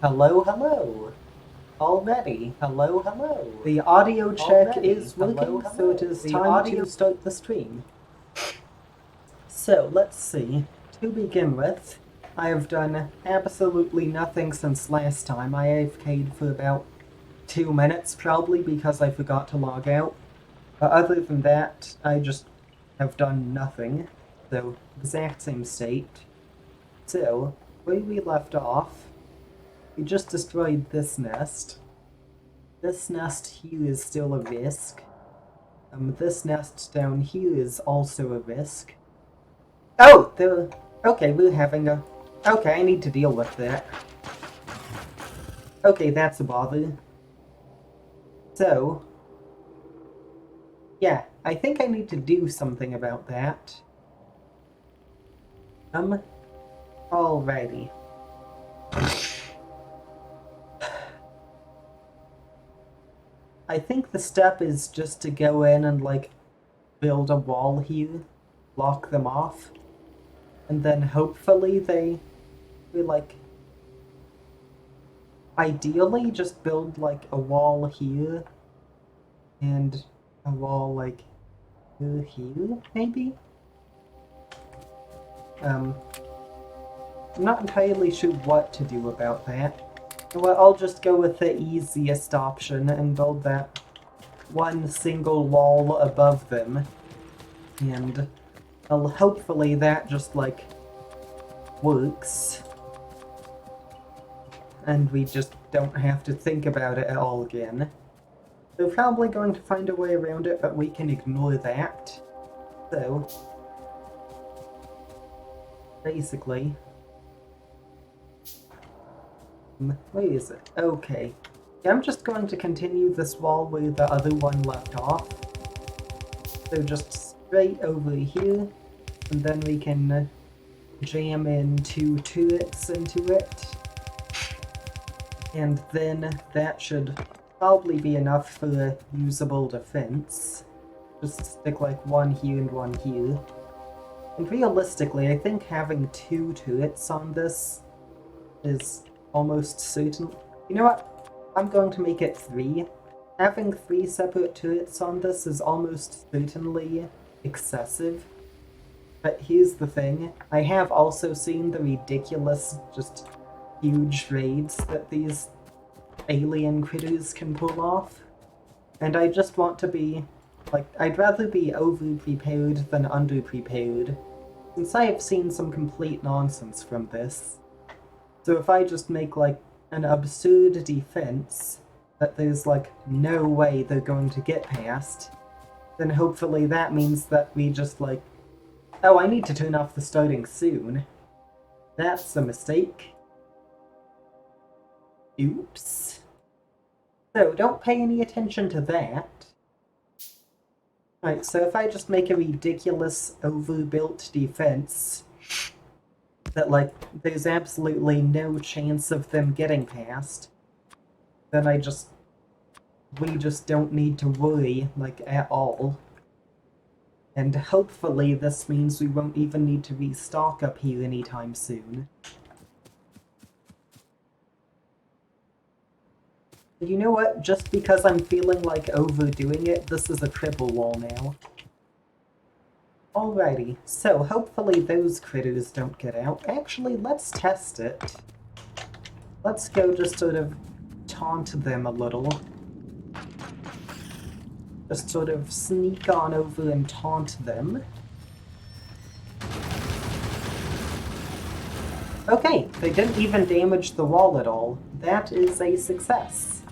Hello, hello. Already. Hello, hello. The audio check is working, so it is time to start the stream. So, let's see. To begin with, I have done absolutely nothing since last time. I AFK'd for about 2 minutes, probably because I forgot to log out. But other than that, I just have done nothing. So, exact same state. So, where we left off, we just destroyed this nest. This nest here is still a risk. This nest down here is also a risk. Oh, okay, we're having a... Okay, I need to deal with that. Okay, that's a bother. So... Yeah, I think I need to do something about that. Alrighty. I think the step is just to go in and, like, build a wall here, block them off, and then hopefully they like, ideally just build, like, a wall here, and a wall, like, here, maybe? I'm not entirely sure what to do about that. Well, I'll just go with the easiest option and build that one single wall above them. And hopefully that just, like, works. And we just don't have to think about it at all again. We're probably going to find a way around it, but we can ignore that. So, basically... where is it? Okay. Yeah, I'm just going to continue this wall where the other one left off. So just straight over here, and then we can jam in 2 turrets into it. And then that should probably be enough for a usable defense. Just stick like one here and one here. And realistically, I think having 2 turrets on this is almost certain. You know what? I'm going to make it 3. Having 3 separate turrets on this is almost certainly excessive. But here's the thing. I have also seen the ridiculous, just huge raids that these alien critters can pull off. And I just want to be, like, I'd rather be over-prepared than under-prepared, since I have seen some complete nonsense from this. So if I just make, like, an absurd defense that there's, like, no way they're going to get past, then hopefully that means that we just, like... Oh, I need to turn off the starting soon. That's a mistake. Oops. So, don't pay any attention to that. Right, so if I just make a ridiculous overbuilt defense that, like, there's absolutely no chance of them getting past, then we just don't need to worry, like, at all. And hopefully this means we won't even need to restock up here anytime soon. You know what? Just because I'm feeling like overdoing it, this is a triple wall now. Alrighty, so hopefully those critters don't get out. Actually, let's test it. Let's go just sort of taunt them a little. Just sort of sneak on over and taunt them. Okay, they didn't even damage the wall at all. That is a success.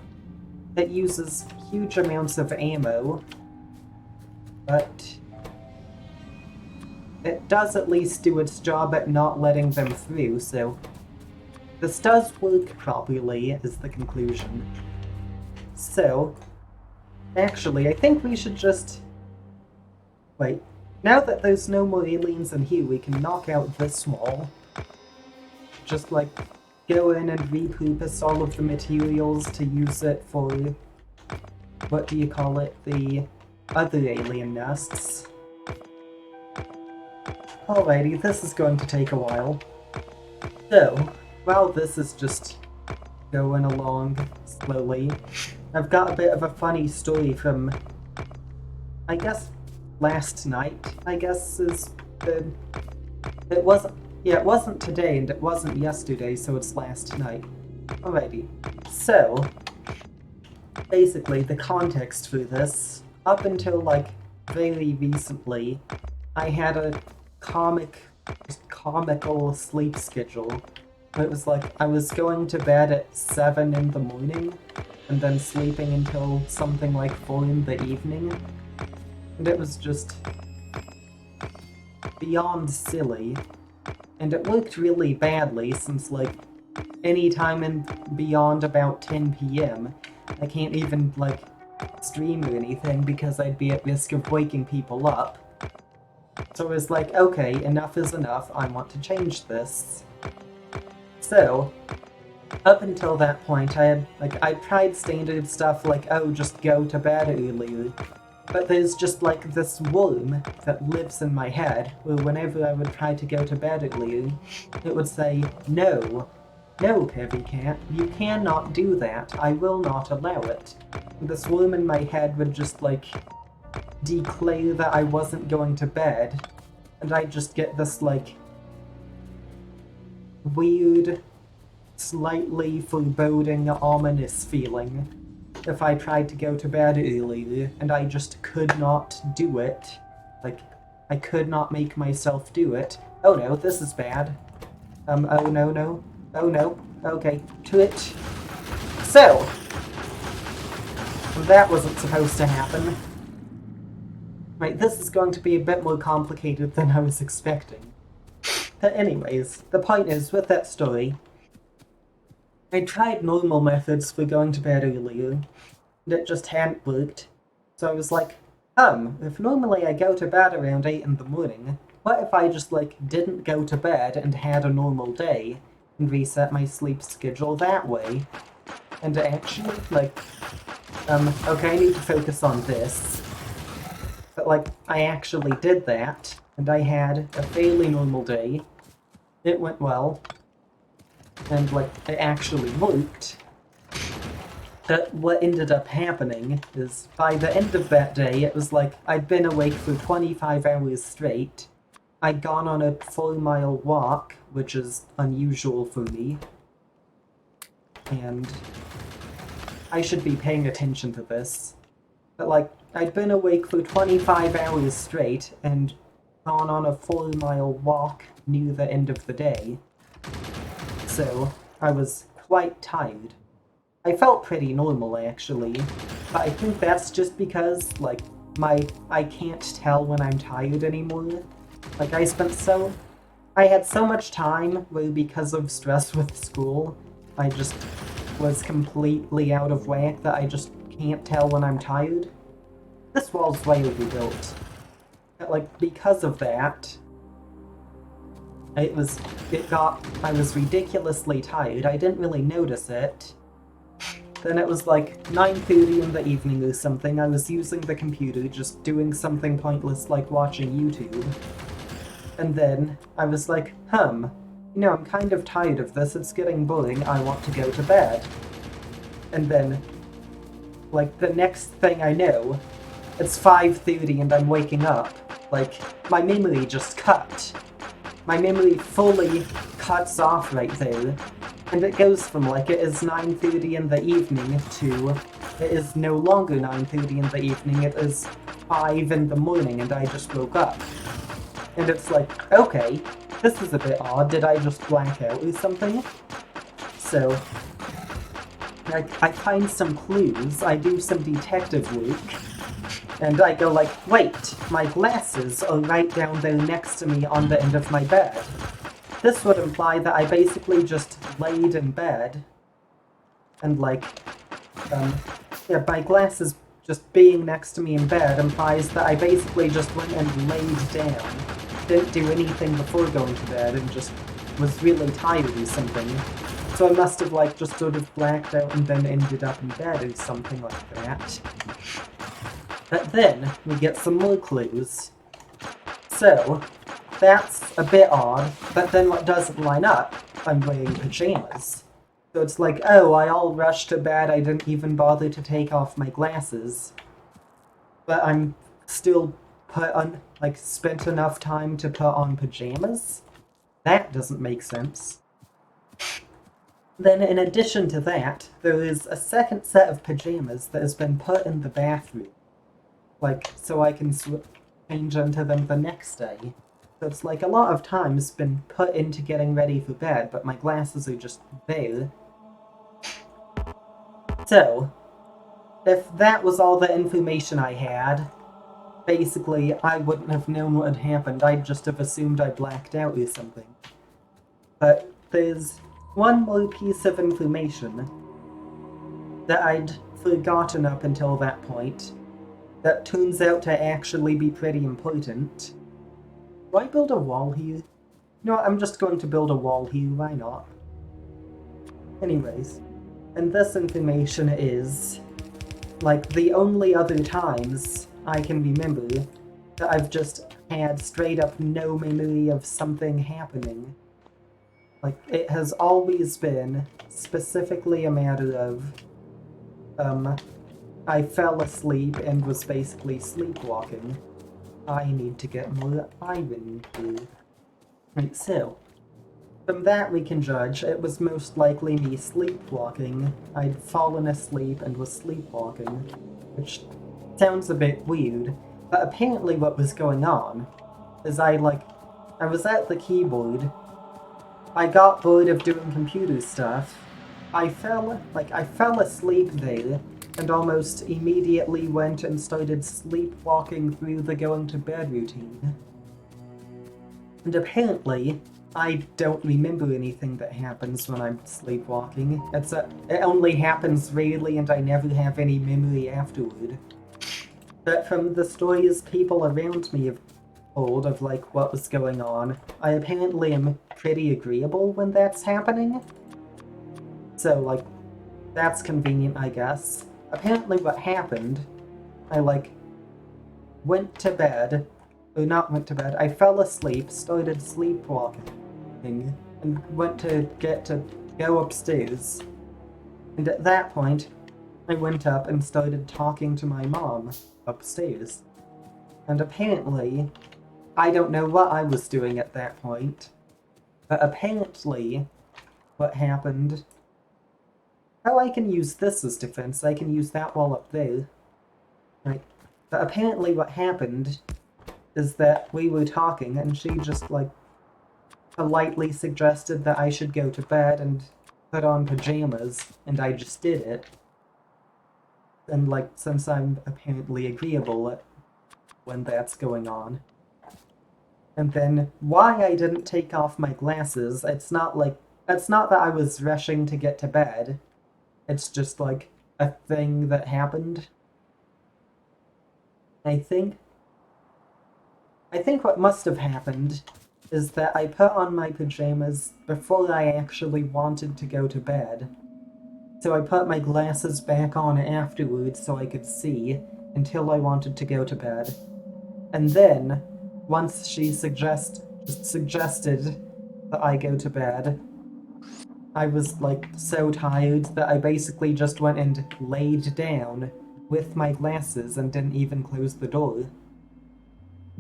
It uses huge amounts of ammo, but it does at least do its job at not letting them through, so this does work properly, is the conclusion. So, actually, I think we should just... Wait, now that there's no more aliens in here, we can knock out this wall. Just, like, go in and repurpose all of the materials to use it for... what do you call it? The other alien nests. Alrighty, this is going to take a while. So, while this is just going along slowly. I've got a bit of a funny story from, I guess, last night, I guess, is the... It wasn't today, and it wasn't yesterday, so it's last night. Alrighty. So, basically, the context for this, up until, like, very recently, I had a comical sleep schedule. It was like, I was going to bed at 7 in the morning, and then sleeping until something like 4 in the evening. And it was just beyond silly. And it worked really badly since, like, any time in beyond about 10 p.m., I can't even, like, stream or anything because I'd be at risk of waking people up. So I was like, okay, enough is enough, I want to change this. So, up until that point, I tried standard stuff like, oh, just go to bed earlier. But there's just like this worm that lives in my head, where whenever I would try to go to bed earlier, it would say, no, Kevycat, you cannot do that, I will not allow it. And this worm in my head would just like declare that I wasn't going to bed, and I'd just get this like weird, slightly foreboding, ominous feeling if I tried to go to bed earlier, and I just could not do it. Like, I could not make myself do it. Oh no, this is bad. Oh no. Oh no. Okay, twitch. So, that wasn't supposed to happen. Right, this is going to be a bit more complicated than I was expecting. But anyways, the point is, with that story, I tried normal methods for going to bed earlier, and it just hadn't worked. So I was like, if normally I go to bed around 8 in the morning, what if I just, like, didn't go to bed and had a normal day, and reset my sleep schedule that way? And actually, like, okay, I need to focus on this. But, like, I actually did that, and I had a fairly normal day. It went well. And, like, it actually worked. But what ended up happening is, by the end of that day, it was like I'd been awake for 25 hours straight. I'd gone on a 4-mile walk, which is unusual for me. And I should be paying attention to this. But, like, I'd been awake for 25 hours straight and gone on a 4-mile walk near the end of the day. So, I was quite tired. I felt pretty normal, actually, but I think that's just because, like, I can't tell when I'm tired anymore. Like, I had so much time where, because of stress with school, I just was completely out of whack that I just can't tell when I'm tired. This wall's way overbuilt. But, like, because of that, I was ridiculously tired. I didn't really notice it. Then it was like 9:30 in the evening or something. I was using the computer, just doing something pointless like watching YouTube. And then I was like, you know, I'm kind of tired of this. It's getting boring. I want to go to bed. And then, like, the next thing I know, it's 5:30 and I'm waking up. Like, my memory just cut. My memory fully cuts off right there. And it goes from, like, it is 9:30 in the evening to it is no longer 9:30 in the evening, it is 5 in the morning and I just woke up. And it's like, okay, this is a bit odd, did I just black out or something? So, I find some clues, I do some detective work, and I go like, wait, my glasses are right down there next to me on the end of my bed. This would imply that I basically just laid in bed, and like, yeah, my glasses just being next to me in bed implies that I basically just went and laid down, didn't do anything before going to bed, and just was really tired or something. So I must have, like, just sort of blacked out and then ended up in bed or something like that. But then, we get some more clues. So, that's a bit odd, but then what doesn't line up, I'm wearing pajamas. So it's like, oh, I all rushed to bed, I didn't even bother to take off my glasses. But I'm still spent enough time to put on pajamas? That doesn't make sense. Then in addition to that, there is a second set of pajamas that has been put in the bathroom. So I can change into them the next day. So it's like a lot of time's been put into getting ready for bed, but my glasses are just there. So, if that was all the information I had, basically I wouldn't have known what had happened, I'd just have assumed I blacked out or something. But there's one more piece of information that I'd forgotten up until that point that turns out to actually be pretty important. Do I build a wall here? No, I'm just going to build a wall here, why not? Anyways, and this information is, like, the only other times I can remember that I've just had straight up no memory of something happening. Like, it has always been specifically a matter of, I fell asleep and was basically sleepwalking. I need to get more iron here. Right, so, from that we can judge it was most likely me sleepwalking. I'd fallen asleep and was sleepwalking, which sounds a bit weird, but apparently what was going on is I was at the keyboard, I got bored of doing computer stuff, I fell asleep there, and almost immediately went and started sleepwalking through the going to bed routine. And apparently, I don't remember anything that happens when I'm sleepwalking. It only happens rarely and I never have any memory afterward. But from the stories people around me have told of what was going on, I apparently am pretty agreeable when that's happening. So that's convenient, I guess. Apparently what happened, I went to bed, or not went to bed, I fell asleep, started sleepwalking, and went to go upstairs. And at that point, I went up and started talking to my mom upstairs. And apparently, I don't know what I was doing at that point, but apparently, what happened... Oh, I can use this as defense, I can use that wall up there. Right. But apparently what happened is that we were talking and she just, politely suggested that I should go to bed and put on pajamas, and I just did it. And, since I'm apparently agreeable when that's going on. And then, why I didn't take off my glasses, it's not that I was rushing to get to bed. It's just, a thing that happened. I think what must have happened is that I put on my pajamas before I actually wanted to go to bed. So I put my glasses back on afterwards so I could see until I wanted to go to bed. And then, once she suggested that I go to bed, I was so tired that I basically just went and laid down with my glasses and didn't even close the door.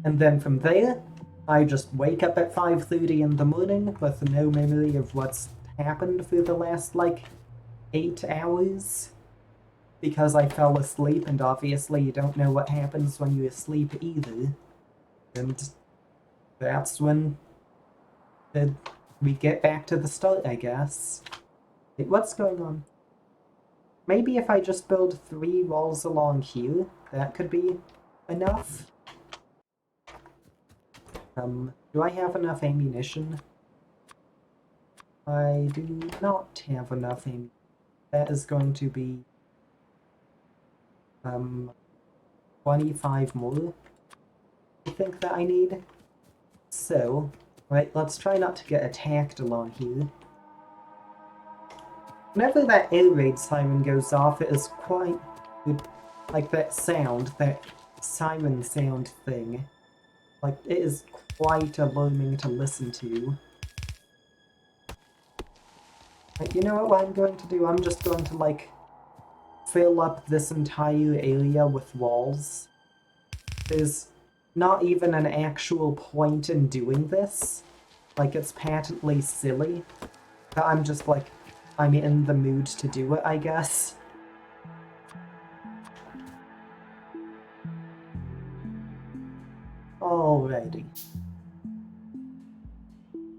And then from there, I just wake up at 5:30 in the morning with no memory of what's happened for the last 8 hours. Because I fell asleep, and obviously you don't know what happens when you're asleep either. And that's when we get back to the start, I guess. Wait, what's going on? Maybe if I just build 3 walls along here, that could be enough? Do I have enough ammunition? I do not have enough ammunition. That is going to be 25 more, I think that I need. So, right, let's try not to get attacked along here. Whenever that air raid siren goes off, it is quite good. That sound, that siren sound thing. It is quite alarming to listen to. You know what I'm going to do? I'm just going to, like, fill up this entire area with walls. There's not even an actual point in doing this. Like, it's patently silly. But I'm just, like, I'm in the mood to do it, I guess. Alrighty.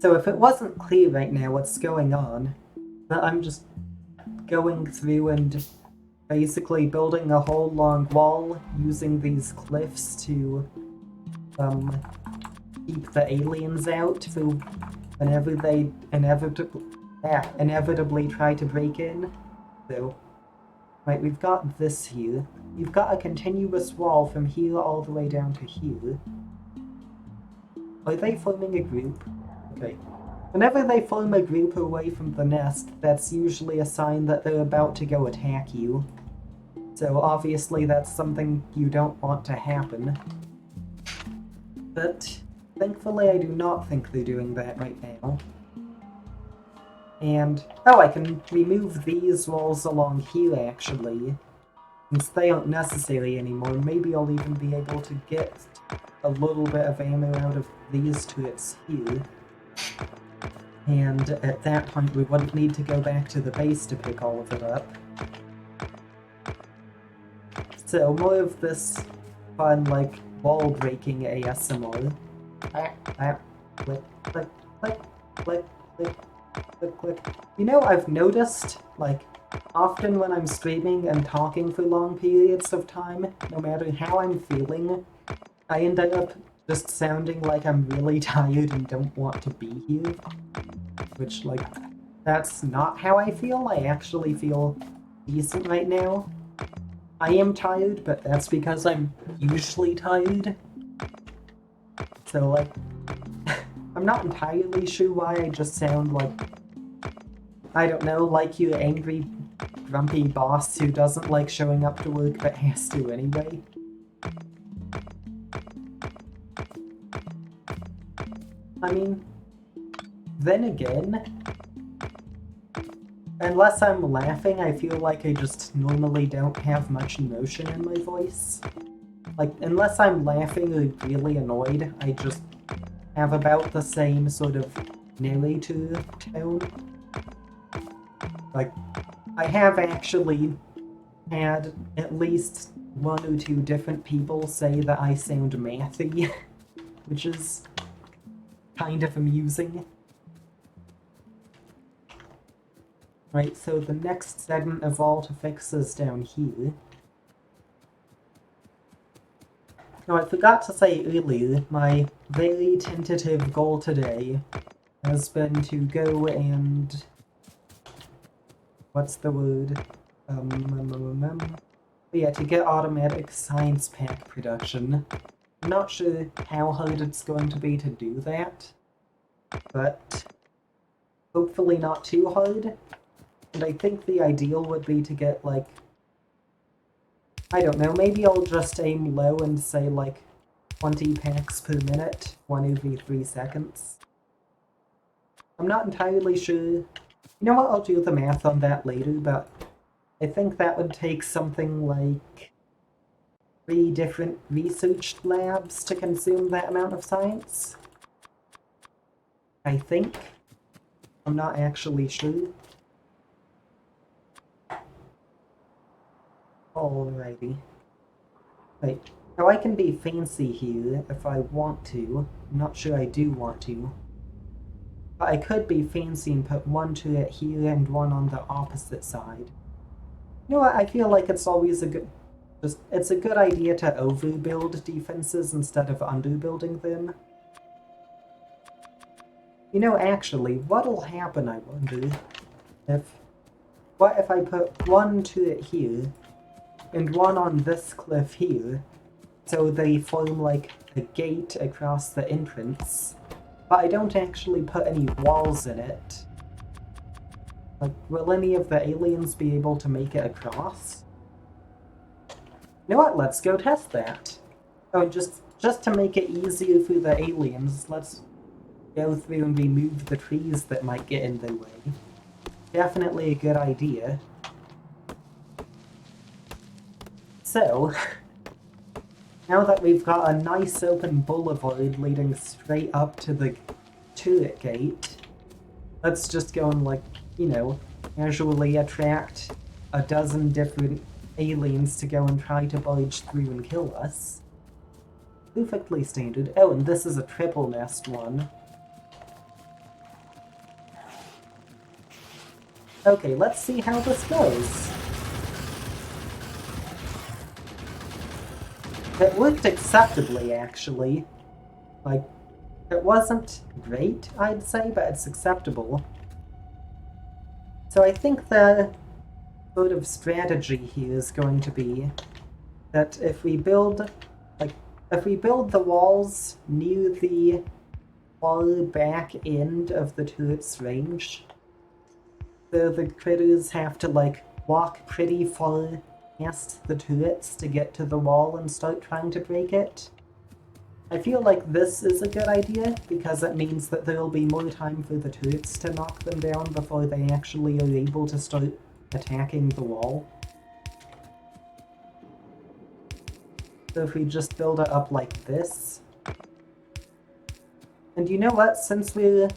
So if it wasn't clear right now what's going on, that I'm just going through and basically building a whole long wall using these cliffs to keep the aliens out for whenever they inevitably try to break in. So, right, we've got this here. You've got a continuous wall from here all the way down to here. Are they forming a group? Okay. Whenever they form a group away from the nest, that's usually a sign that they're about to go attack you. So obviously that's something you don't want to happen. But thankfully I do not think they're doing that right now. And, oh, I can remove these walls along here actually. Since they aren't necessary anymore, maybe I'll even be able to get a little bit of ammo out of these turrets here. And at that point we wouldn't need to go back to the base to pick all of it up. So more of this fun, like, wall-breaking ASMR. Click, click, click, click, click, click, click. You know, I've noticed, like, often when I'm streaming and talking for long periods of time, no matter how I'm feeling, I end up just sounding like I'm really tired and don't want to be here. Which, like, that's not how I feel. I actually feel decent right now. I am tired, but that's because I'm usually tired. So, like, I'm not entirely sure why I just sound like, I don't know, like your angry, grumpy boss who doesn't like showing up to work but has to anyway. I mean, then again, unless I'm laughing, I feel like I just normally don't have much emotion in my voice. Like, unless I'm laughing or really annoyed, I just have about the same sort of narrator tone. Like, I have actually had at least 1 or 2 different people say that I sound mathy, which is kind of amusing. Right, so the next segment of all to fix is down here. Now, I forgot to say earlier, my very tentative goal today has been to go and... what's the word? Yeah, to get automatic science pack production. I'm not sure how hard it's going to be to do that, but hopefully not too hard. And I think the ideal would be to get, like, I don't know, maybe I'll just aim low and say, like, 20 packs per minute, 1 every 3 seconds. I'm not entirely sure. You know what, I'll do the math on that later, but I think that would take something like 3 different research labs to consume that amount of science. I think. I'm not actually sure. Alrighty. Right. Now I can be fancy here if I want to. I'm not sure I do want to. But I could be fancy and put 1 turret here and 1 on the opposite side. You know what, I feel like it's always it's a good idea to overbuild defenses instead of underbuilding them. You know, actually, what'll happen, I wonder, what if I put 1 turret here, and 1 on this cliff here, so they form like a gate across the entrance, but I don't actually put any walls in it. Like, will any of the aliens be able to make it across? You know what, let's go test that. Oh, just to make it easier for the aliens, let's go through and remove the trees that might get in their way. definitely a good idea. So, now that we've got a nice open boulevard leading straight up to the turret gate, let's just go and, like, you know, casually attract a dozen different aliens to go and try to barge through and kill us. Perfectly standard. Oh, and this is a triple nest one. Okay, let's see how this goes. It worked acceptably, actually. Like, it wasn't great, I'd say, but it's acceptable. So I think the sort of strategy here is going to be that if we build the walls near the far back end of the turret's range, so the critters have to, like, walk pretty far past the turrets to get to the wall and start trying to break it. I feel like this is a good idea, because it means that there will be more time for the turrets to knock them down before they actually are able to start attacking the wall. So if we just build it up like this... And you know what? Since we're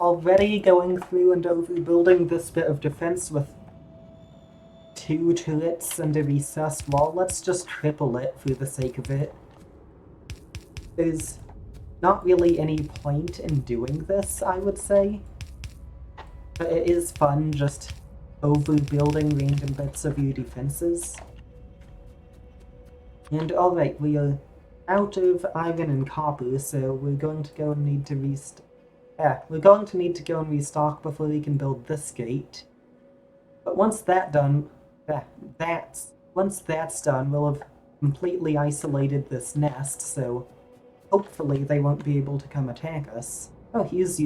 already going through and overbuilding this bit of defense with 2 turrets and a recessed wall, let's just triple it for the sake of it. There's not really any point in doing this, I would say. But it is fun just overbuilding random bits of your defenses. And alright, we are out of iron and copper, so we're going to go and need to restock before we can build this gate. But once that's done, we'll have completely isolated this nest, so hopefully they won't be able to come attack us. Oh, here's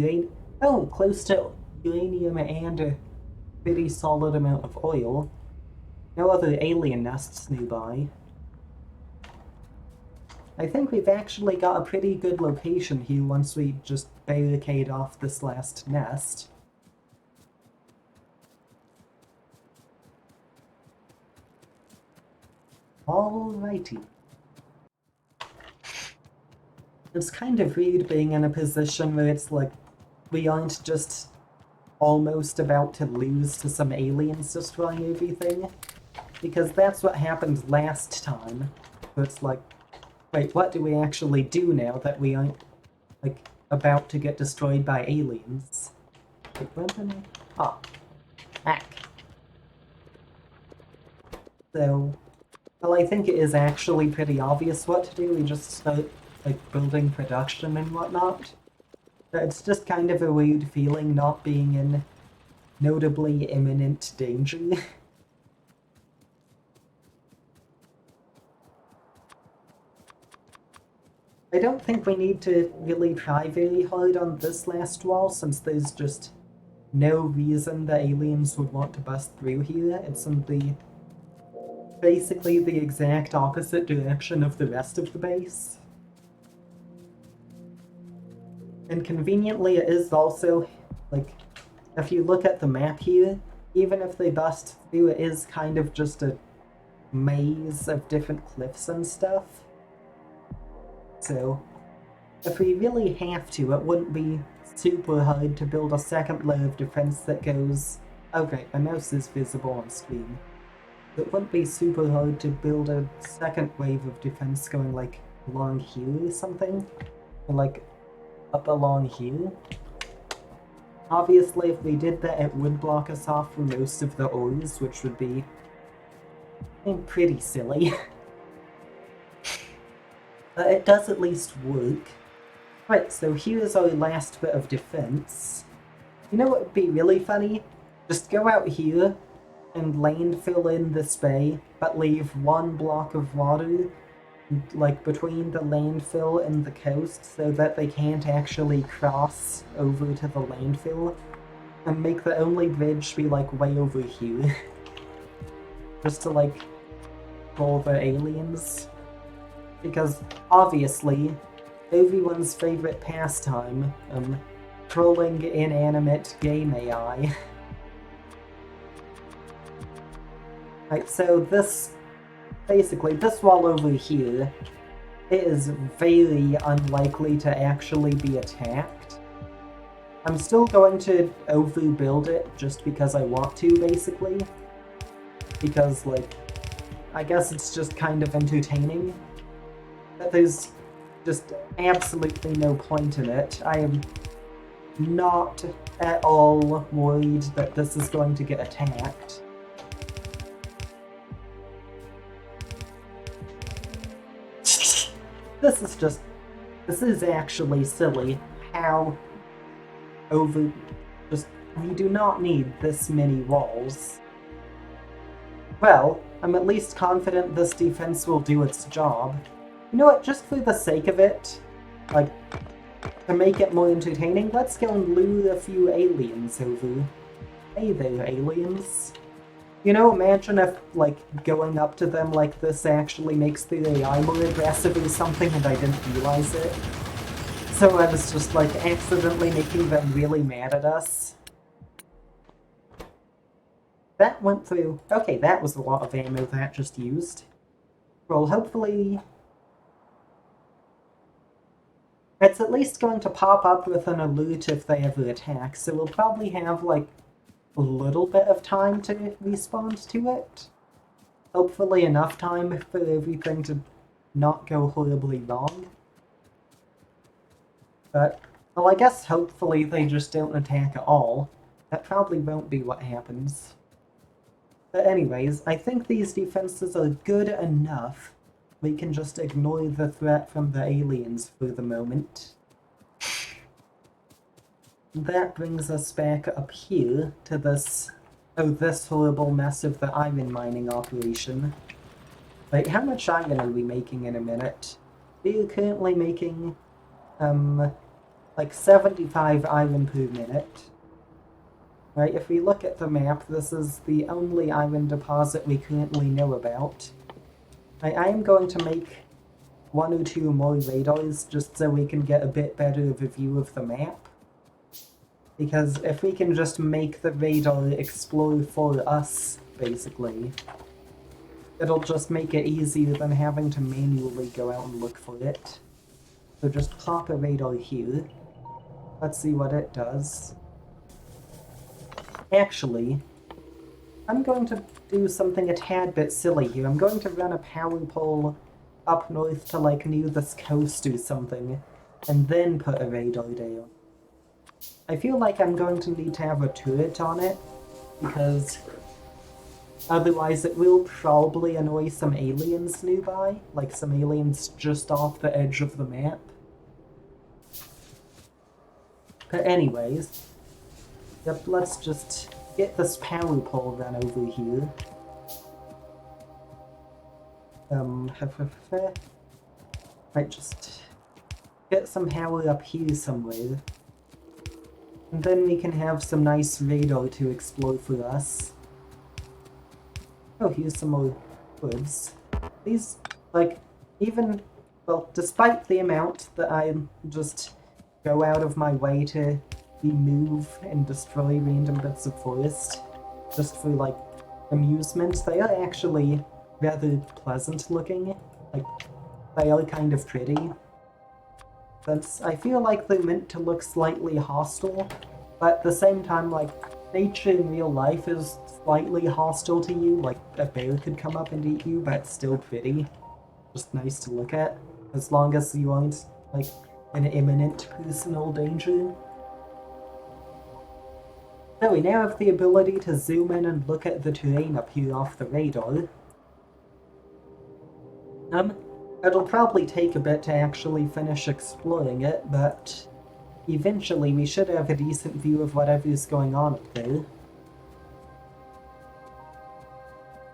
close to uranium and a pretty solid amount of oil. No other alien nests nearby. I think we've actually got a pretty good location here once we just barricade off this last nest. Alrighty. It's kind of weird being in a position where it's like we aren't just almost about to lose to some aliens destroying everything, because that's what happened last time. So it's like, wait, what do we actually do now that we aren't, like, about to get destroyed by aliens? Wait, where am I? Ah. Back. So, well, I think it is actually pretty obvious what to do. We just start, like, building production and whatnot. But it's just kind of a weird feeling not being in notably imminent danger. I don't think we need to really try very hard on this last wall, since there's just no reason the aliens would want to bust through here. It's in basically the exact opposite direction of the rest of the base. And conveniently, it is also, like, if you look at the map here, even if they bust through, it is kind of just a maze of different cliffs and stuff. So, if we really have to, it wouldn't be super hard to build a second layer of defense that goes... Okay, my mouse is visible on screen. It wouldn't be super hard to build a second wave of defense going, like, along here or something. Or, like, up along here. Obviously, if we did that, it would block us off from most of the ores, which would be pretty silly. But it does at least work. Right, so here's our last bit of defense. You know what would be really funny? Just go out here and landfill in this bay, but leave one block of water, like, between the landfill and the coast so that they can't actually cross over to the landfill, and make the only bridge be, like, way over here. Just to, like, pull the aliens. Because, obviously, everyone's favorite pastime, trolling inanimate game AI, Right, so this, basically, this wall over here, it is very unlikely to actually be attacked. I'm still going to overbuild it just because I want to, basically. Because, like, I guess it's just kind of entertaining. But there's just absolutely no point in it. I am not at all worried that this is going to get attacked. This is actually silly. How we do not need this many walls. Well, I'm at least confident this defense will do its job. You know what, just for the sake of it, like, to make it more entertaining, let's go and lure a few aliens over. Hey there, aliens. You know, imagine if, like, going up to them like this actually makes the AI more aggressive or something and I didn't realize it. So I was just, like, accidentally making them really mad at us. That went through. Okay, that was a lot of ammo that just used. Well, hopefully it's at least going to pop up with an alert if they ever attack, so we'll probably have, like, a little bit of time to respond to it. Hopefully enough time for everything to not go horribly wrong. But, well, I guess hopefully they just don't attack at all. That probably won't be what happens. But anyways, I think these defenses are good enough. We can just ignore the threat from the aliens for the moment. That brings us back up here to this horrible mess of the iron mining operation. Wait, how much iron are we making in a minute? We're currently making, like 75 iron per minute. Right, if we look at the map, this is the only iron deposit we currently know about. Right, I am going to make 1 or 2 more radars just so we can get a bit better of a view of the map. Because if we can just make the radar explore for us, basically, it'll just make it easier than having to manually go out and look for it. So just pop a radar here. Let's see what it does. Actually, I'm going to do something a tad bit silly here. I'm going to run a power pole up north to, like, near this coast or something, and then put a radar down. I feel like I'm going to need to have a turret on it, because otherwise it will probably annoy some aliens nearby, like some aliens just off the edge of the map. But anyways, yep, let's just get this power pole run over here. Might just get some power up here somewhere. And then we can have some nice radar to explore for us. Oh, here's some more woods. These, like, even, well, despite the amount that I just go out of my way to remove and destroy random bits of forest, just for, like, amusement, they are actually rather pleasant looking. Like, they are kind of pretty. Since I feel like they're meant to look slightly hostile, but at the same time, like, nature in real life is slightly hostile to you. Like, a bear could come up and eat you, but it's still pretty. Just nice to look at, as long as you aren't, like, in imminent personal danger. So we now have the ability to zoom in and look at the terrain up here off the radar. It'll probably take a bit to actually finish exploring it, but eventually we should have a decent view of whatever's going on up there.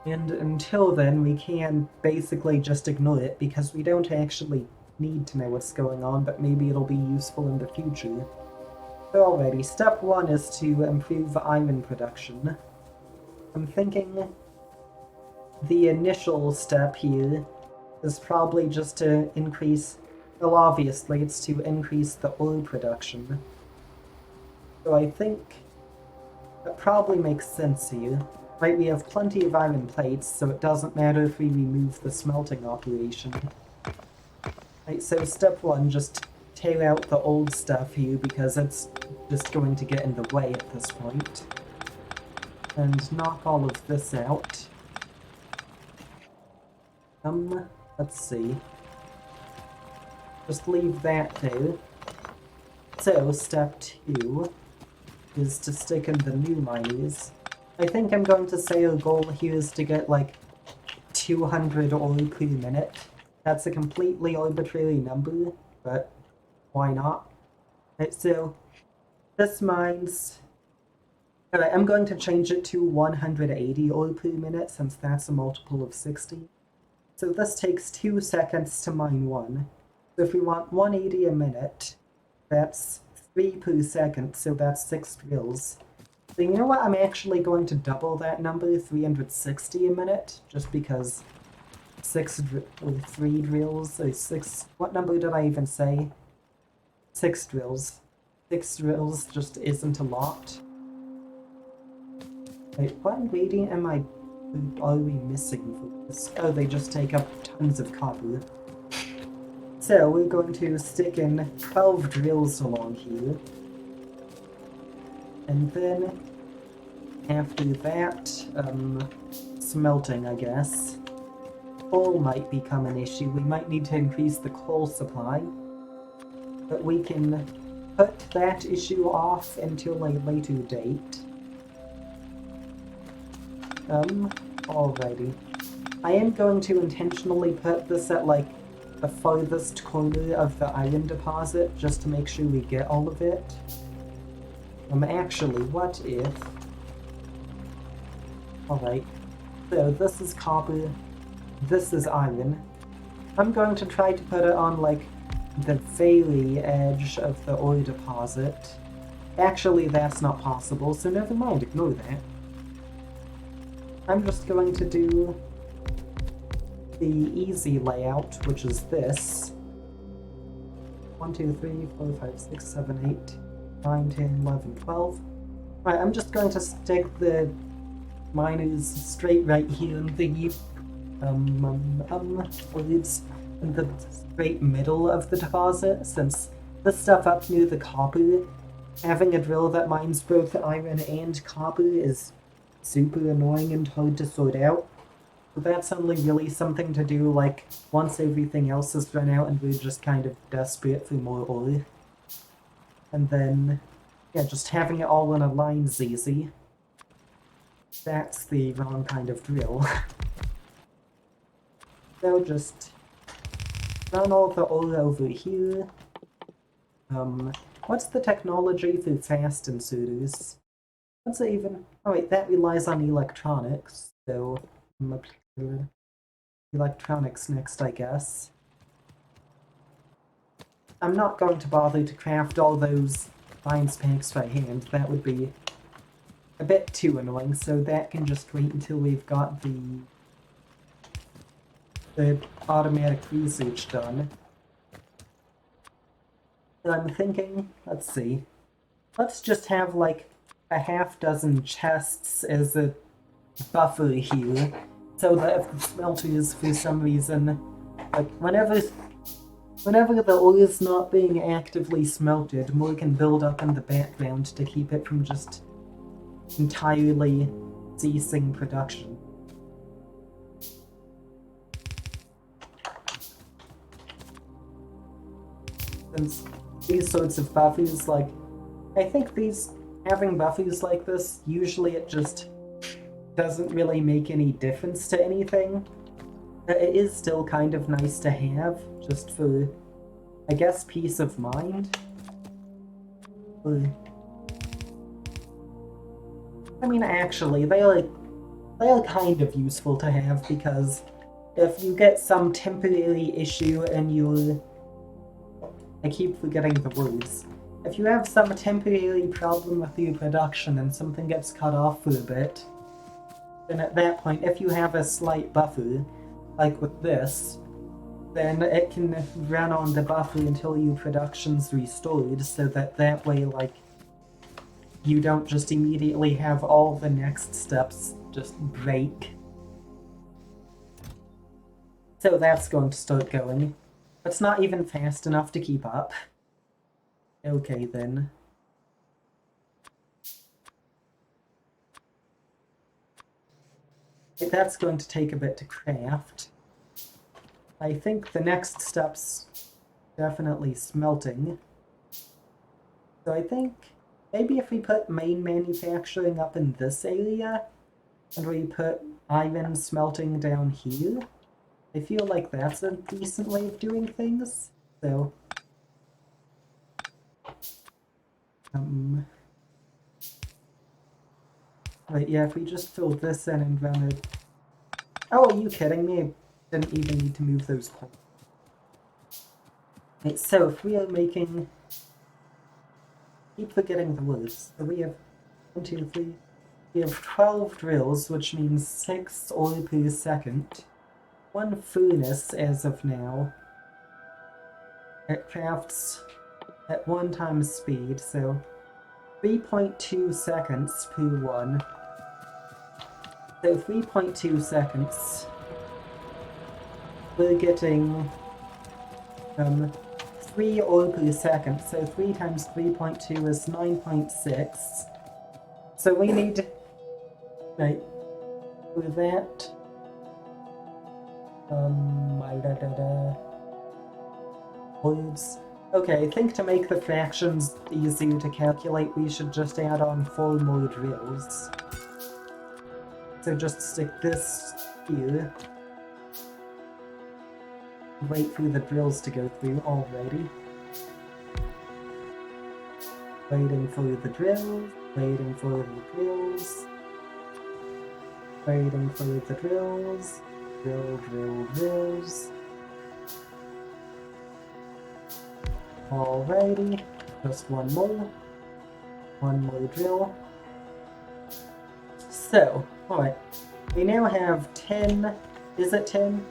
And until then, we can basically just ignore it, because we don't actually need to know what's going on, but maybe it'll be useful in the future. So already, step 1 is to improve iron production. I'm thinking the initial step here is probably just to increase, well, obviously it's to increase the ore production. So I think that probably makes sense here. Right, we have plenty of iron plates, so it doesn't matter if we remove the smelting operation. Right, so step 1, just tear out the old stuff here because it's just going to get in the way at this point. And knock all of this out. Let's see. Just leave that there. So, step 2 is to stick in the new miners. I think I'm going to say our goal here is to get like 200 ore per minute. That's a completely arbitrary number, but why not? Right, so this mines... Alright, I'm going to change it to 180 ore per minute since that's a multiple of 60. So this takes 2 seconds to mine 1. So if we want 180 a minute, that's 3 per second, so that's 6 drills. So you know what, I'm actually going to double that number, 360 a minute, just because 3 drills, or 6, what number did I even say? 6 drills. 6 drills just isn't a lot. Wait, what ingredient are we missing for this? Oh, they just take up tons of copper. So we're going to stick in 12 drills along here. And then, after that, smelting, I guess. Coal might become an issue. We might need to increase the coal supply. But we can put that issue off until a later date. Alrighty. I am going to intentionally put this at, like, the farthest corner of the iron deposit, just to make sure we get all of it. Actually, what if... Alright, so this is copper, this is iron. I'm going to try to put it on, like, the very edge of the ore deposit. Actually, that's not possible, so never mind, ignore that. I'm just going to do the easy layout, which is this. 1, 2, 3, 4, 5, 6, 7, 8, 9, 10, 11, 12. Right, I'm just going to stick the miners straight right here in the leaves in the straight middle of the deposit, since this stuff up near the copper, having a drill that mines both iron and copper is super annoying and hard to sort out. So that's only really something to do, like, once everything else is run out and we're just kind of desperate for more ore. And then, yeah, just having it all in a line's easy. That's the wrong kind of drill. So just run all the ore over here. What's the technology for fast inserters? What's it even? Oh wait, that relies on electronics, so electronics next, I guess. I'm not going to bother to craft all those line specs by hand, that would be a bit too annoying, so that can just wait until we've got the automatic research done. So I'm thinking, let's see, let's just have like a half-dozen chests as a buffer here, so that if the smelters, for some reason, like, whenever the ore is not being actively smelted, more can build up in the background to keep it from just entirely ceasing production. Since these sorts of buffers, like, I think having buffers like this, usually it just doesn't really make any difference to anything. It is still kind of nice to have, just for, I guess, peace of mind. I mean, actually, they are kind of useful to have, because if you get some temporary issue in your... I keep forgetting the words. If you have some temporary problem with your production and something gets cut off for a bit, then at that point, if you have a slight buffer, like with this, then it can run on the buffer until your production's restored, so that way, like, you don't just immediately have all the next steps just break. So that's going to start going. It's not even fast enough to keep up. Okay then. That's going to take a bit to craft. I think the next step's definitely smelting. So I think maybe if we put main manufacturing up in this area, and we put iron smelting down here, I feel like that's a decent way of doing things. So, right, yeah, if we just fill this in and run it. Oh, are you kidding me? I didn't even need to move those points. Right, so if we are making... Keep forgetting the words. So we have 1, 2, 3... We have 12 drills, which means 6 ore per second. 1 furnace as of now. It crafts at 1 times speed, so 3.2 seconds per one. So 3.2 seconds. We're getting 3 ore per second, so 3 times 3.2 is 9.6. So we need, right, for that, words. Okay, I think to make the fractions easier to calculate, we should just add on 4 more drills. So just stick this here. Wait for the drills to go through already. Waiting for the drills, waiting for the drills. Waiting for the drills. Drills. Alrighty, just one more. One more drill. So, alright. We now have 10. Is it 10?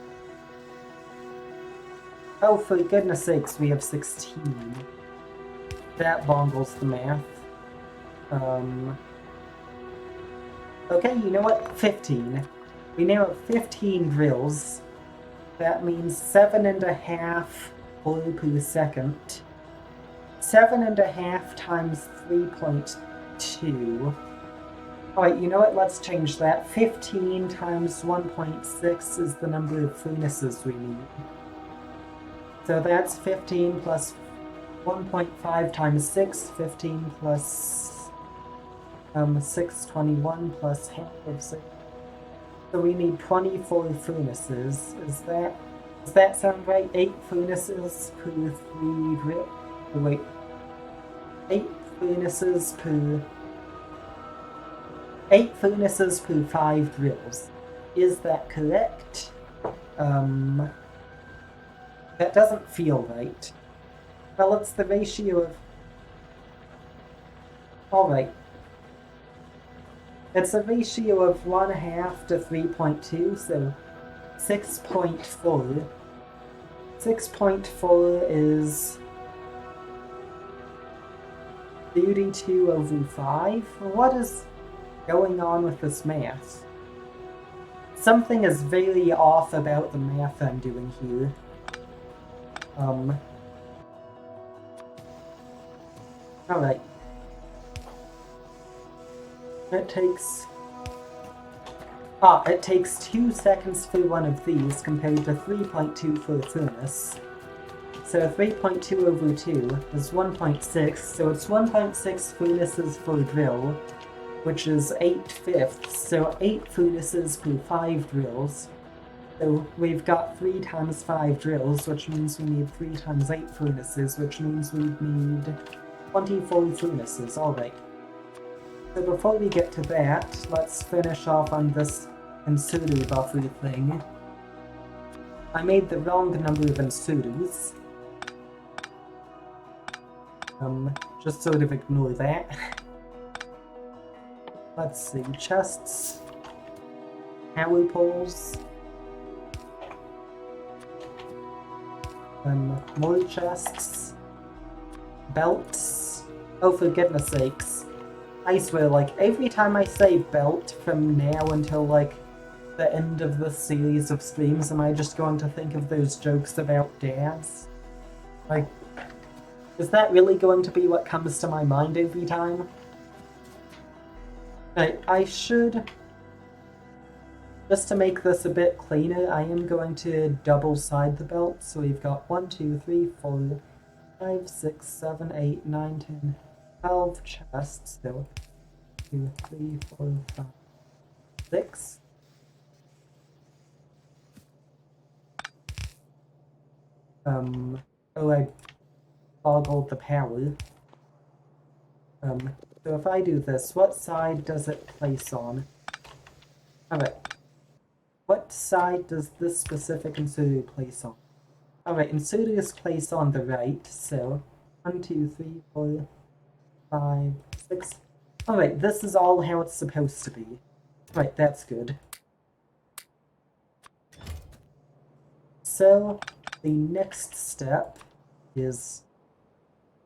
Oh, for goodness sakes, we have 16. That bongles the math. Okay, you know what? 15. We now have 15 drills. That means 7.5 ore per second. 7.5 times 3.2. Alright, you know what? Let's change that. 15 times 1.6 is the number of furnaces we need. So that's 15 plus 1.5 times 6, 15 plus 6, 21 plus half of 6. So we need 24 furnaces. Does that sound right? 8 furnaces per 3 drill. Oh, wait. 8 furnaces per 5 drills. Is that correct? That doesn't feel right. Well, it's the ratio of... Alright. It's a ratio of 1/2 to 3.2, so 6.4. 6.4 is 32 over 5? What is going on with this math? Something is very off about the math I'm doing here. Alright. It takes 2 seconds for one of these compared to 3.2 for a furnace. So 3.2 over 2 is 1.6, so it's 1.6 furnaces per drill, which is 8/5, so 8 furnaces per 5 drills. So we've got 3 times 5 drills, which means we need 3 times 8 furnaces, which means we need 24 furnaces. Alright. So before we get to that, let's finish off on this inserter buffer thing. I made the wrong number of inserters. Just sort of ignore that. Let's see, chests, power poles, more chests, belts. Oh, for goodness sakes. I I swear, like, every time I say belt from now until, like, the end of this series of streams, am I just going to think of those jokes about dads? Like, is that really going to be what comes to my mind every time? I should... Just to make this a bit cleaner, I am going to double side the belt. So we've got 1, 2, 3, 4, 5, 6, 7, 8, 9, 10, 12 chests. So 2, 3, 4, 5, 6. Oh, I boggled the power. So if I do this, what side does it place on? Alright. What side does this specific Insuru place on? Alright, Insuru is placed on the right, so 1, 2, 3, 4, 5, 6. Alright, this is all how it's supposed to be. Right, that's good. So, the next step is...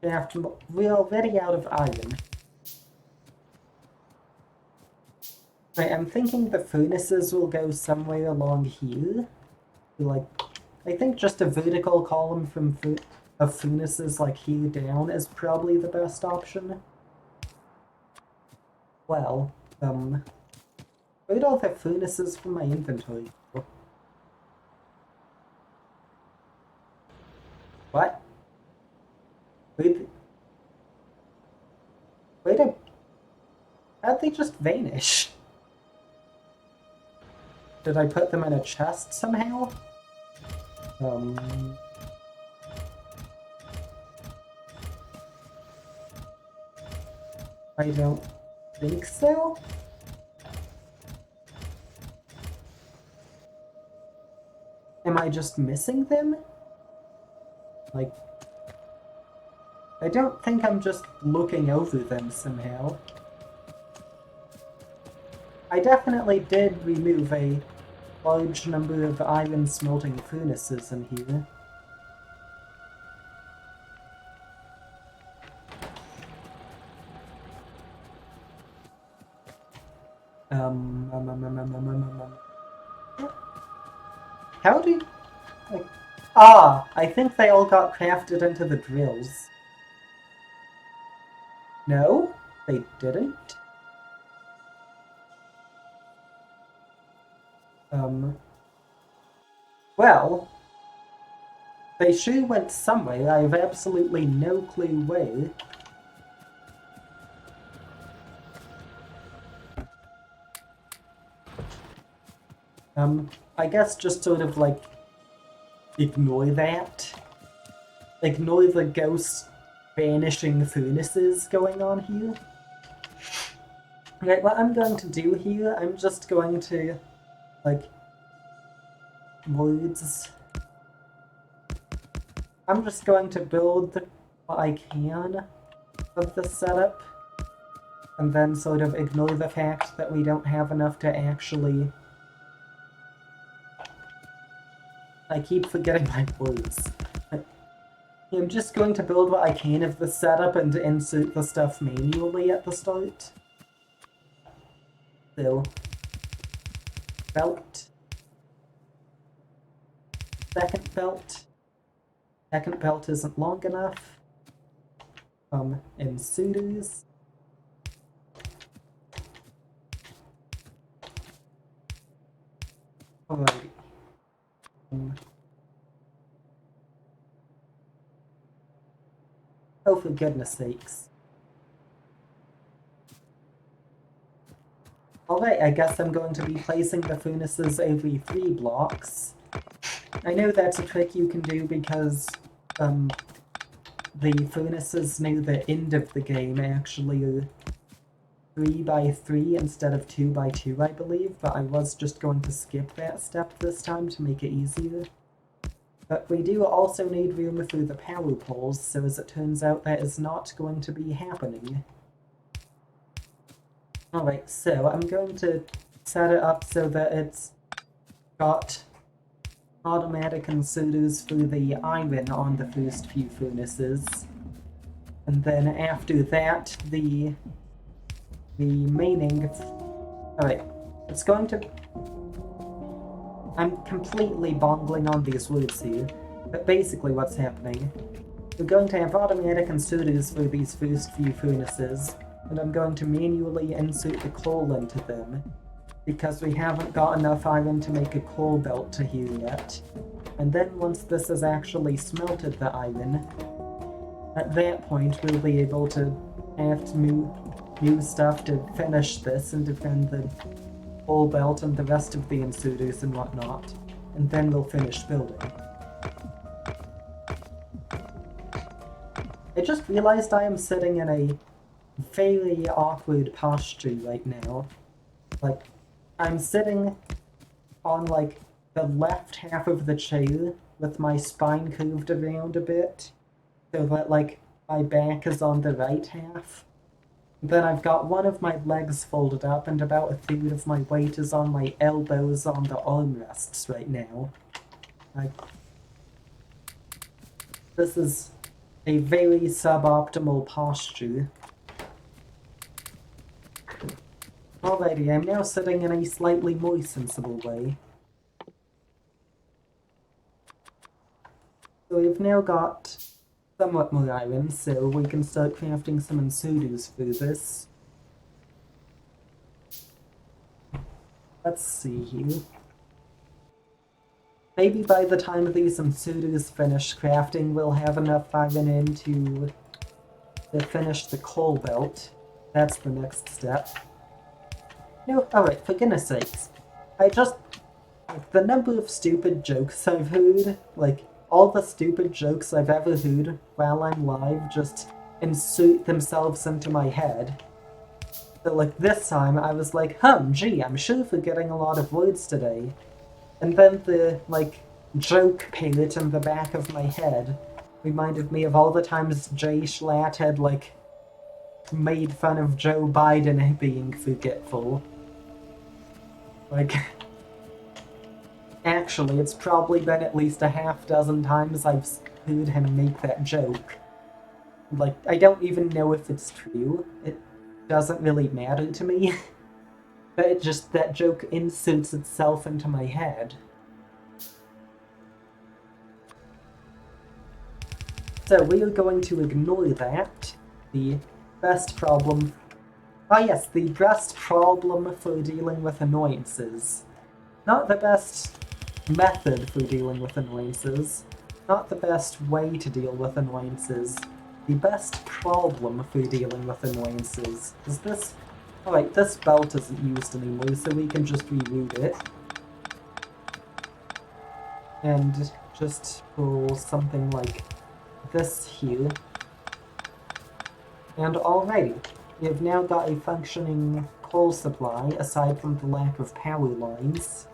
we're already out of iron. Right, I'm thinking the furnaces will go somewhere along here. Like, I think just a vertical column from of furnaces like here down is probably the best option. Well, where'd all the furnaces from my inventory go? What? How'd they just vanish? Did I put them in a chest somehow? I don't think so. Am I just missing them? Like, I don't think I'm just looking over them somehow. I definitely did remove a large number of iron smelting furnaces in here. How do you... Like, I think they all got crafted into the drills. No, they didn't. Well, they sure went somewhere. I have absolutely no clue where. I guess just sort of like ignore that. Ignore the ghost vanishing furnaces going on here. Right, what I'm going to do here, I'm just going to, like, words. I'm just going to build what I can of the setup, and then sort of ignore the fact that we don't have enough to actually... I keep forgetting my words. I'm just going to build what I can of the setup and insert the stuff manually at the start. So, belt. Second belt. Second belt isn't long enough. Inserters. Alrighty. Oh, for goodness sakes. Alright, I guess I'm going to be placing the furnaces every 3 blocks. I know that's a trick you can do because, the furnaces near the end of the game actually are 3 by 3 instead of 2 by 2, I believe, but I was just going to skip that step this time to make it easier. But we do also need room for the power poles, so as it turns out that is not going to be happening. Alright, so I'm going to set it up so that it's got automatic inserters for the iron on the first few furnaces. And then after that, the Meaning... Alright, it's going to... I'm completely bungling on these words here, but basically what's happening, we're going to have automatic inserters for these first few furnaces, and I'm going to manually insert the coal into them, because we haven't got enough iron to make a coal belt to here yet. And then once this has actually smelted the iron, at that point we'll be able to have to move stuff to finish this and defend the coal belt and the rest of the inserters and whatnot, and then we'll finish building. I just realized I am sitting in a very awkward posture right now. Like, I'm sitting on, like, the left half of the chair with my spine curved around a bit, so that, like, my back is on the right half. Then I've got one of my legs folded up and about a third of my weight is on my elbows on the armrests right now. Like, this is a very suboptimal posture. Alrighty, I'm now sitting in a slightly more sensible way. So we've now got somewhat more iron, so we can start crafting some inserters for this. Let's see here. Maybe by the time these inserters finish crafting, we'll have enough iron in to finish the coal belt. That's the next step. No, alright, for goodness sakes. The number of stupid jokes I've heard, like, all the stupid jokes I've ever heard while I'm live just insert themselves into my head. So, like, this time I was like, gee, I'm sure forgetting a lot of words today. And then the, like, joke palette in the back of my head reminded me of all the times Jay Schlatt had, like, made fun of Joe Biden being forgetful. Like... Actually, it's probably been at least a half dozen times I've heard him make that joke. Like, I don't even know if it's true. It doesn't really matter to me. But it just, that joke inserts itself into my head. So we are going to ignore that. The best problem... Ah yes, the best problem for dealing with annoyances. Not the best method for dealing with annoyances, not the best way to deal with annoyances, the best problem for dealing with annoyances is this. Alright, this belt isn't used anymore, so we can just reroute it. And just pull something like this here. And alrighty, we have now got a functioning coal supply, aside from the lack of power lines.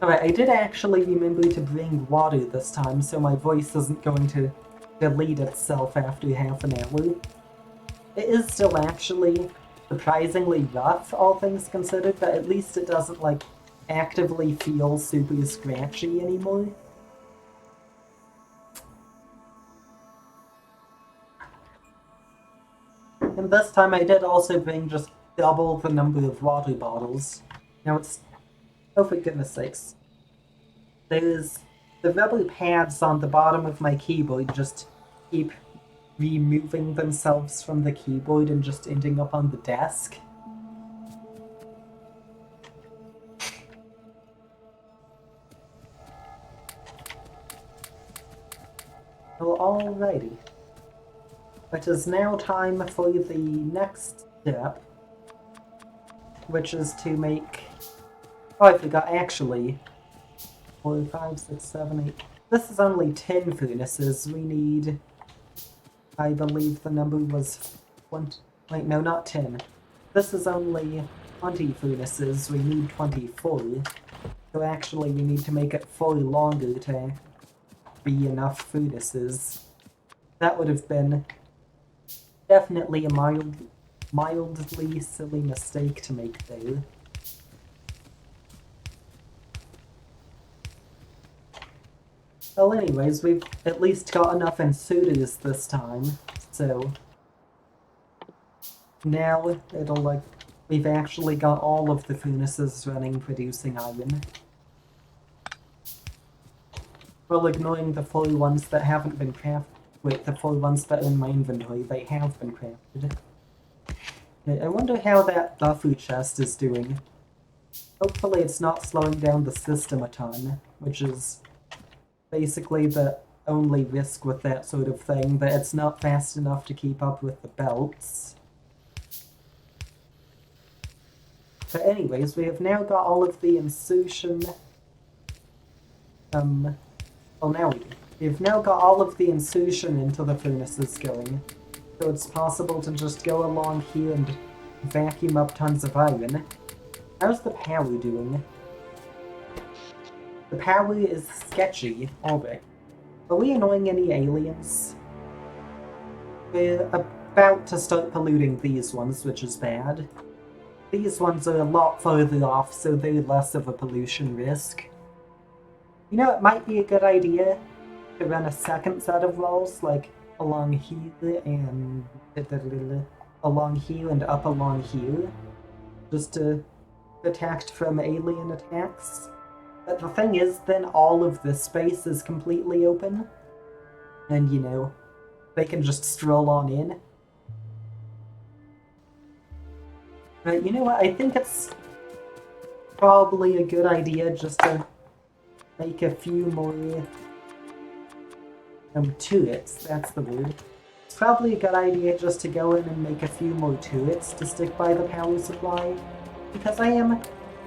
Alright, I did actually remember to bring water this time, so my voice isn't going to delete itself after half an hour. It is still actually surprisingly rough, all things considered, but at least it doesn't, like, actively feel super scratchy anymore. And this time I did also bring just double the number of water bottles. Now it's... Oh, for goodness sakes. There's... The rubber pads on the bottom of my keyboard just keep removing themselves from the keyboard and just ending up on the desk. Well, alrighty. It is now time for the next step, which is to make... Oh, I forgot, actually. 4, 5, 6, 7, 8... This is only 10 furnaces. We need... I believe the number was 20... Wait, no, not 10. This is only 20 furnaces. We need 24. So actually, we need to make it 4 longer to be enough furnaces. That would have been definitely a mildly silly mistake to make there. Well, anyways, we've at least got enough inserters this time, so... now it'll like... We've actually got all of the furnaces running, producing iron. Well, ignoring the 4 ones that haven't been crafted. Wait, the 4 ones that are in my inventory, they have been crafted. I wonder how that buffer chest is doing. Hopefully it's not slowing down the system a ton, which is basically the only risk with that sort of thing, that it's not fast enough to keep up with the belts. But anyways, we have now got all of the insertion... well, now we do. We've now got all of the insertion into the furnaces going, so it's possible to just go along here and vacuum up tons of iron. How's the power doing? The power is sketchy. Alright. Are we annoying any aliens? We're about to start polluting these ones, which is bad. These ones are a lot further off, so they're less of a pollution risk. You know, it might be a good idea to run a second set of walls, like along here and along here and up along here, just to protect from alien attacks. But the thing is, then all of this space is completely open, and you know, they can just stroll on in. But you know what, I think it's probably a good idea just to make a few more turrets, that's the word. It's probably a good idea just to go in and make a few more turrets to stick by the power supply, because I am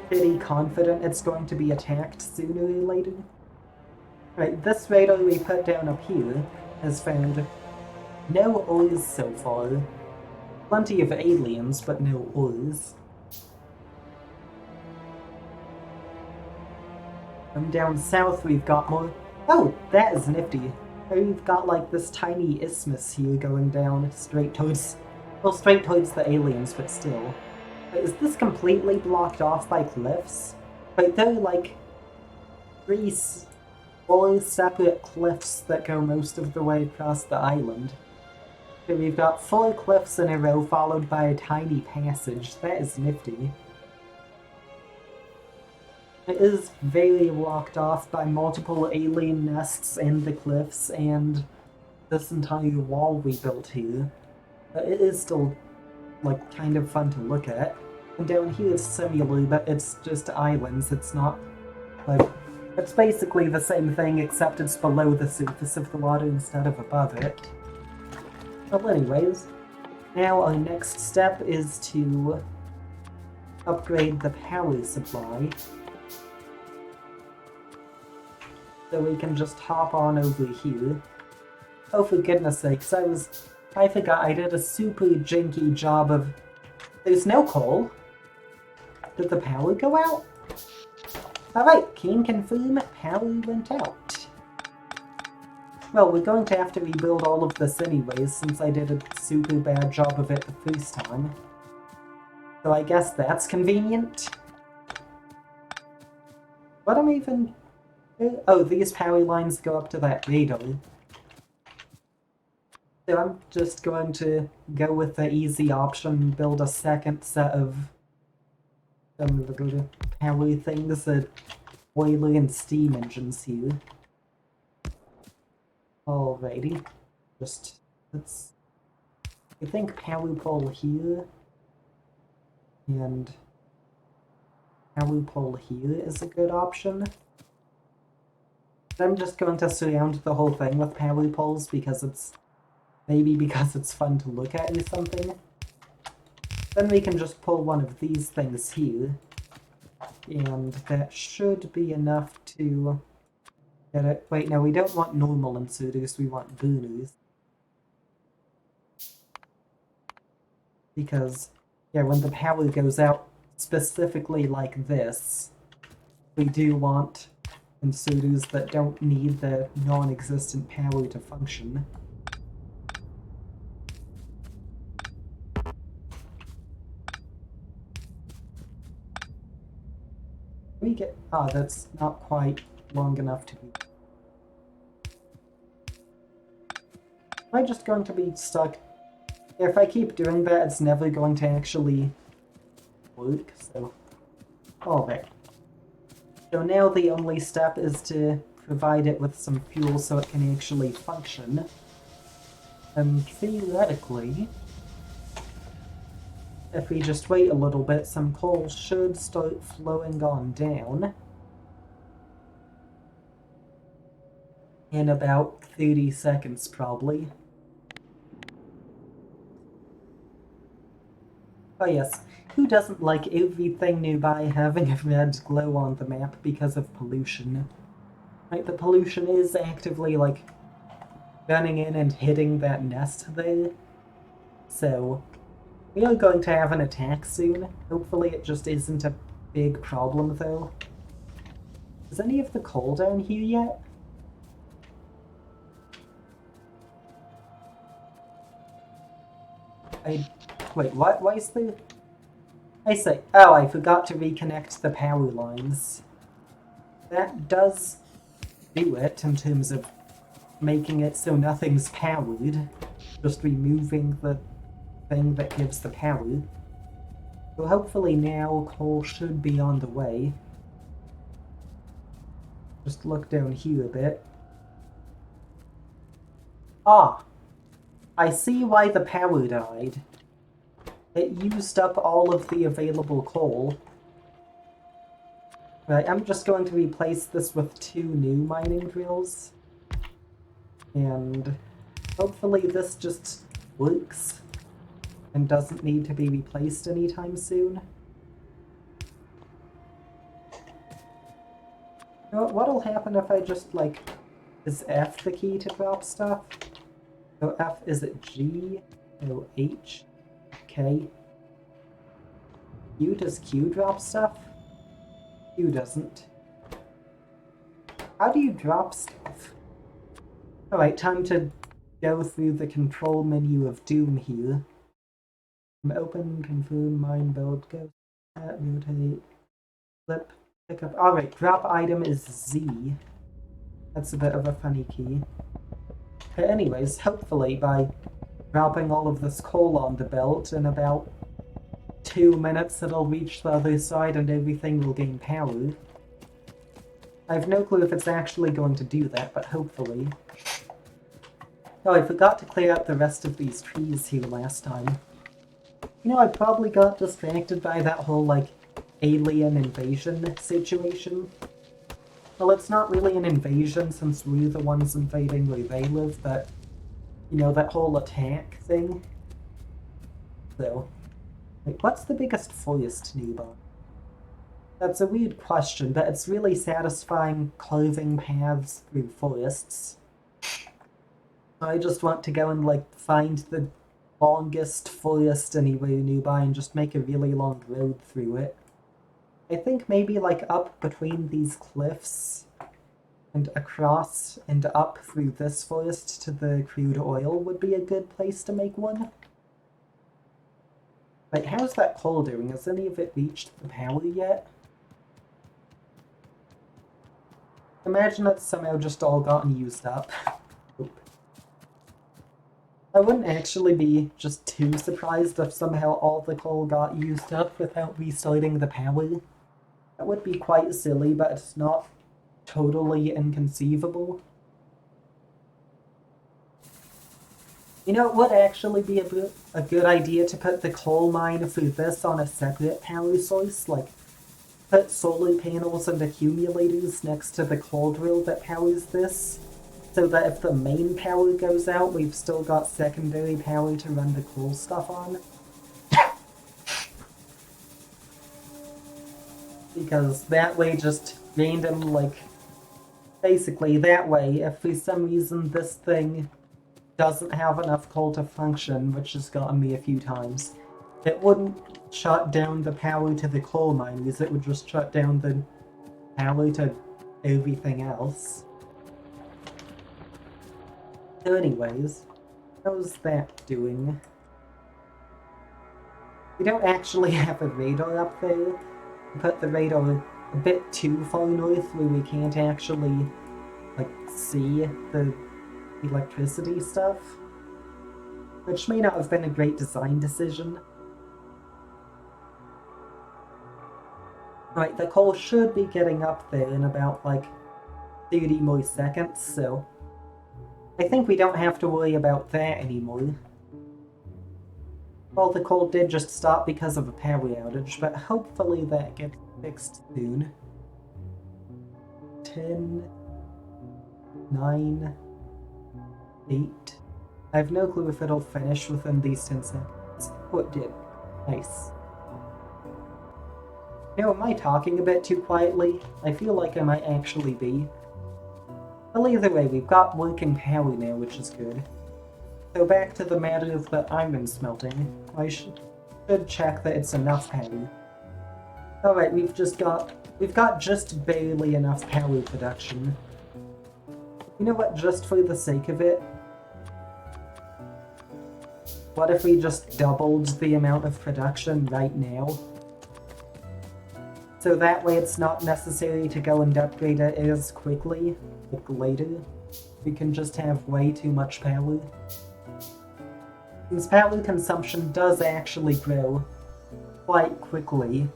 pretty confident it's going to be attacked sooner or later. Right, this radar we put down up here has found no ores so far. Plenty of aliens, but no ores. Down south we've got more... Oh, that is nifty. We've got like this tiny isthmus here going down straight towards... Well, straight towards the aliens, but still. But is this completely blocked off by cliffs? But there are like 4 separate cliffs that go most of the way across the island. Okay, we've got 4 cliffs in a row followed by a tiny passage. That is nifty. It is very blocked off by multiple alien nests and the cliffs and this entire wall we built here. But it is still, like, kind of fun to look at. And down here it's similar, but it's just islands. It's not, like... It's basically the same thing, except it's below the surface of the water instead of above it. Well, anyways, now our next step is to upgrade the power supply. So we can just hop on over here. Oh, for goodness sakes, I forgot I did a super janky job of... There's no coal. Did the power go out? Alright, can confirm power went out. Well, we're going to have to rebuild all of this anyways, since I did a super bad job of it the first time. So I guess that's convenient. What am I even... Oh, these power lines go up to that radar. So I'm just going to go with the easy option, build a second set of power things, boiler and steam engines here. Alrighty. Just, let's... I think power pole here, and power pole here is a good option. I'm just going to surround the whole thing with power poles because it's... Maybe because it's fun to look at or something. Then we can just pull one of these things here. And that should be enough to get it. Wait, no, we don't want normal inserters, we want burners. Because, yeah, when the power goes out specifically like this, we do want inserters that don't need the non-existent power to function. We get... Ah, that's not quite long enough to be... Am I just going to be stuck... If I keep doing that, it's never going to actually work, so... Alright. So now the only step is to provide it with some fuel so it can actually function. And theoretically, if we just wait a little bit, some coal should start flowing on down. In about 30 seconds, probably. Oh yes, who doesn't like everything nearby having a red glow on the map because of pollution? Right, the pollution is actively, like, running in and hitting that nest there. So, we are going to have an attack soon. Hopefully it just isn't a big problem, though. Is any of the coal down here yet? Wait, what? Why is the... I say... Oh, I forgot to reconnect the power lines. That does do it in terms of making it so nothing's powered. Just removing the thing that gives the power. So hopefully now coal should be on the way. Just look down here a bit. Ah! I see why the power died. It used up all of the available coal. Right, I'm just going to replace this with 2 new mining drills. And hopefully this just works and doesn't need to be replaced anytime soon. You know what'll happen if I just, like... Is F the key to drop stuff? So F, is it G? No, H? K? Q, does Q drop stuff? Q doesn't. How do you drop stuff? Alright, time to go through the control menu of Doom here. Open, confirm, mine, build, go, set, rotate, flip, pick up. Alright, drop item is Z. That's a bit of a funny key. But anyways, hopefully by dropping all of this coal on the belt in about 2 minutes it'll reach the other side and everything will gain power. I have no clue if it's actually going to do that, but hopefully. Oh, I forgot to clear out the rest of these trees here last time. You know, I probably got distracted by that whole, like, alien invasion situation. Well, it's not really an invasion since we're the ones invading where they live, but, you know, that whole attack thing. So, like, what's the biggest forest nearby? That's a weird question, but it's really satisfying carving paths through forests. I just want to go and, like, find the longest forest anywhere nearby and just make a really long road through it. I think maybe, like, up between these cliffs and across and up through this forest to the crude oil would be a good place to make one. Wait, how's that coal doing? Has any of it reached the power yet? Imagine it's somehow just all gotten used up. I wouldn't actually be just too surprised if somehow all the coal got used up without restarting the power. That would be quite silly, but it's not totally inconceivable. You know, it would actually be a good idea to put the coal mine for this on a separate power source, like put solar panels and accumulators next to the coal drill that powers this, so that if the main power goes out, we've still got secondary power to run the coal stuff on. Because that way just random, like, basically that way, if for some reason this thing doesn't have enough coal to function, which has gotten me a few times, it wouldn't shut down the power to the coal miners, it would just shut down the power to everything else. So anyways, how's that doing? We don't actually have a radar up there. We put the radar a bit too far north where we can't actually, like, see the electricity stuff. which may not have been a great design decision. Right, the coal should be getting up there in about, like, 30 more seconds, so I think we don't have to worry about that anymore. Well, the coal did just stop because of a power outage, but hopefully that gets fixed soon. 10, 9, 8. I have no clue if it'll finish within these 10 seconds. Oh, it did. Nice. Now, am I talking a bit too quietly? I feel like I might actually be. Well, either way, we've got working power now, which is good. So back to the matter of the iron smelting. I should check that it's enough power. Alright, we've got just barely enough power production. You know what, just for the sake of it, what if we just doubled the amount of production right now? So that way it's not necessary to go and upgrade it as quickly, like later. We can just have way too much power. Since power consumption does actually grow quite quickly,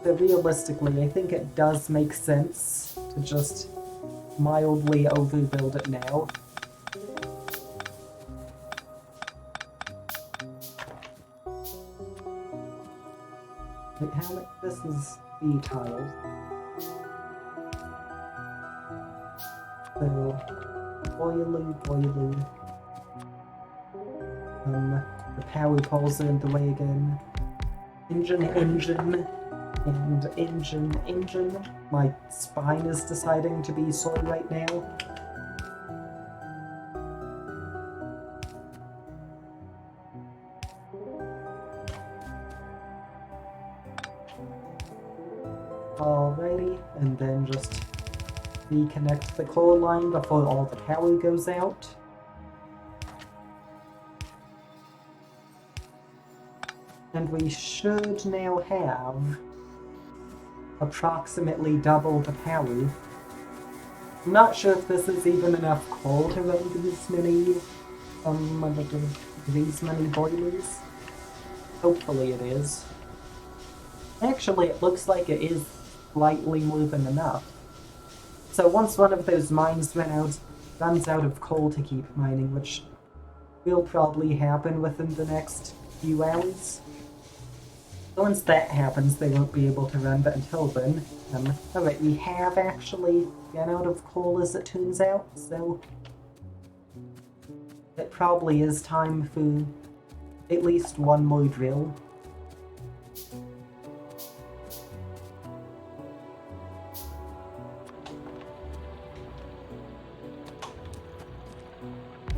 so realistically I think it does make sense to just mildly overbuild it now. Wait, how much? This is the tiles. So, boiler. The power poles are in the way again. Engine, and engine. My spine is deciding to be sore right now. Alrighty, and then just reconnect the coal line before all the power goes out. And we should now have approximately double the power. I'm not sure if this is even enough coal to run these many boilers. Hopefully it is. Actually, it looks like it is slightly more than enough. So once one of those mines runs out of coal to keep mining, which will probably happen within the next few hours. Once that happens, they won't be able to run, but until then, alright, we have actually run out of coal as it turns out, so it probably is time for at least one more drill.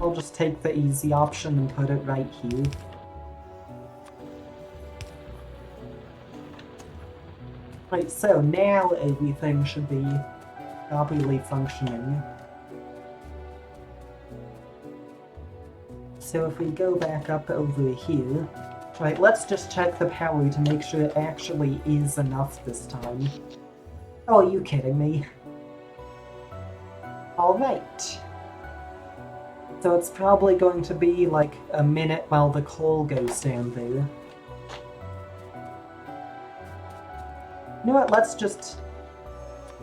I'll just take the easy option and put it right here. Right, so now everything should be properly functioning. So if we go back up over here, right, let's just check the power to make sure it actually is enough this time. Oh, are you kidding me? Alright. So it's probably going to be like a minute while the coal goes down there. You know what, let's just...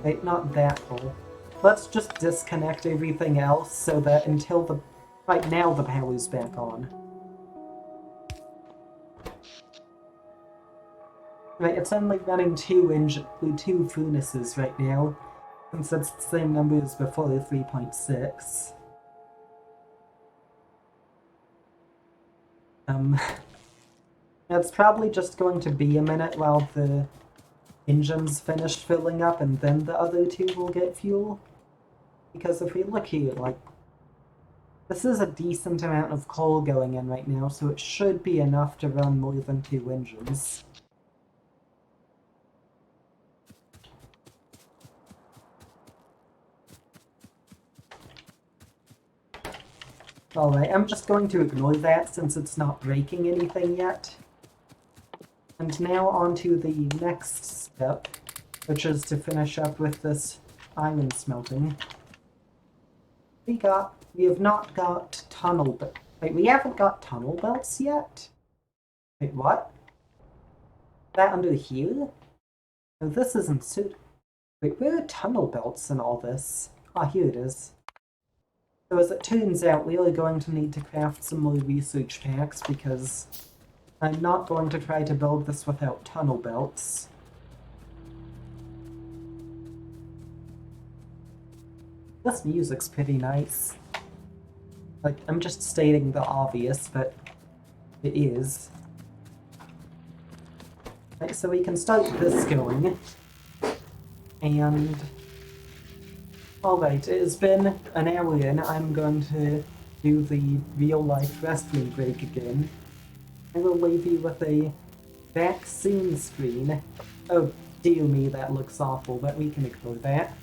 Wait, not that coal. Let's just disconnect everything else so that until the... Right now the power's back on. Right, it's only running two furnaces right now, since it's the same number as before, 3.6. It's probably just going to be a minute while the engine's finished filling up, and then the other two will get fuel. Because if we look here, like, this is a decent amount of coal going in right now, so it should be enough to run more than 2 engines. Alright, I'm just going to ignore that since it's not breaking anything yet. And now on to the next step, which is to finish up with this iron smelting. We have not got tunnel Wait, we haven't got tunnel belts yet? Wait, what? That under here? No, this isn't suit. Wait, where are tunnel belts and all this? Ah, here it is. So as it turns out, we are going to need to craft some more research packs because I'm not going to try to build this without tunnel belts. This music's pretty nice. Like, I'm just stating the obvious, but it is. Right, so we can start this going. And... Alright, it's been an hour in. I'm going to do the real-life wrestling break again. I will leave you with a vaccine screen. Oh, dear me, that looks awful, but we can ignore that.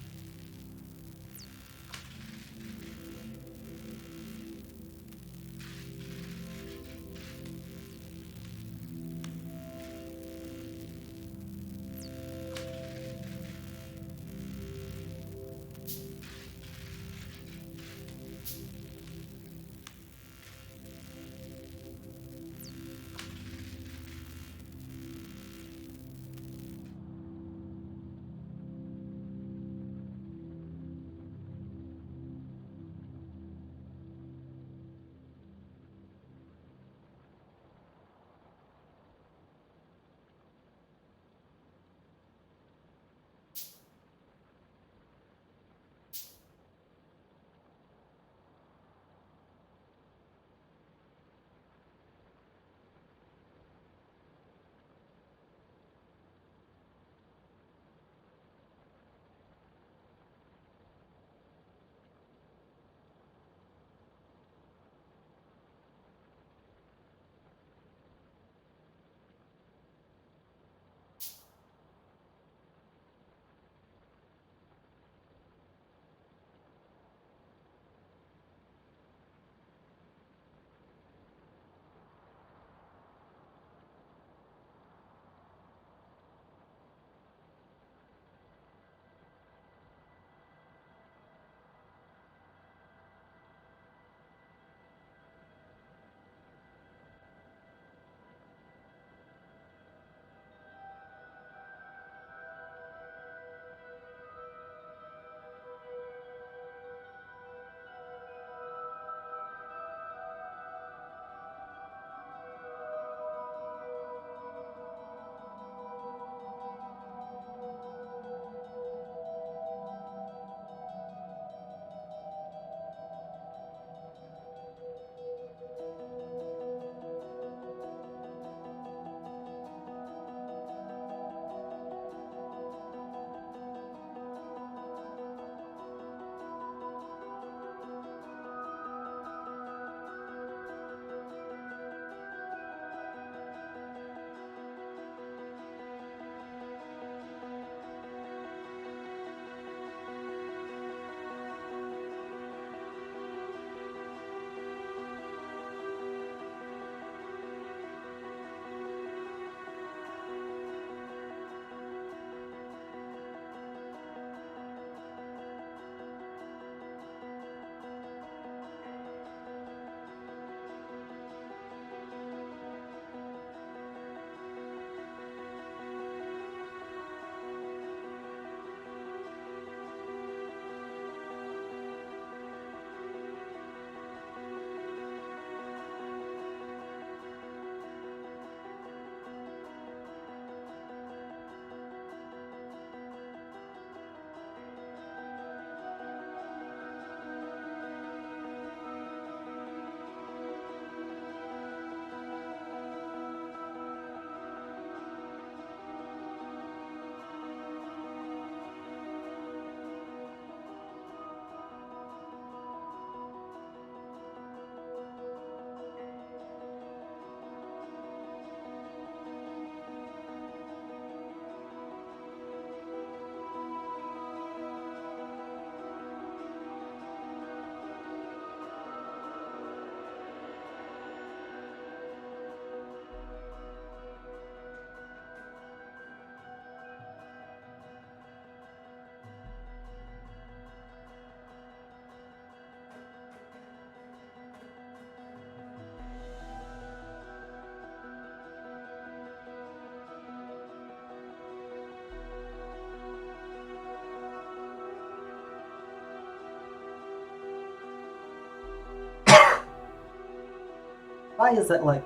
Why is it like...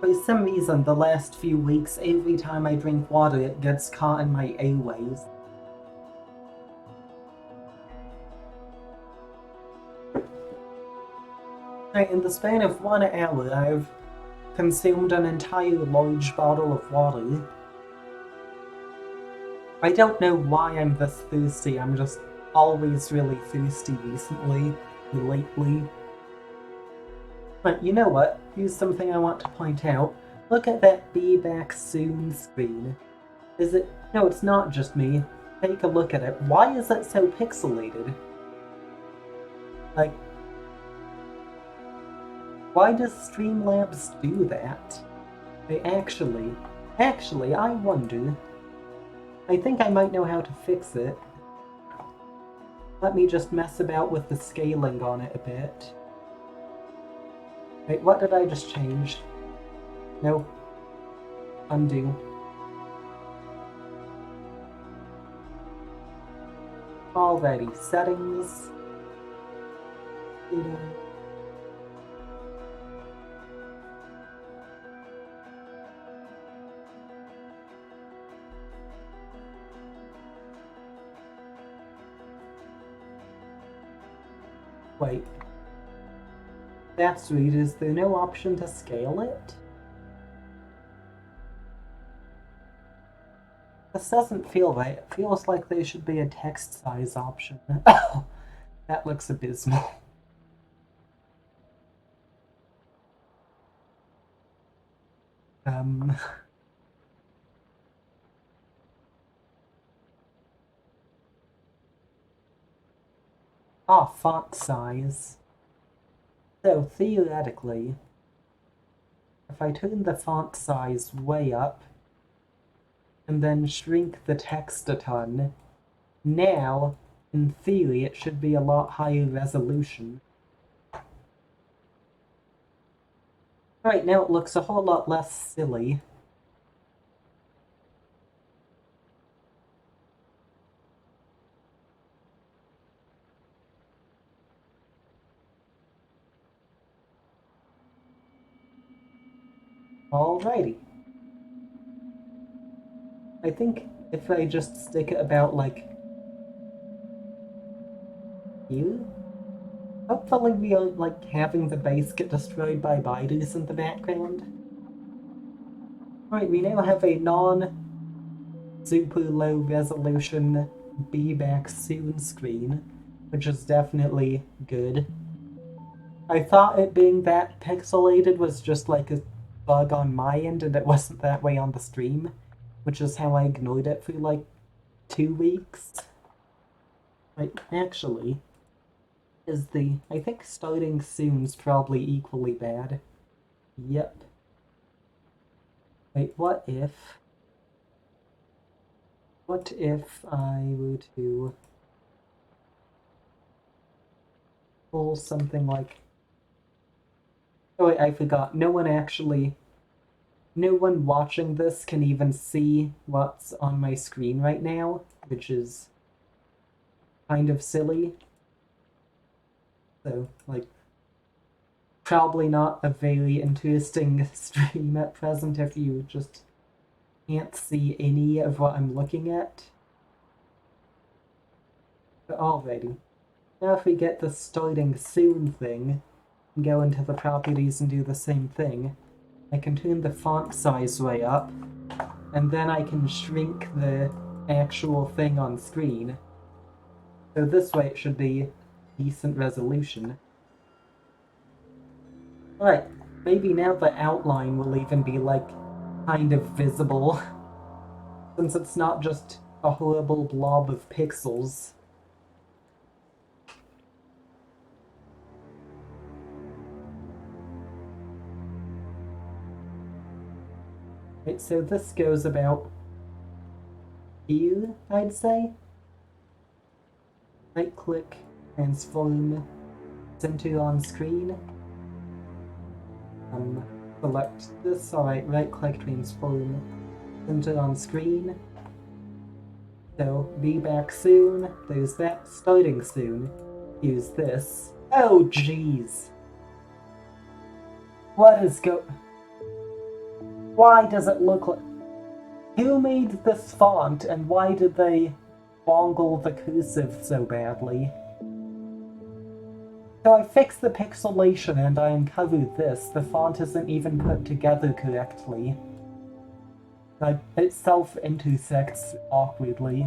For some reason, the last few weeks, every time I drink water, it gets caught in my airways. Right, in the span of 1 hour, I've consumed an entire large bottle of water. I don't know why I'm this thirsty, I'm just always really thirsty recently, lately. But you know what? Here's something I want to point out. Look at that Be Back Soon screen. Is it... No, it's not just me. Take a look at it. Why is it so pixelated? Like... Why does Streamlabs do that? They actually, I wonder... I think I might know how to fix it. Let me just mess about with the scaling on it a bit. Wait, what did I just change? No. Undo. Alrighty, settings. Wait. That's weird. Is there no option to scale it? This doesn't feel right. It feels like there should be a text size option. Oh, that looks abysmal. Font size. So, theoretically, if I turn the font size way up, and then shrink the text a ton, now, in theory, it should be a lot higher resolution. Right now it looks a whole lot less silly. Alrighty. I think if I just stick it about, like, here? Hopefully we aren't, like, having the base get destroyed by biters in the background. Right, we now have a non-super low resolution Be Back Soon screen, which is definitely good. I thought it being that pixelated was just like a bug on my end and it wasn't that way on the stream, which is how I ignored it for like 2 weeks. Like, actually, I think starting soon's probably equally bad. Yep. Wait, what if I were to pull something like... Oh wait, I forgot. No one watching this can even see what's on my screen right now, which is kind of silly. So, like, probably not a very interesting stream at present if you just can't see any of what I'm looking at. But alrighty. Now if we get the starting soon thing, and go into the properties and do the same thing, I can turn the font size way up, and then I can shrink the actual thing on screen. So this way it should be decent resolution. Alright, maybe now the outline will even be, like, kind of visible, since it's not just a horrible blob of pixels. Right, so this goes about here, I'd say. Right-click, transform, center on screen. Select this, alright, right-click, transform, center on screen. So, Be Back Soon, there's that, starting soon. Use this. Oh, jeez! What is Why does it look like... Who made this font, and why did they bongle the cursive so badly? So I fixed the pixelation and I uncovered this. The font isn't even put together correctly. It self-intersects awkwardly.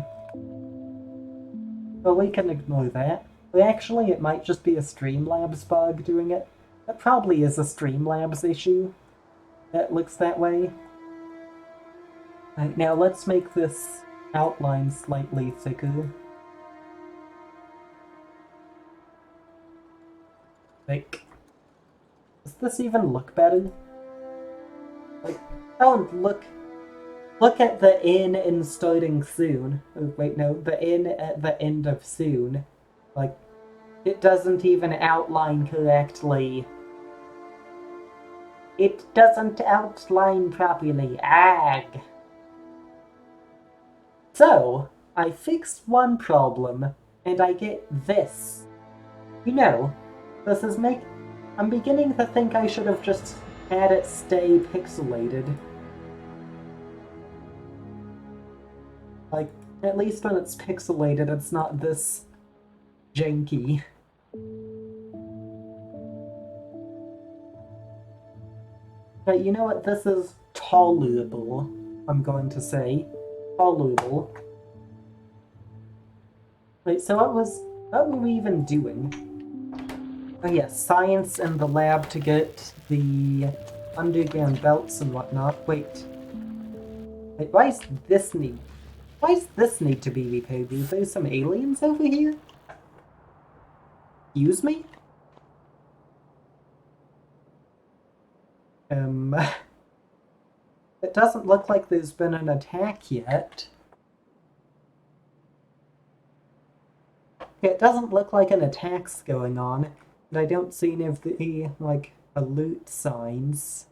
But we can ignore that. But actually, it might just be a Streamlabs bug doing it. It probably is a Streamlabs issue. That looks that way. Right, now let's make this outline slightly thicker. Like, does this even look better? Like, don't look at the in in starting soon. Oh, wait, no, the in at the end of soon. Like, it doesn't even outline correctly. It doesn't outline properly. Ag! So, I fixed one problem, and I get this. You know, this is I'm beginning to think I should have just had it stay pixelated. Like, at least when it's pixelated, it's not this janky. But you know what? This is tolerable, I'm going to say. Tolerable. Wait, so what were we even doing? Oh yeah, science in the lab to get the underground belts and whatnot. Wait, why does this need to be repaired? Is there some aliens over here? Excuse me? It doesn't look like there's been an attack yet. It doesn't look like an attack's going on. And I don't see any of the, like, alert signs.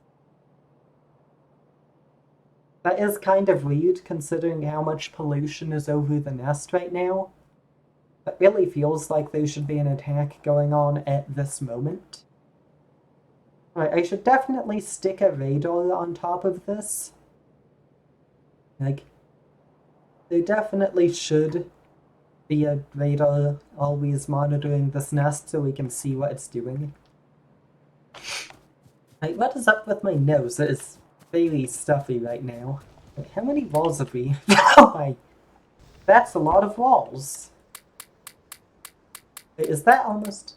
That is kind of weird, considering how much pollution is over the nest right now. It really feels like there should be an attack going on at this moment. Right, I should definitely stick a radar on top of this. Like, there definitely should be a radar always monitoring this nest so we can see what it's doing. Like, what is up with my nose? It is very stuffy right now. Like, how many walls have we? Oh my... That's a lot of walls. Wait, is that almost...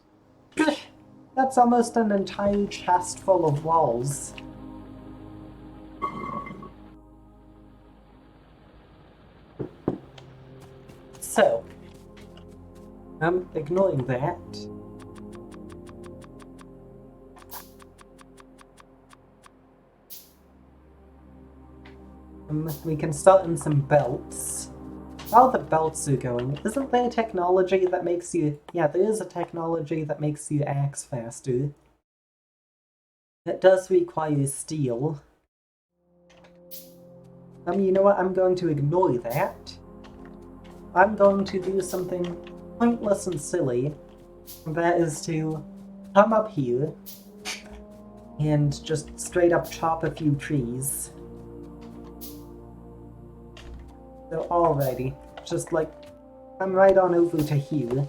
That's almost an entire chest full of walls. So, I'm ignoring that. We can start in some belts. While the belts are going, isn't there technology that makes you... Yeah, there is a technology that makes you axe faster. It does require steel. You know what? I'm going to ignore that. I'm going to do something pointless and silly. And that is to come up here and just straight up chop a few trees. So alrighty, just like, come right on over to here,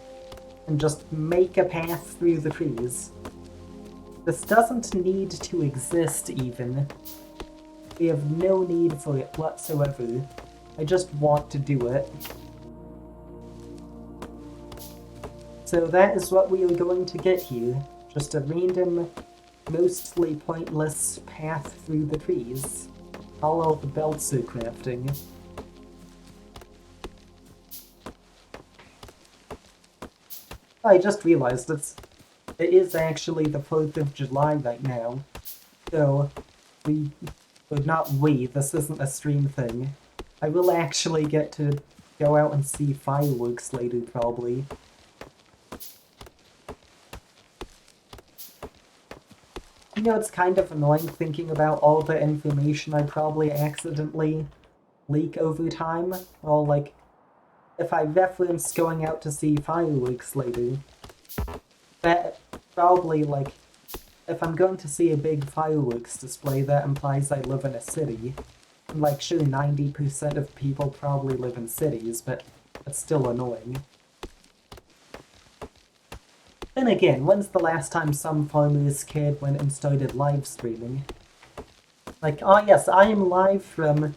and just make a path through the trees. This doesn't need to exist even. We have no need for it whatsoever. I just want to do it. So that is what we are going to get here. Just a random, mostly pointless path through the trees. All the belts are crafting. I just realized it is actually the 4th of July right now. So, this isn't a stream thing. I will actually get to go out and see fireworks later, probably. You know, it's kind of annoying thinking about all the information I probably accidentally leak over time. Or, like, if I reference going out to see fireworks later, that probably, like, if I'm going to see a big fireworks display, that implies I live in a city. And like, sure, 90% of people probably live in cities, but it's still annoying. Then again, when's the last time some farmer's kid went and started live streaming? Like, oh yes, I am live from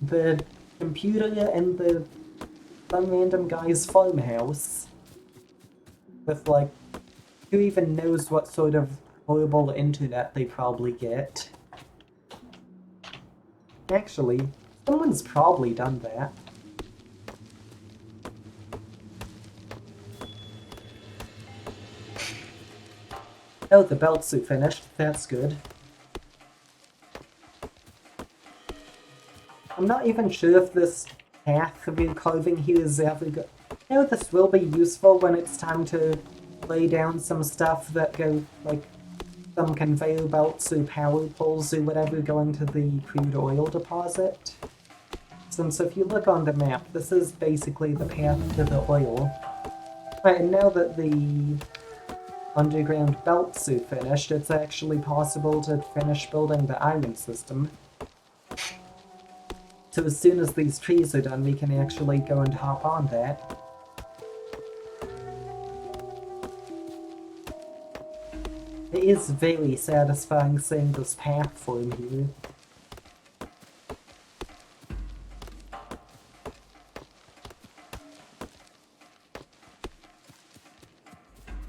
the computer in some random guy's farmhouse. With like, who even knows what sort of horrible internet they probably get. Actually, someone's probably done that. Oh, the belts are finished. That's good. I'm not even sure if this path we're carving here is ever I know this will be useful when it's time to lay down some stuff that go, like, some conveyor belts or power poles or whatever going to the crude oil deposit. Since if you look on the map, this is basically the path to the oil. Right, and now that the underground belts are finished, it's actually possible to finish building the iron system. So as soon as these trees are done, we can actually go and hop on that. It is very satisfying seeing this path form here.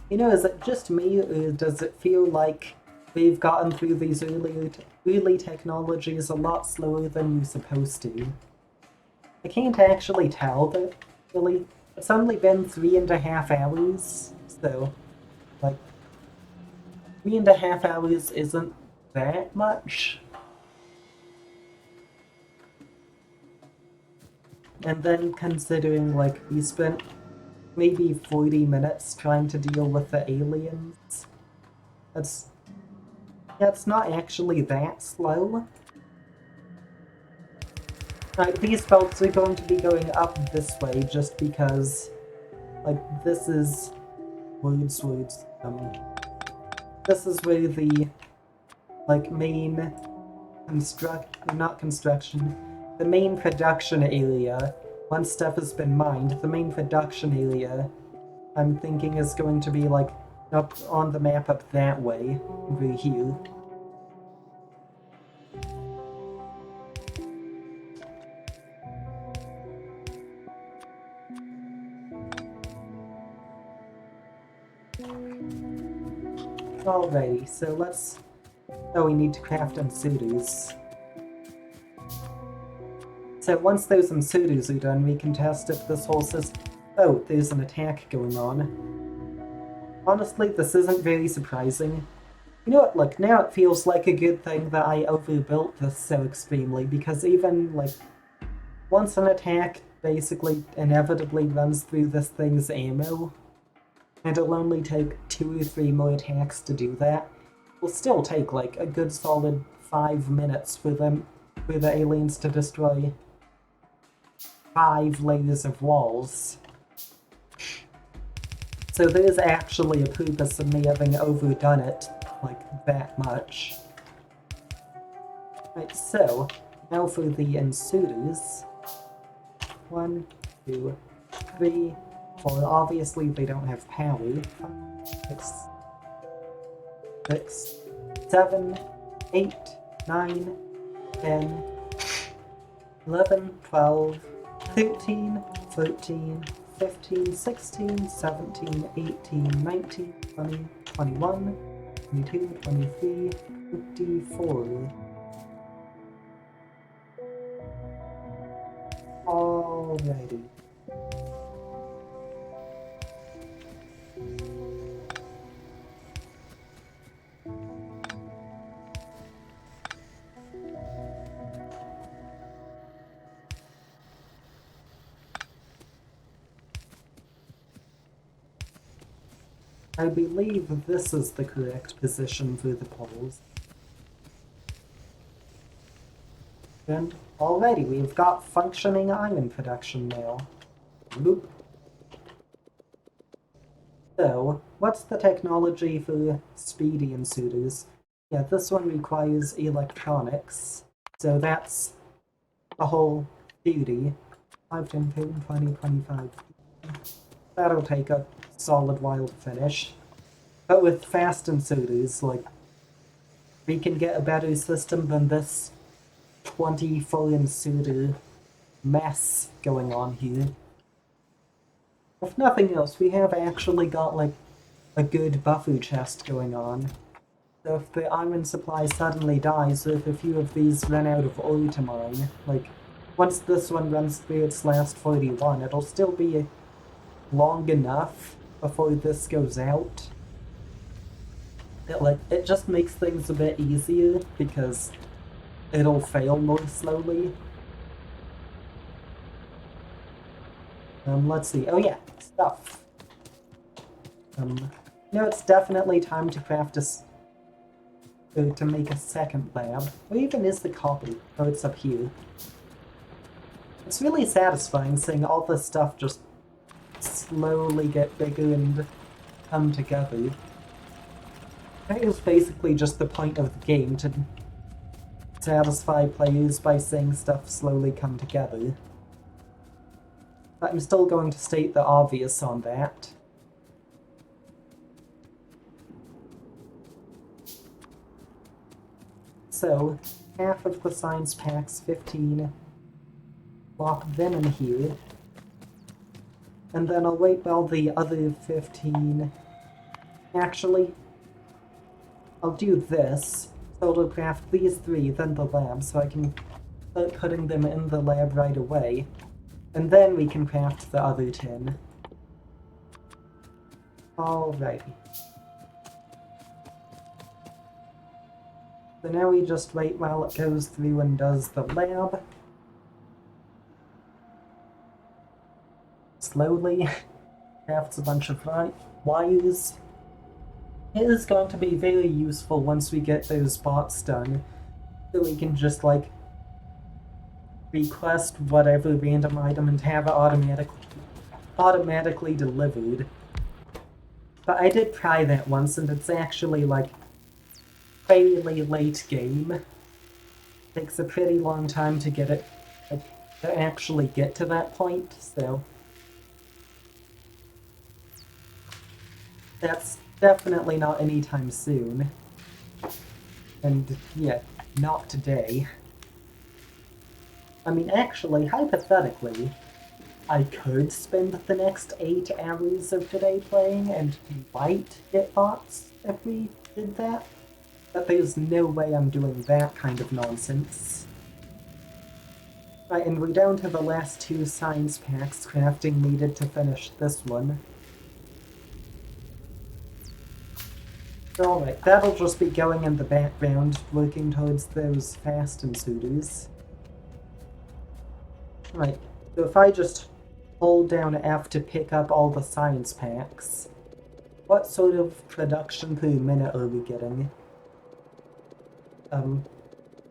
You know, is it just me, or does it feel like we've gotten through these early technologies a lot slower than you're supposed to? I can't actually tell, though, really. It's only been 3.5 hours, so, like, 3.5 hours isn't that much. And then considering, like, we spent maybe 40 minutes trying to deal with the aliens, that's not actually that slow. Right, these belts are going to be going up this way just because, like, this is this is where the, like, main the main production area, once stuff has been mined, the main production area, I'm thinking is going to be, like, up on the map up that way, over here. Alrighty, so let's... Oh, we need to craft ensuitors. So once those ensuitors are done, we can test if this whole system... Oh, there's an attack going on. Honestly, this isn't very surprising. You know what, look, now it feels like a good thing that I overbuilt this so extremely, because even, like, once an attack basically inevitably runs through this thing's ammo, and it'll only take 2 or 3 more attacks to do that, it'll still take, like, a good solid 5 minutes for the aliens to destroy 5 layers of walls. So there's actually a purpose in me having overdone it, like, that much. Right, so, now for the ensuitors. 1, 2, 3, 4. Obviously they don't have power. 5, 6, 7, 8, 9, 10, 11, 12, 13, 14, 15, 16, 17, 18, 19, 20, 21, 22, 23, 54. Alrighty. I believe this is the correct position for the poles. And already we've got functioning iron production now. Boop. So, what's the technology for speedy insuitors? Yeah, this one requires electronics, so that's a whole 30. 5, 10, 15, 20, 25. That'll take a solid while to finish. But with fast insuitors, like, we can get a better system than this 20 full insuiter mess going on here. If nothing else, we have actually got, like, a good buffer chest going on. So if the iron supply suddenly dies, or if a few of these run out of ore to mine, like, once this one runs through its last 41, it'll still be long enough before this goes out. It just makes things a bit easier, because it'll fail more slowly. Let's see. Oh yeah, stuff. It's definitely time to craft to make a second lab. Where even is the copy? Oh, it's up here. It's really satisfying seeing all this stuff just slowly get bigger and come together. I think it's basically just the point of the game, to satisfy players by seeing stuff slowly come together. But I'm still going to state the obvious on that. So, half of the science packs, 15, lock them in here. And then I'll wait while the other 15... Actually, I'll do this. So it'll craft these 3, then the lab, so I can start putting them in the lab right away. And then we can craft the other 10. Alrighty. So now we just wait while it goes through and does the lab. Slowly. Crafts a bunch of wires. It is going to be very useful once we get those bots done. So we can just, like, request whatever random item and have it automatically delivered. But I did try that once, and it's actually, like, fairly late game. Takes a pretty long time to get it, like, to actually get to that point, so that's definitely not anytime soon. And yeah, not today. I mean, actually, hypothetically, I could spend the next 8 hours of today playing and might get bots if we did that. But there's no way I'm doing that kind of nonsense. Right, and we're down to the last 2 science packs crafting needed to finish this one. Alright, that'll just be going in the background, working towards those fast insuitors. Right, so if I just hold down F to pick up all the science packs, what sort of production per minute are we getting?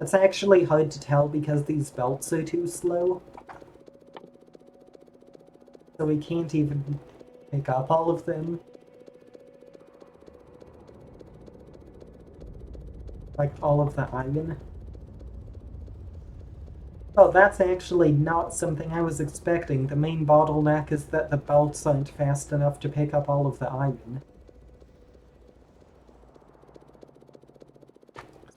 It's actually hard to tell because these belts are too slow. So we can't even pick up all of them. Like all of the iron. Oh, that's actually not something I was expecting. The main bottleneck is that the belts aren't fast enough to pick up all of the iron.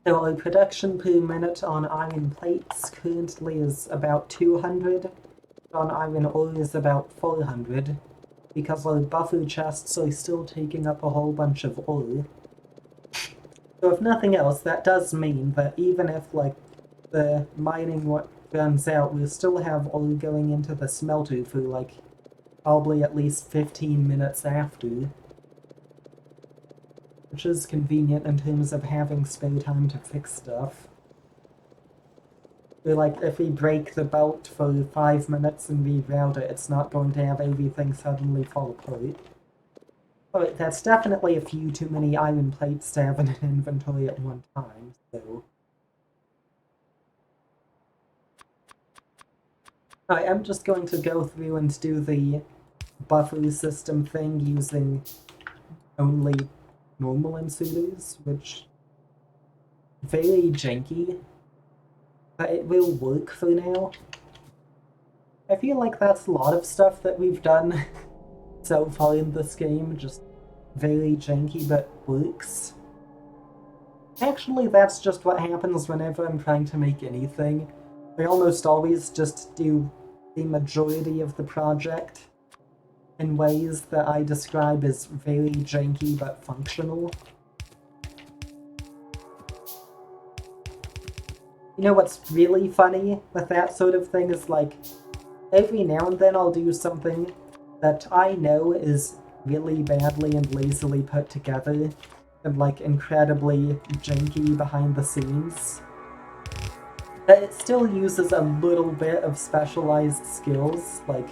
So our production per minute on iron plates currently is about 200. On iron ore is about 400. Because our buffer chests are still taking up a whole bunch of ore. So if nothing else, that does mean that even if, like, the mining runs out, we'll still have ore going into the smelter for, like, probably at least 15 minutes after. Which is convenient in terms of having spare time to fix stuff. But, like, if we break the belt for 5 minutes and reroute it, it's not going to have everything suddenly fall apart. Alright, that's definitely a few too many iron plates to have in an inventory at one time, so... Alright, I'm just going to go through and do the buffer system thing using only normal inserters, which very janky, but it will work for now. I feel like that's a lot of stuff that we've done so far in this game, just very janky but works. Actually, that's just what happens whenever I'm trying to make anything. I almost always just do the majority of the project in ways that I describe as very janky but functional. You know what's really funny with that sort of thing is, like, every now and then I'll do something that I know is really badly and lazily put together and, like, incredibly janky behind the scenes. But it still uses a little bit of specialized skills, like,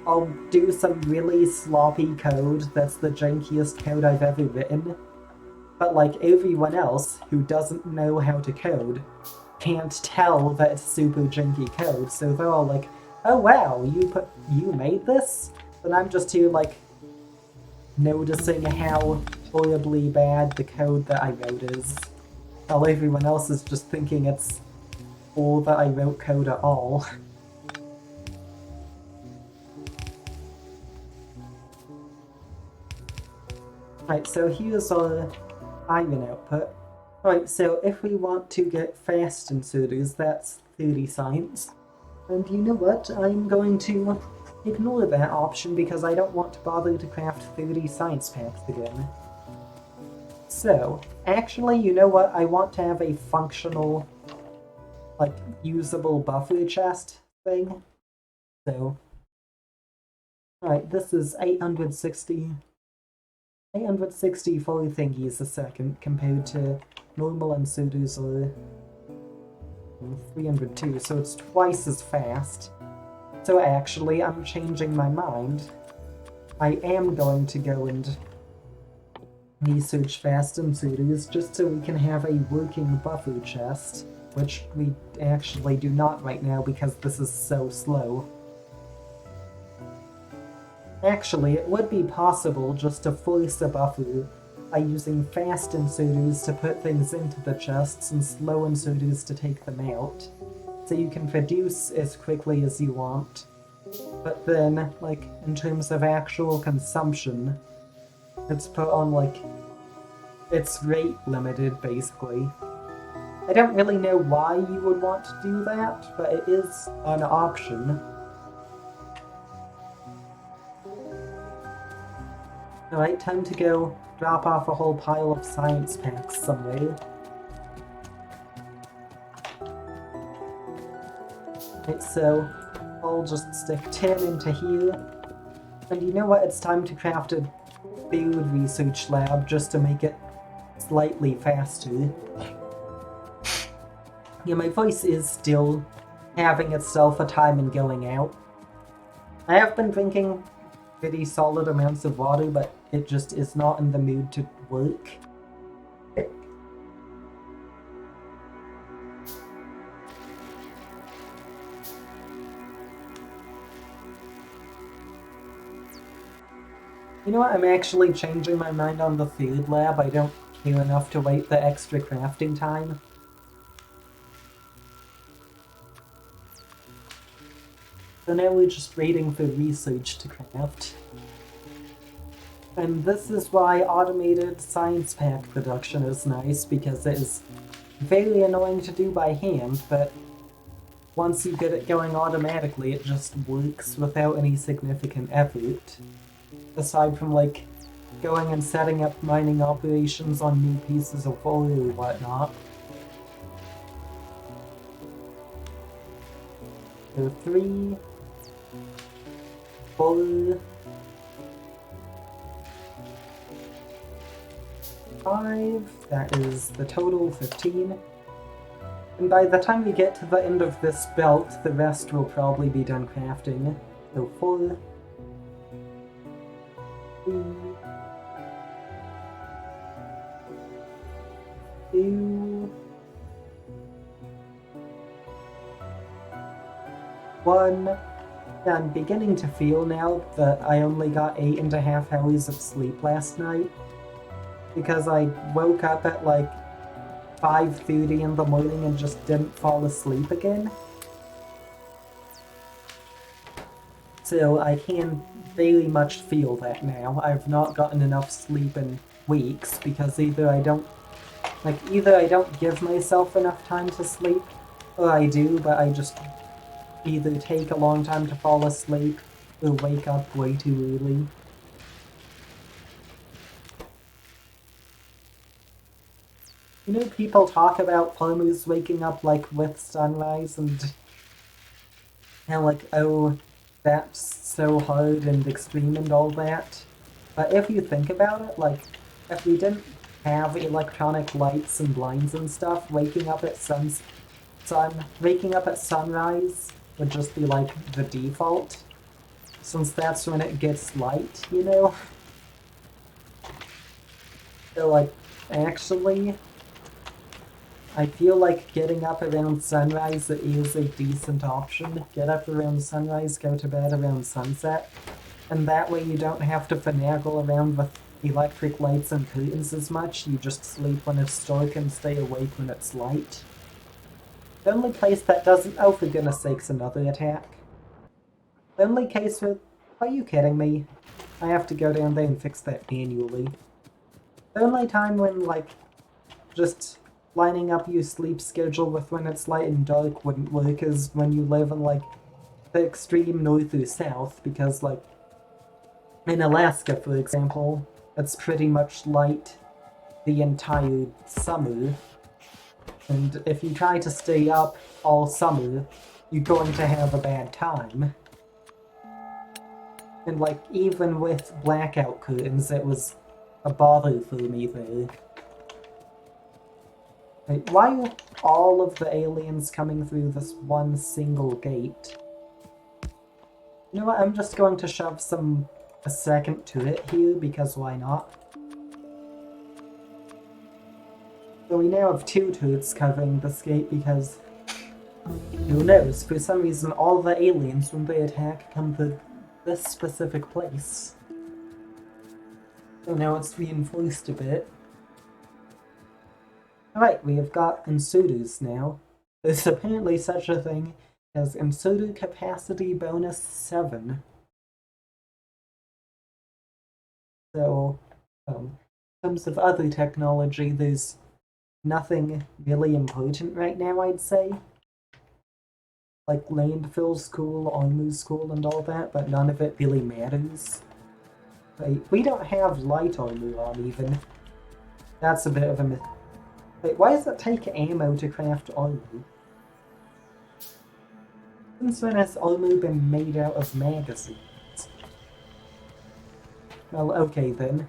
I'll do some really sloppy code that's the jankiest code I've ever written, but like everyone else who doesn't know how to code can't tell that it's super janky code, so they're all like, oh wow, you made this? And I'm just here like noticing how horribly bad the code that I wrote is, while everyone else is just thinking it's all that I wrote code at all. Right, so here's our iron output. Right, so if we want to get fast inserters, that's 30 science. And you know what? I'm going to ignore that option because I don't want to bother to craft 30 science packs again. So, actually, you know what? I want to have a functional, like, usable buffer chest thing. So, right, this is 860 4 thingies a second compared to normal inserters are 302, so it's twice as fast. So actually, I'm changing my mind. I am going to go and research fast inserters just so we can have a working buffer chest, which we actually do not right now because this is so slow. Actually, it would be possible just to force a buffer by using fast inserters to put things into the chests and slow inserters to take them out, so you can produce as quickly as you want. But then, like, in terms of actual consumption, it's put on, like, it's rate limited, basically. I don't really know why you would want to do that, but it is an option. Alright, time to go drop off a whole pile of science packs somewhere. Okay, so I'll just stick 10 into here. And you know what? It's time to craft a field research lab just to make it slightly faster. Yeah, my voice is still having itself a time in going out. I have been drinking pretty solid amounts of water, but it just is not in the mood to work. You know what, I'm actually changing my mind on the food lab. I don't care enough to wait the extra crafting time. So now we're just waiting for research to craft. And this is why automated science pack production is nice, because it is very annoying to do by hand, but once you get it going automatically, it just works without any significant effort. Aside from, like, going and setting up mining operations on new pieces of ore or whatnot. So 3, 4, 5, that is the total, 15. And by the time we get to the end of this belt, the rest will probably be done crafting. So 4, 3, 2, 1, Yeah, I'm beginning to feel now that I only got 8.5 hours of sleep last night. Because I woke up at like 5:30 in the morning and just didn't fall asleep again. So I can very much feel that now. I've not gotten enough sleep in weeks because either I don't give myself enough time to sleep, or I do, but I just either take a long time to fall asleep or wake up way too early. You know, people talk about farmers waking up like with sunrise and how like, oh, that's so hard and extreme and all that. But if you think about it, like, if we didn't have electronic lights and blinds and stuff, waking up at sunrise would just be like the default, since that's when it gets light, you know? So like, actually, I feel like getting up around sunrise is a decent option. Get up around sunrise, go to bed around sunset, and that way you don't have to finagle around with electric lights and curtains as much. You just sleep when it's dark and stay awake when it's light. The only place that doesn't— oh, for goodness sakes, another attack. The only case with— are you kidding me? I have to go down there and fix that manually. The only time when, like, just lining up your sleep schedule with when it's light and dark wouldn't work is when you live in, like, the extreme north or south, because, like, in Alaska, for example, it's pretty much light the entire summer, and if you try to stay up all summer, you're going to have a bad time. And, like, even with blackout curtains, it was a bother for me there. Wait, why are all of the aliens coming through this one single gate? You know what, I'm just going to shove a second turret here, because why not? So we now have 2 turrets covering this gate because, who knows, for some reason all the aliens when they attack come to this specific place. So now it's reinforced a bit. Alright, we have got inserters now. There's apparently such a thing as inserter capacity bonus 7. So, in terms of other technology, there's nothing really important right now, I'd say. Like, landfill's cool, armor's cool, and all that, but none of it really matters. Wait, we don't have light armor on, even. That's a bit of a myth. Wait, why does it take ammo to craft armor? Since when has armor been made out of magazines? Well, okay then.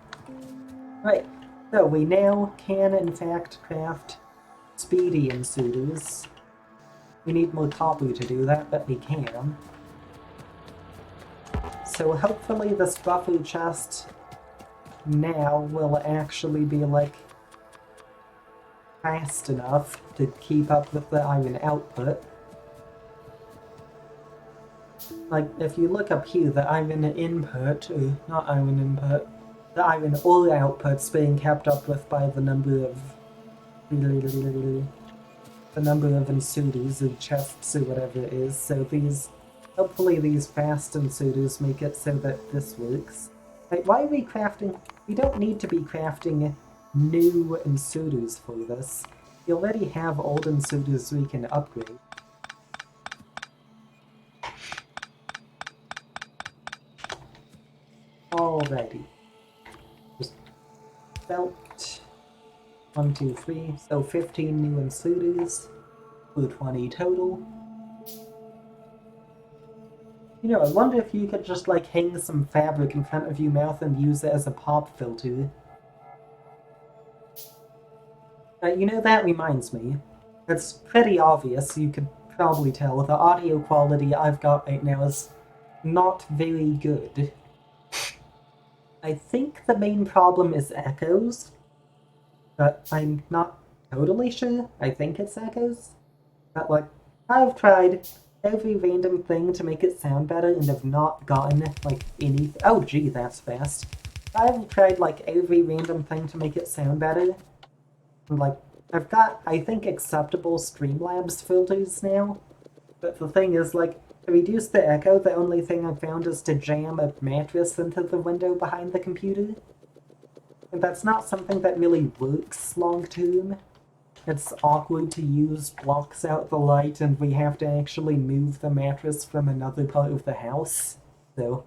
Right, so we now can in fact craft speedy inserters. We need more copper to do that, but we can. So hopefully this buffer chest now will actually be, like, fast enough to keep up with the iron output. Like, if you look up here, the iron input, or not iron input, the iron ore output's being kept up with by the number of inserters or chests or whatever it is, so hopefully these fast inserters make it so that this works. Like, why are we crafting— we don't need to be crafting new inserters for this. We already have old inserters we can upgrade. Alrighty. Just belt. 1, 2, 3, so 15 new inserters, for 20 total. You know, I wonder if you could just, like, hang some fabric in front of your mouth and use it as a pop filter. You know, that reminds me. It's pretty obvious, you could probably tell, the audio quality I've got right now is not very good. I think the main problem is echoes, but I'm not totally sure. I think it's echoes. But, like, I've tried. every random thing to make it sound better and have not gotten, like, any... Oh, gee, that's fast. I've tried, like, every random thing to make it sound better. And, like, I've got, I think, acceptable Streamlabs filters now. But the thing is, like, to reduce the echo, the only thing I've found is to jam a mattress into the window behind the computer. And that's not something that really works long-term. It's awkward to use, blocks out the light, and we have to actually move the mattress from another part of the house. So,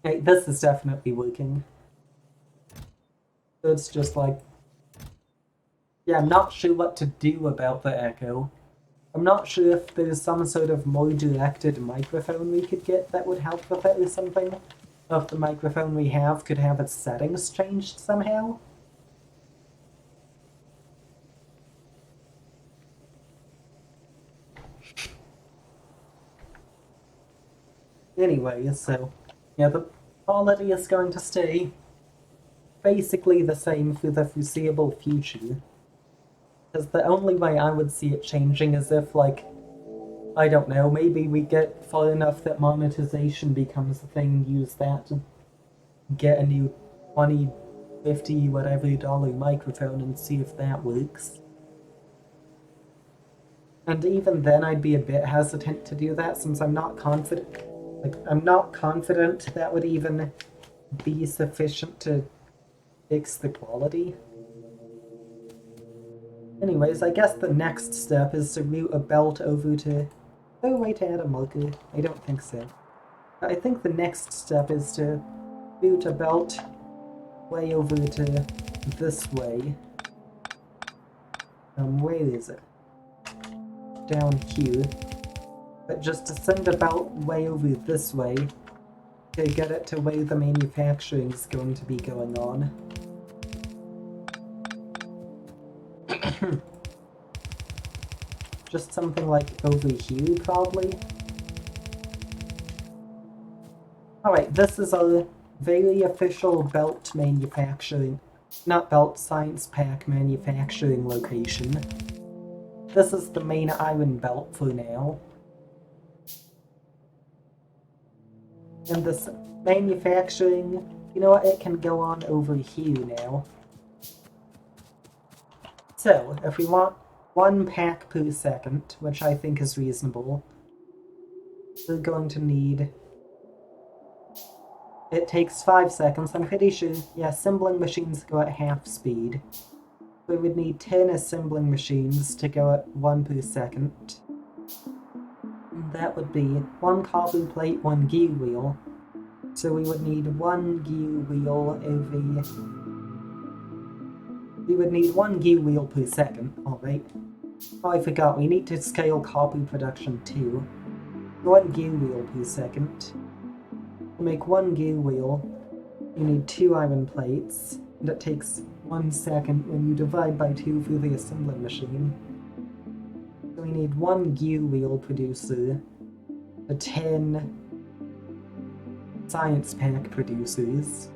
hey, this is definitely working. So it's just like, yeah, I'm not sure what to do about the echo. I'm not sure if there's some sort of more directed microphone we could get that would help with it or something. Or if the microphone we have could have its settings changed somehow. Anyway, so, yeah, the quality is going to stay basically the same for the foreseeable future. Because the only way I would see it changing is if, like, I don't know, maybe we get far enough that monetization becomes a thing and use that to get a new 20, 50, whatever dollar microphone and see if that works. And even then I'd be a bit hesitant to do that since I'm not confident. Like, I'm not confident that would even be sufficient to fix the quality. Anyways, I guess the next step is to route a belt over to... Oh, wait, to add a marker. I don't think so. I think the next step is to route a belt way over to this way. Where is it? Down here. But just to send a belt way over this way to get it to where the manufacturing is going to be going on. Just something like over here, probably. Alright, this is a very official belt manufacturing, not belt, science pack manufacturing location. This is the main iron belt for now. And this manufacturing, you know what, it can go on over here now. So, if we want 1 pack per second, which I think is reasonable, we're going to need... It takes 5 seconds, I'm pretty sure. Yeah, assembling machines go at half speed. We would need 10 assembling machines to go at 1 per second. That would be 1 carbon plate, 1 gear wheel. So we would need 1 gear wheel every... We would need 1 gear wheel per second, alright. Oh, I forgot, we need to scale copy production too. 1 gear wheel per second. To make 1 gear wheel, you need 2 iron plates, and it takes 1 second when you divide by 2 for the assembling machine. So we need 1 gear wheel producer, a 10 science pack producers,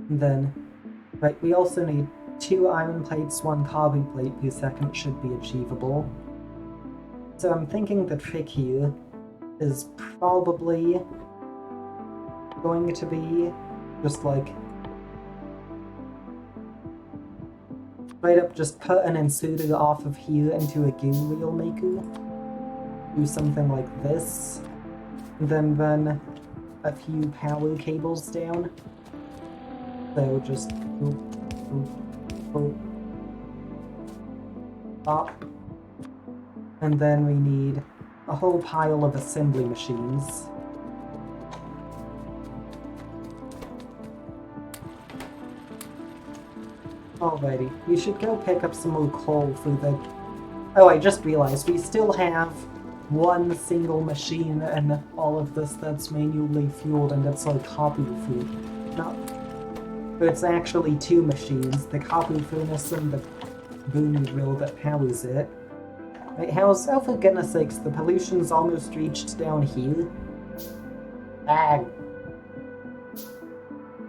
and then, right, we also need 2 iron plates, 1 carbon plate per second should be achievable. So I'm thinking the trick here is probably going to be just like straight up just put an inserter off of here into a gear wheel maker. Do something like this. And then run a few power cables down. So just up. And then we need a whole pile of assembly machines. Alrighty, we should go pick up some more coal for the... Oh, I just realized we still have 1 single machine and all of this that's manually fueled and it's like copper food. Not... But it's actually 2 machines, the copper furnace and the boom drill that powers it. Wait, how's... Oh, for goodness sakes, the pollution's almost reached down here. Ah.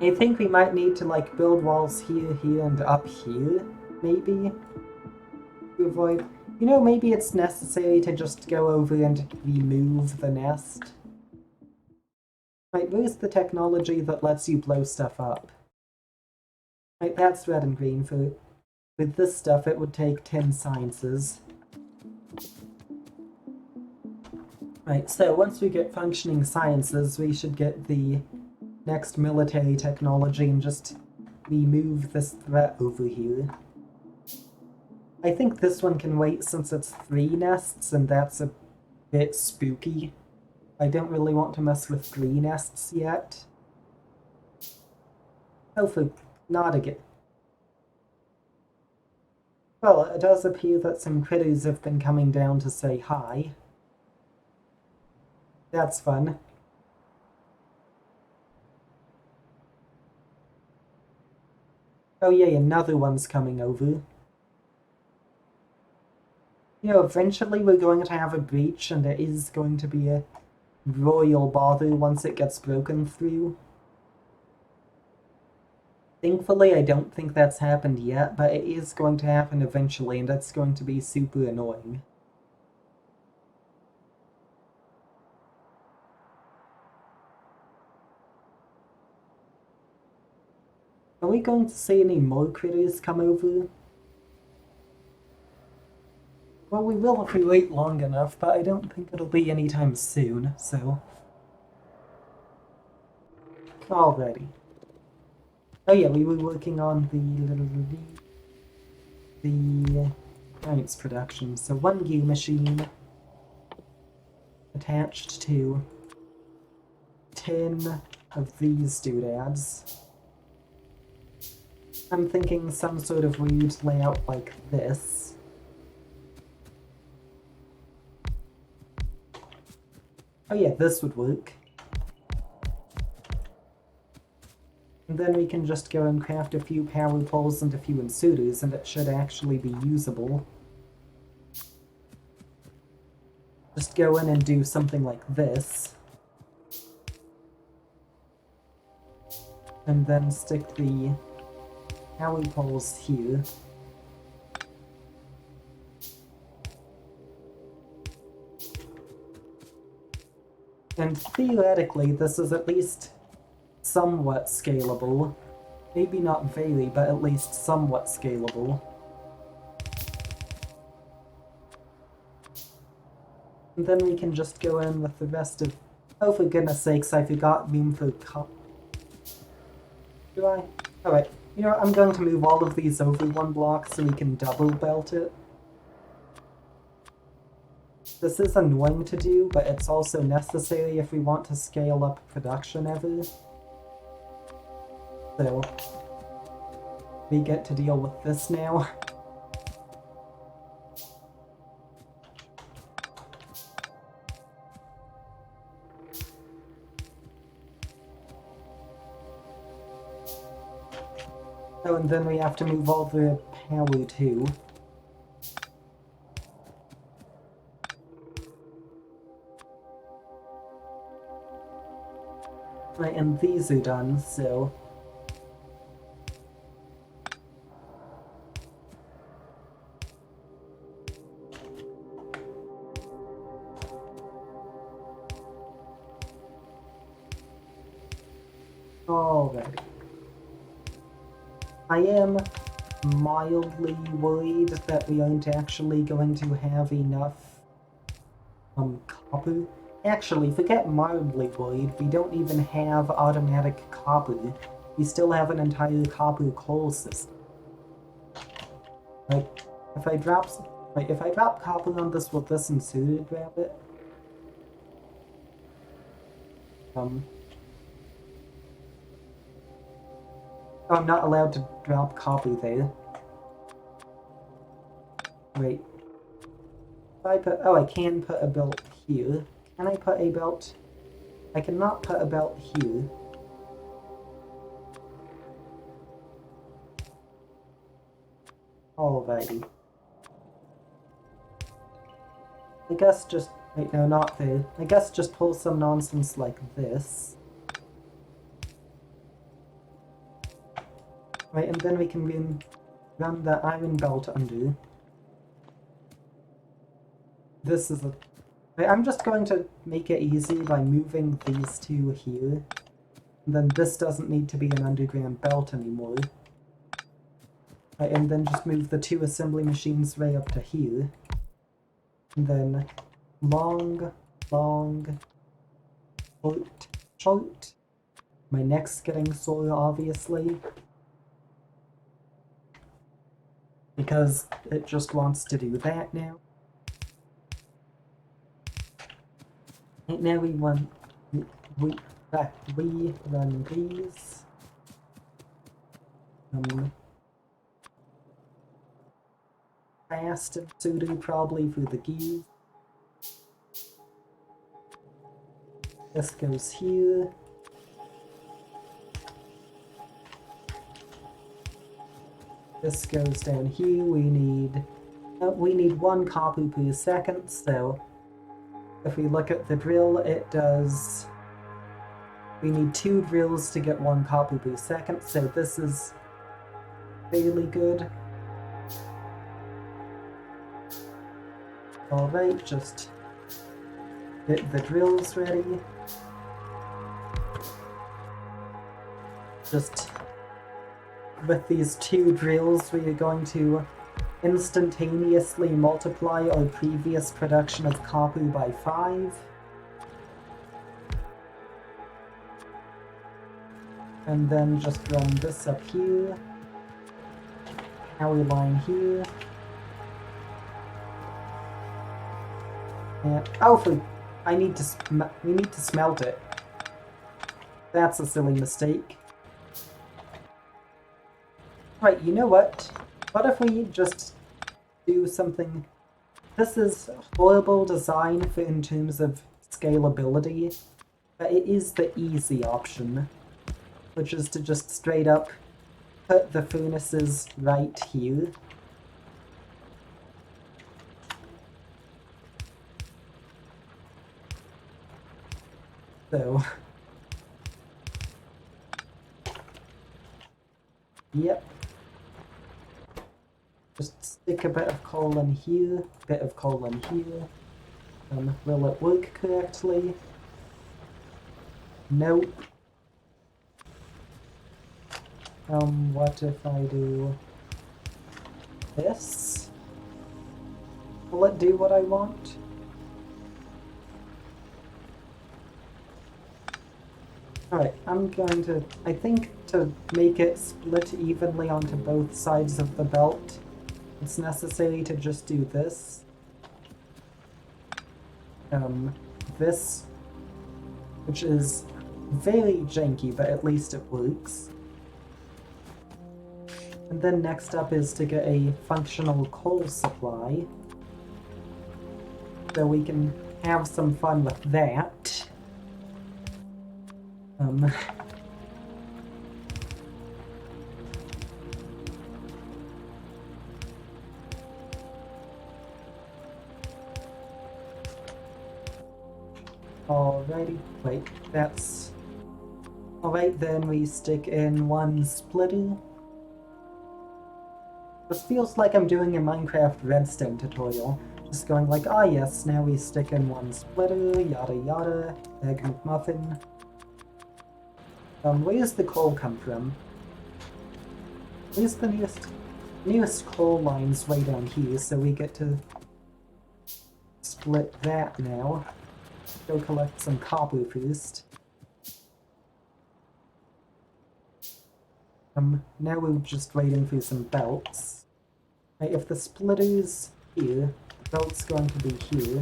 I think we might need to, like, build walls here, here, and up here, maybe? To avoid... You know, maybe it's necessary to just go over and remove the nest. Right, where's the technology that lets you blow stuff up? Right, that's red and green. With this stuff, it would take 10 sciences. Right, so once we get functioning sciences, we should get the next military technology and just remove this threat over here. I think this one can wait since it's 3 nests, and that's a bit spooky. I don't really want to mess with 3 nests yet. Hopefully not again. Well, it does appear that some critters have been coming down to say hi. That's fun. Oh yay, another one's coming over. You know, eventually we're going to have a breach, and it is going to be a royal bother once it gets broken through. Thankfully, I don't think that's happened yet, but it is going to happen eventually, and that's going to be super annoying. Are we going to see any more critters come over? Well, we will if we wait long enough, but I don't think it'll be anytime soon, so... Alrighty. Oh yeah, we were working on the science production. So 1 gear machine attached to 10 of these doodads. I'm thinking some sort of weird layout like this. Oh yeah, this would work. And then we can just go and craft a few power poles and a few inserters, and it should actually be usable. Just go in and do something like this. And then stick the power poles here. And theoretically, this is at least somewhat scalable. Maybe not very, but at least somewhat scalable. And then we can just go in with the rest of... Oh, for goodness sakes, I forgot room for Do I? Alright. You know what, I'm going to move all of these over 1 block so we can double belt it. This is annoying to do, but it's also necessary if we want to scale up production ever. So, we get to deal with this now. Oh, and then we have to move all the power too. Right, and these are done, so... Alright. I am mildly worried that we aren't actually going to have enough copper. Actually, forget mildly worried, we don't even have automatic copper. We still have an entire copper coal system. Like, if I drop copper on this, will this inserted grab it? Oh, I'm not allowed to drop copper there. Wait. I can put a belt here. Can I put a belt? I cannot put a belt here. Alrighty. I guess just... Wait, no, not there. I guess just pull some nonsense like this. Right, and then we can run the iron belt under. this is a... I'm just going to make it easy by moving these two here. And then this doesn't need to be an underground belt anymore. And then just move the two assembly machines right up to here. And then long, short. My neck's getting sore, obviously. Because it just wants to do that now. Right now we run these. Fast and suited probably for the gears. This goes here. This goes down here. We need one copy per second, so if we look at the drill, it does... We need 2 drills to get 1 copy per second, so this is fairly good. Alright, just get the drills ready. Just with these 2 drills, we are going to instantaneously multiply our previous production of copper by 5. And then just run this up here. Power line here. And, oh, we need to smelt it. That's a silly mistake. Right, you know what? What if we just do something... This is horrible design in terms of scalability, but it is the easy option, which is to just straight up put the furnaces right here. So... Yep. Just stick a bit of coal in here, bit of coal in here. Will it work correctly? Nope. What if I do this? Will it do what I want? Alright, I'm going to, I think to make it split evenly onto both sides of the belt, it's necessary to just do this. This, which is very janky, but at least it works. And then next up is to get a functional coal supply, so we can have some fun with that. Alrighty, wait, that's... Alright, then we stick in 1 splitter. This feels like I'm doing a Minecraft redstone tutorial. Just going like, ah yes, now we stick in 1 splitter, yada yada, egg McMuffin. Where does the coal come from? Where's the nearest coal lines way down here, so we get to split that now. Go collect some copper first. Now we're just waiting for some belts. Right, if the splitter's here, the belt's going to be here.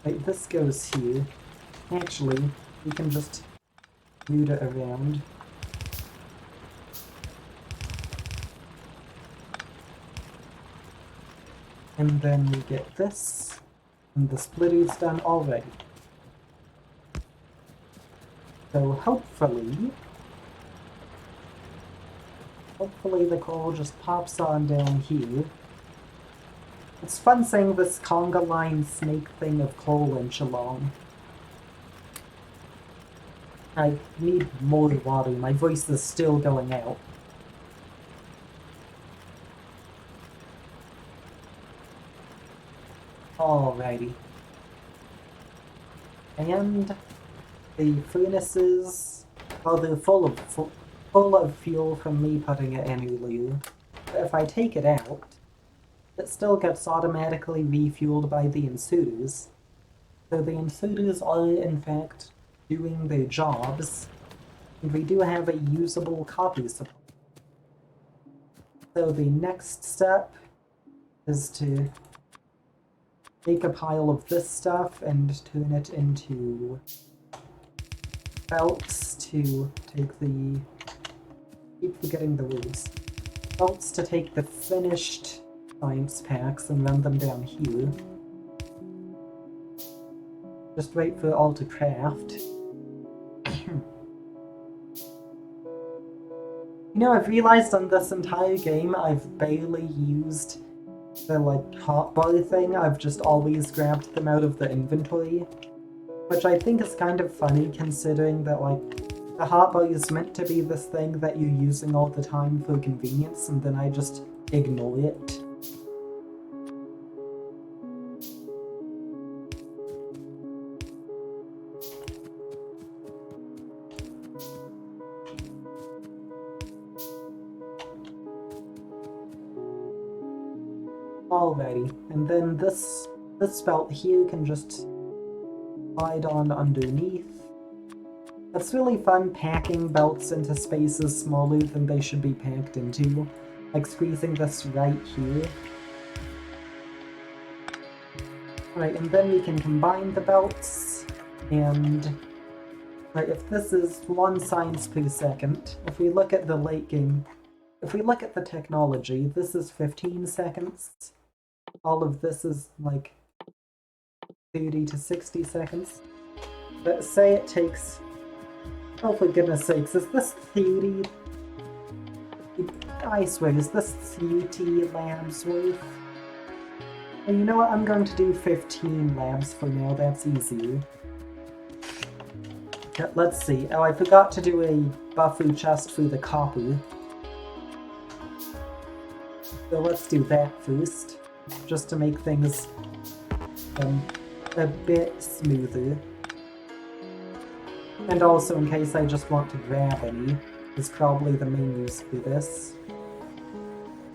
Right, this goes here. Actually, we can just route it around. And then we get this, and the splitter's done already. So hopefully the coal just pops on down here. It's fun saying this conga line snake thing of coal inch along. I need more water, my voice is still going out. Alrighty. And the furnaces, well, they're full of fuel from me putting it in earlier. But if I take it out, it still gets automatically refueled by the inserters. So the inserters are, in fact, doing their jobs, and we do have a usable copy supply. So the next step is to make a pile of this stuff and turn it into belts to take the... keep forgetting the words. Belts to take the finished science packs and run them down here. Just wait for it all to craft. You know, I've realized on this entire game I've barely used the, like, hotbar thing. I've just always grabbed them out of the inventory. Which I think is kind of funny considering that, like, the hotbar is meant to be this thing that you're using all the time for convenience, and then I just ignore it. Alrighty, and then this belt here can just slide on underneath. It's really fun packing belts into spaces smaller than they should be packed into, like squeezing this right here. Right, and then we can combine the belts, and right, if this is 1 science per second, if we look at the late game, if we look at the technology, this is 15 seconds. All of this is like 30 to 60 seconds. But say it takes... oh, for goodness sakes, is this 30... I swear, is this 30 labs worth? And you know what, I'm going to do 15 labs for now, that's easier. Yeah, let's see. Oh, I forgot to do a buffer chest for the copper. So let's do that first, just to make things a bit smoother. And also in case I just want to grab any, is probably the main use for this.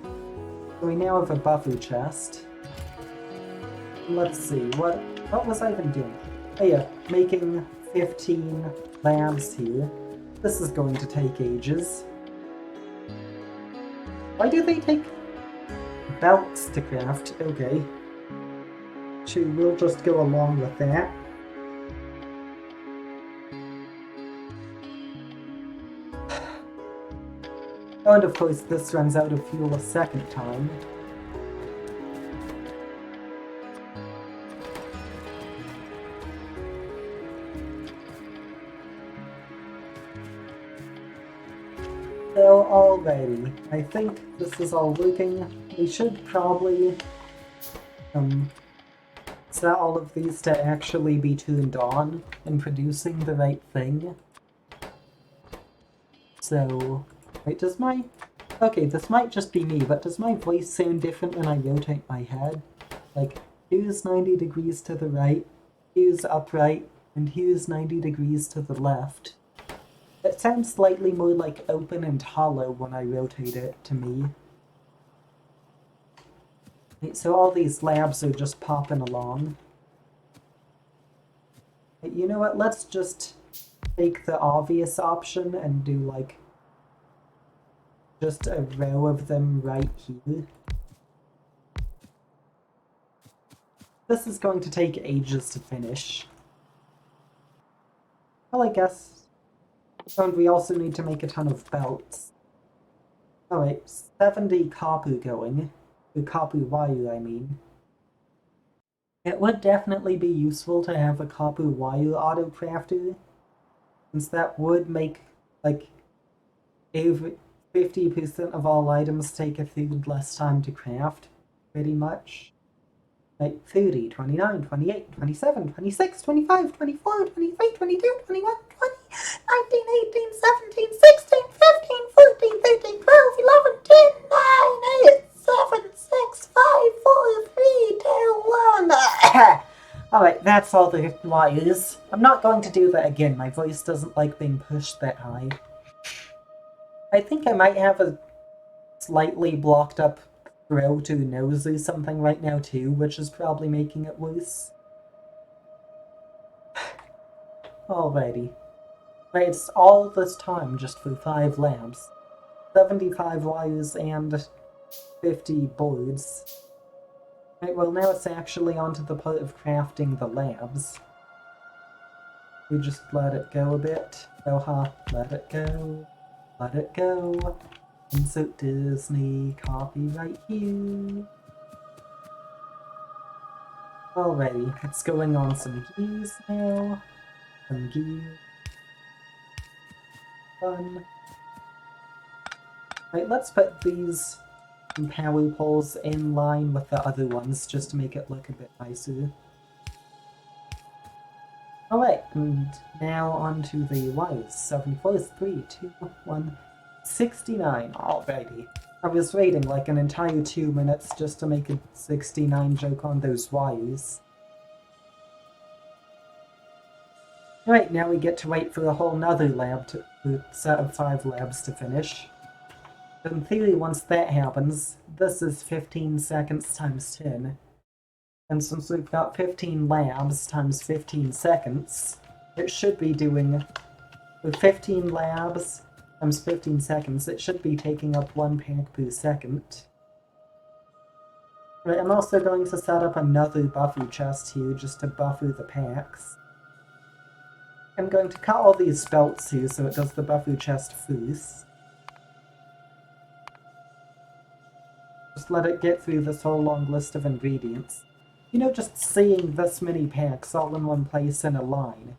So we now have a buffer chest. Let's see, what was I even doing? Oh yeah, making 15 labs here. This is going to take ages. Why do they take belts to craft? Okay. Sure, we'll just go along with that. Oh, and of course this runs out of fuel a second time. So, alrighty, I think this is all working. We should probably set all of these to actually be turned on and producing the right thing. So, wait, does my... okay, this might just be me, but does my voice sound different when I rotate my head? Like, here's 90 degrees to the right, here's upright, and here's 90 degrees to the left. It sounds slightly more like open and hollow when I rotate it, to me. So all these labs are just popping along. You know what, let's just take the obvious option and do, like, just a row of them right here. This is going to take ages to finish. Well, I guess... oh, and we also need to make a ton of belts. Alright, 70 copper going. The copper wire, I mean. It would definitely be useful to have a copper wire auto-crafter, since that would make, like, over 50% of all items take a third less time to craft, pretty much. Like 30, 29, 28, 27, 26, 25, 24, 23, 22, 21, 20, 19, 18, 17, 16, 15, 14, 13, 12, 11, 10, 9, 8, 7, 6, 5, 4, 3, 2, 1. Alright, that's all the wires. I'm not going to do that again. My voice doesn't like being pushed that high. I think I might have a slightly blocked up throat or nose or something right now too, which is probably making it worse. Alrighty. Right, it's all this time just for 5 labs. 75 wires and 50 boards. Right, well now it's actually onto the part of crafting the labs. We just let it go a bit. Let it go. Let it go. Insert Disney, copyright here. Alrighty, it's going on some gears now. Some gears. Fun. Right, let's put these power poles in line with the other ones just to make it look a bit nicer. Alright, and now onto the wires. 74 is 3, 2, 1, 69. Alrighty. I was waiting like an entire 2 minutes just to make a 69 joke on those wires. Alright, now we get to wait for a whole nother lab set of 5 labs to finish. In theory, once that happens, this is 15 seconds times 10. And since we've got 15 labs times 15 seconds, it should be doing, with 15 labs times 15 seconds, it should be taking up 1 pack per second. Right, I'm also going to set up another buffer chest here just to buffer the packs. I'm going to cut all these belts here so it does the buffer chest first. Just let it get through this whole long list of ingredients. You know, just seeing this many packs all in one place in a line.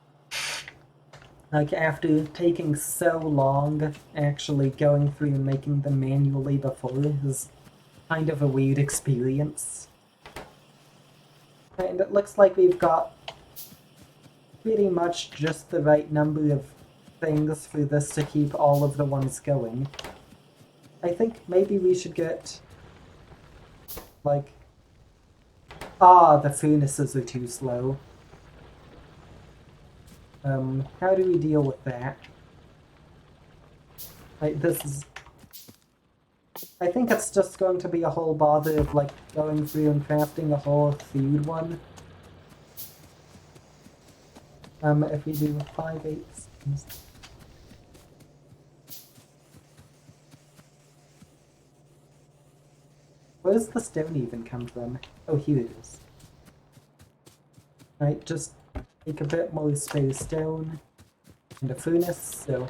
Like, after taking so long actually going through and making them manually before is kind of a weird experience. And it looks like we've got pretty much just the right number of things for this to keep all of the ones going. I think maybe we should get, like... the furnaces are too slow. How do we deal with that? Like, this is... I think it's just going to be a whole bother of, like, going through and crafting a whole third one. If we do 5/8. Where does the stone even come from? Oh, here it is. Right, just take a bit more spare stone and a furnace, so...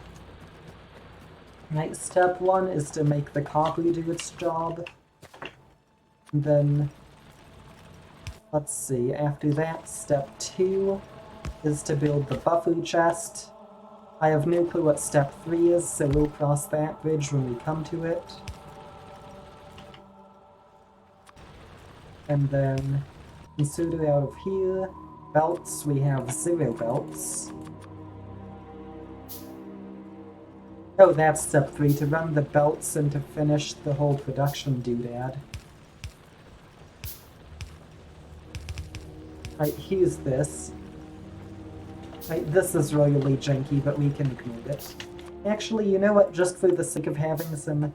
Right, step 1 is to make the copper do its job. And then... let's see, after that, step 2 is to build the buffer chest. I have no clue what step 3 is, so we'll cross that bridge when we come to it. And then insert it out of here. Belts, we have 0 belts. Oh, that's step 3, to run the belts and to finish the whole production doodad. Right, here's this. Right, this is royally janky, but we can ignore it. Actually, you know what, just for the sake of having some...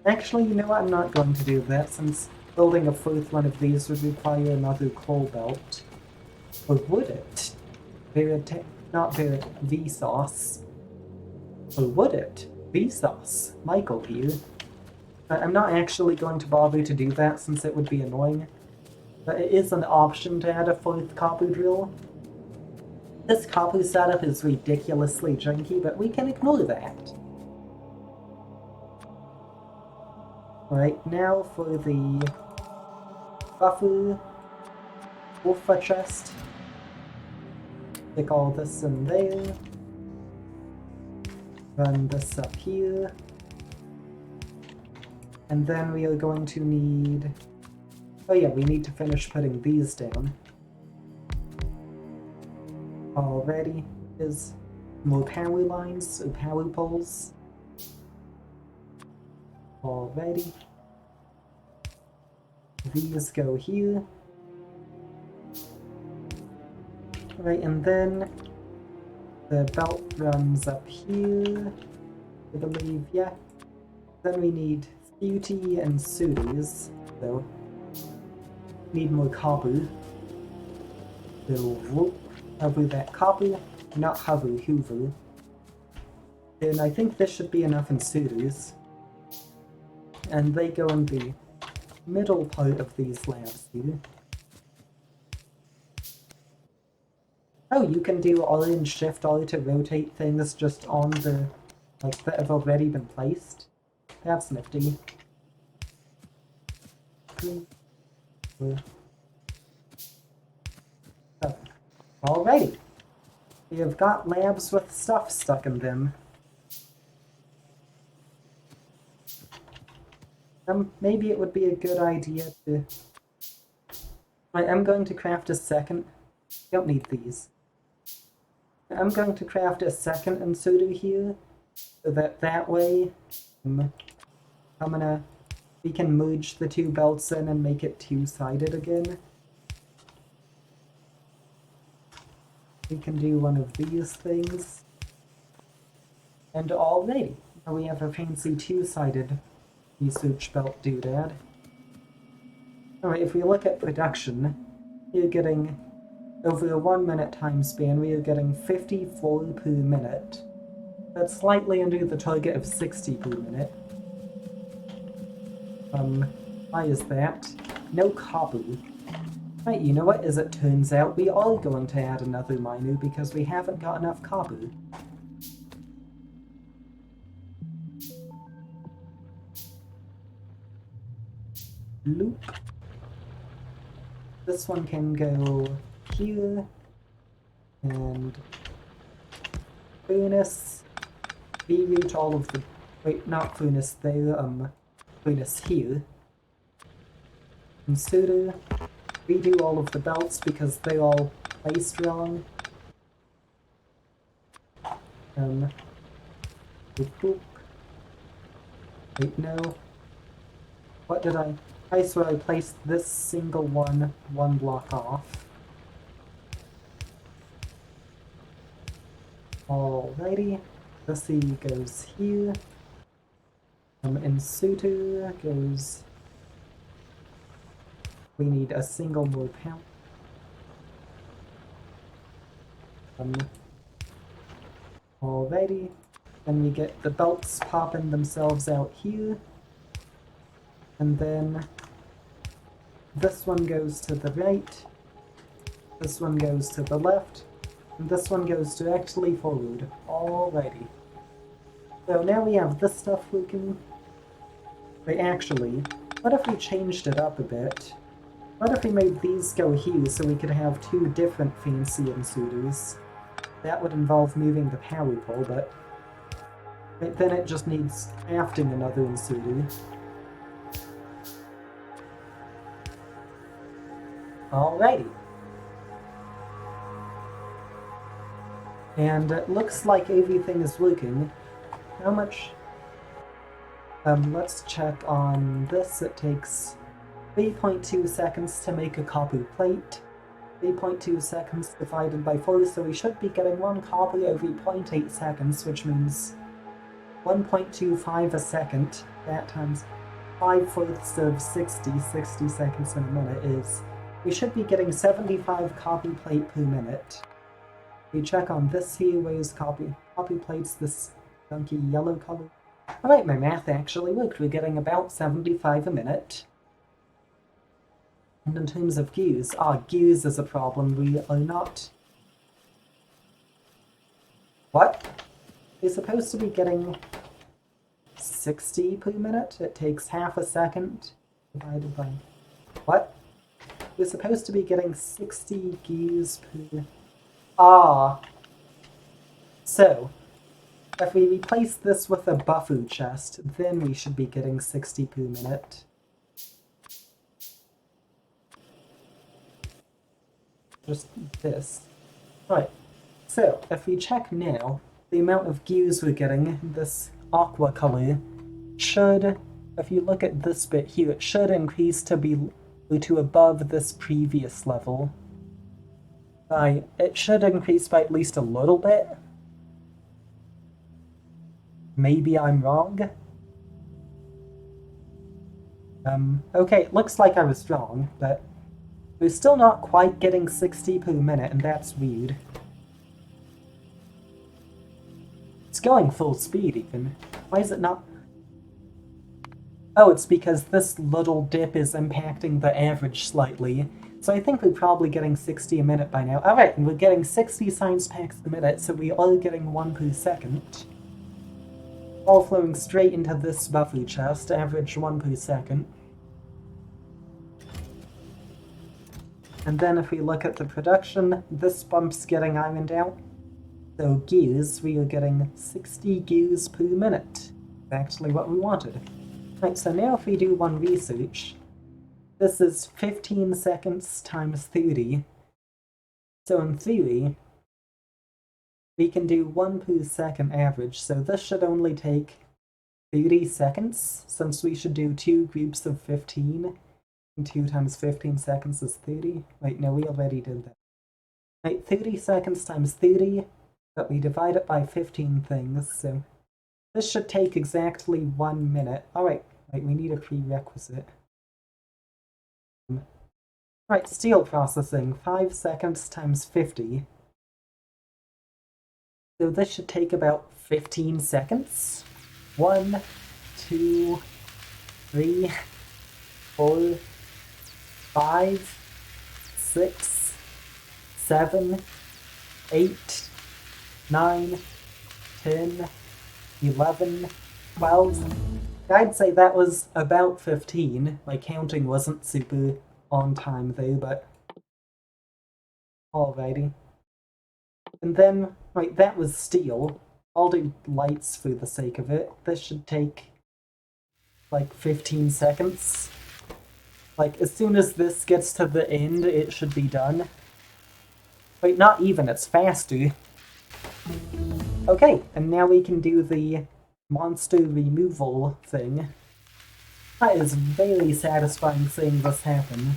Actually, you know what, I'm not going to do that, since building a 4th one of these would require another coal belt. Or would it? Not Vsauce. Or would it? Vsauce. Michael here. I'm not actually going to bother to do that since it would be annoying. But it is an option to add a 4th copper drill. This copper setup is ridiculously janky, but we can ignore that. Alright, now for the buffer chest. Stick all this in there. Run this up here. And then we are going to need... oh yeah, we need to finish putting these down. Already is more power lines, or power poles. Already. These go here. Right, and then the belt runs up here, I believe, yeah. Then we need beauty and suitors, so need more copper. So whoop, havu that copper, not havu, hoover. And I think this should be enough in suitors. And they go in the middle part of these labs here. Oh, you can do Alt and Shift R to rotate things just on the, like, that have already been placed. That's nifty. 3, 4, 7. Alrighty. We have got labs with stuff stuck in them. Maybe it would be a good idea to... I am going to craft a second... Don't need these. I'm going to craft a second Ensudu here, so that way, we can merge the two belts in and make it two-sided again. We can do one of these things. And already, now we have a fancy two-sided research belt doodad. Alright, if we look at production, you're getting, over a 1 minute time span, we are getting 54 per minute. That's slightly under the target of 60 per minute. Why is that? No copper. Right, you know what? As it turns out, we are going to add another miner because we haven't got enough copper. Loop. This one can go here, and furnace, reroute all of the, wait, not furnace there, furnace here. Consider, redo all of the belts because they're all placed wrong. Boop. Wait, no. What did I swear I placed this single one block off. Alrighty, this goes here. Ensutu goes... We need a single more pound. Alrighty, then we get the belts popping themselves out here. And then this one goes to the right, this one goes to the left, and this one goes directly forward. Alrighty. So now we have this stuff working. Wait, actually, what if we changed it up a bit? What if we made these go here so we could have two different fancy Ensutus? That would involve moving the power pole, but then it just needs crafting another Ensutu. Alrighty. And it looks like everything is working. How much? Let's check on this. It takes 3.2 seconds to make a copper plate. 3.2 seconds divided by 4, so we should be getting 1 copper every 0.8 seconds, which means 1.25 a second. That times 5/4 of 60 seconds in a minute is... We should be getting 75 copy plate per minute. We check on this here, where's copy plates, this gunky yellow color. Alright, my math actually worked. We're getting about 75 a minute. And in terms of gears, gears is a problem. We are not... What? We're supposed to be getting 60 per minute? It takes half a second divided by... What? We're supposed to be getting 60 gears per... So, if we replace this with a buffer chest, then we should be getting 60 per minute. Just this. Right, so if we check now, the amount of gears we're getting, this aqua color, should, if you look at this bit here, it should increase to above this previous level. It should increase by at least a little bit. Maybe I'm wrong. Okay, it looks like I was wrong, but we're still not quite getting 60 per minute, and that's weird. It's going full speed, even. Why is it not? Oh, it's because this little dip is impacting the average slightly. So I think we're probably getting 60 a minute by now. Alright, and we're getting 60 science packs a minute, so we are getting 1 per second. All flowing straight into this buffer chest, average 1 per second. And then if we look at the production, this bump's getting ironed out. So gears, we are getting 60 gears per minute. Actually what we wanted. Right, so now if we do one research, this is 15 seconds times 30. So in theory, we can do 1 per second average, so this should only take 30 seconds, since we should do 2 groups of 15. And 2 times 15 seconds is 30. Wait, no, we already did that. Right, 30 seconds times 30, but we divide it by 15 things, so this should take exactly 1 minute. Alright, wait, we need a prerequisite. Right, steel processing, 5 seconds times 50. So this should take about 15 seconds. 1, 2, 3, 4, 5, 6, 7, 8, 9, 10, 11, 12. I'd say that was about 15. My counting wasn't super on time though, but alrighty. And then, right, that was steel. I'll do lights for the sake of it. This should take like 15 seconds. Like, as soon as this gets to the end, it should be done. Wait, not even, it's faster. Okay, and now we can do the monster removal thing. That is very satisfying seeing this happen.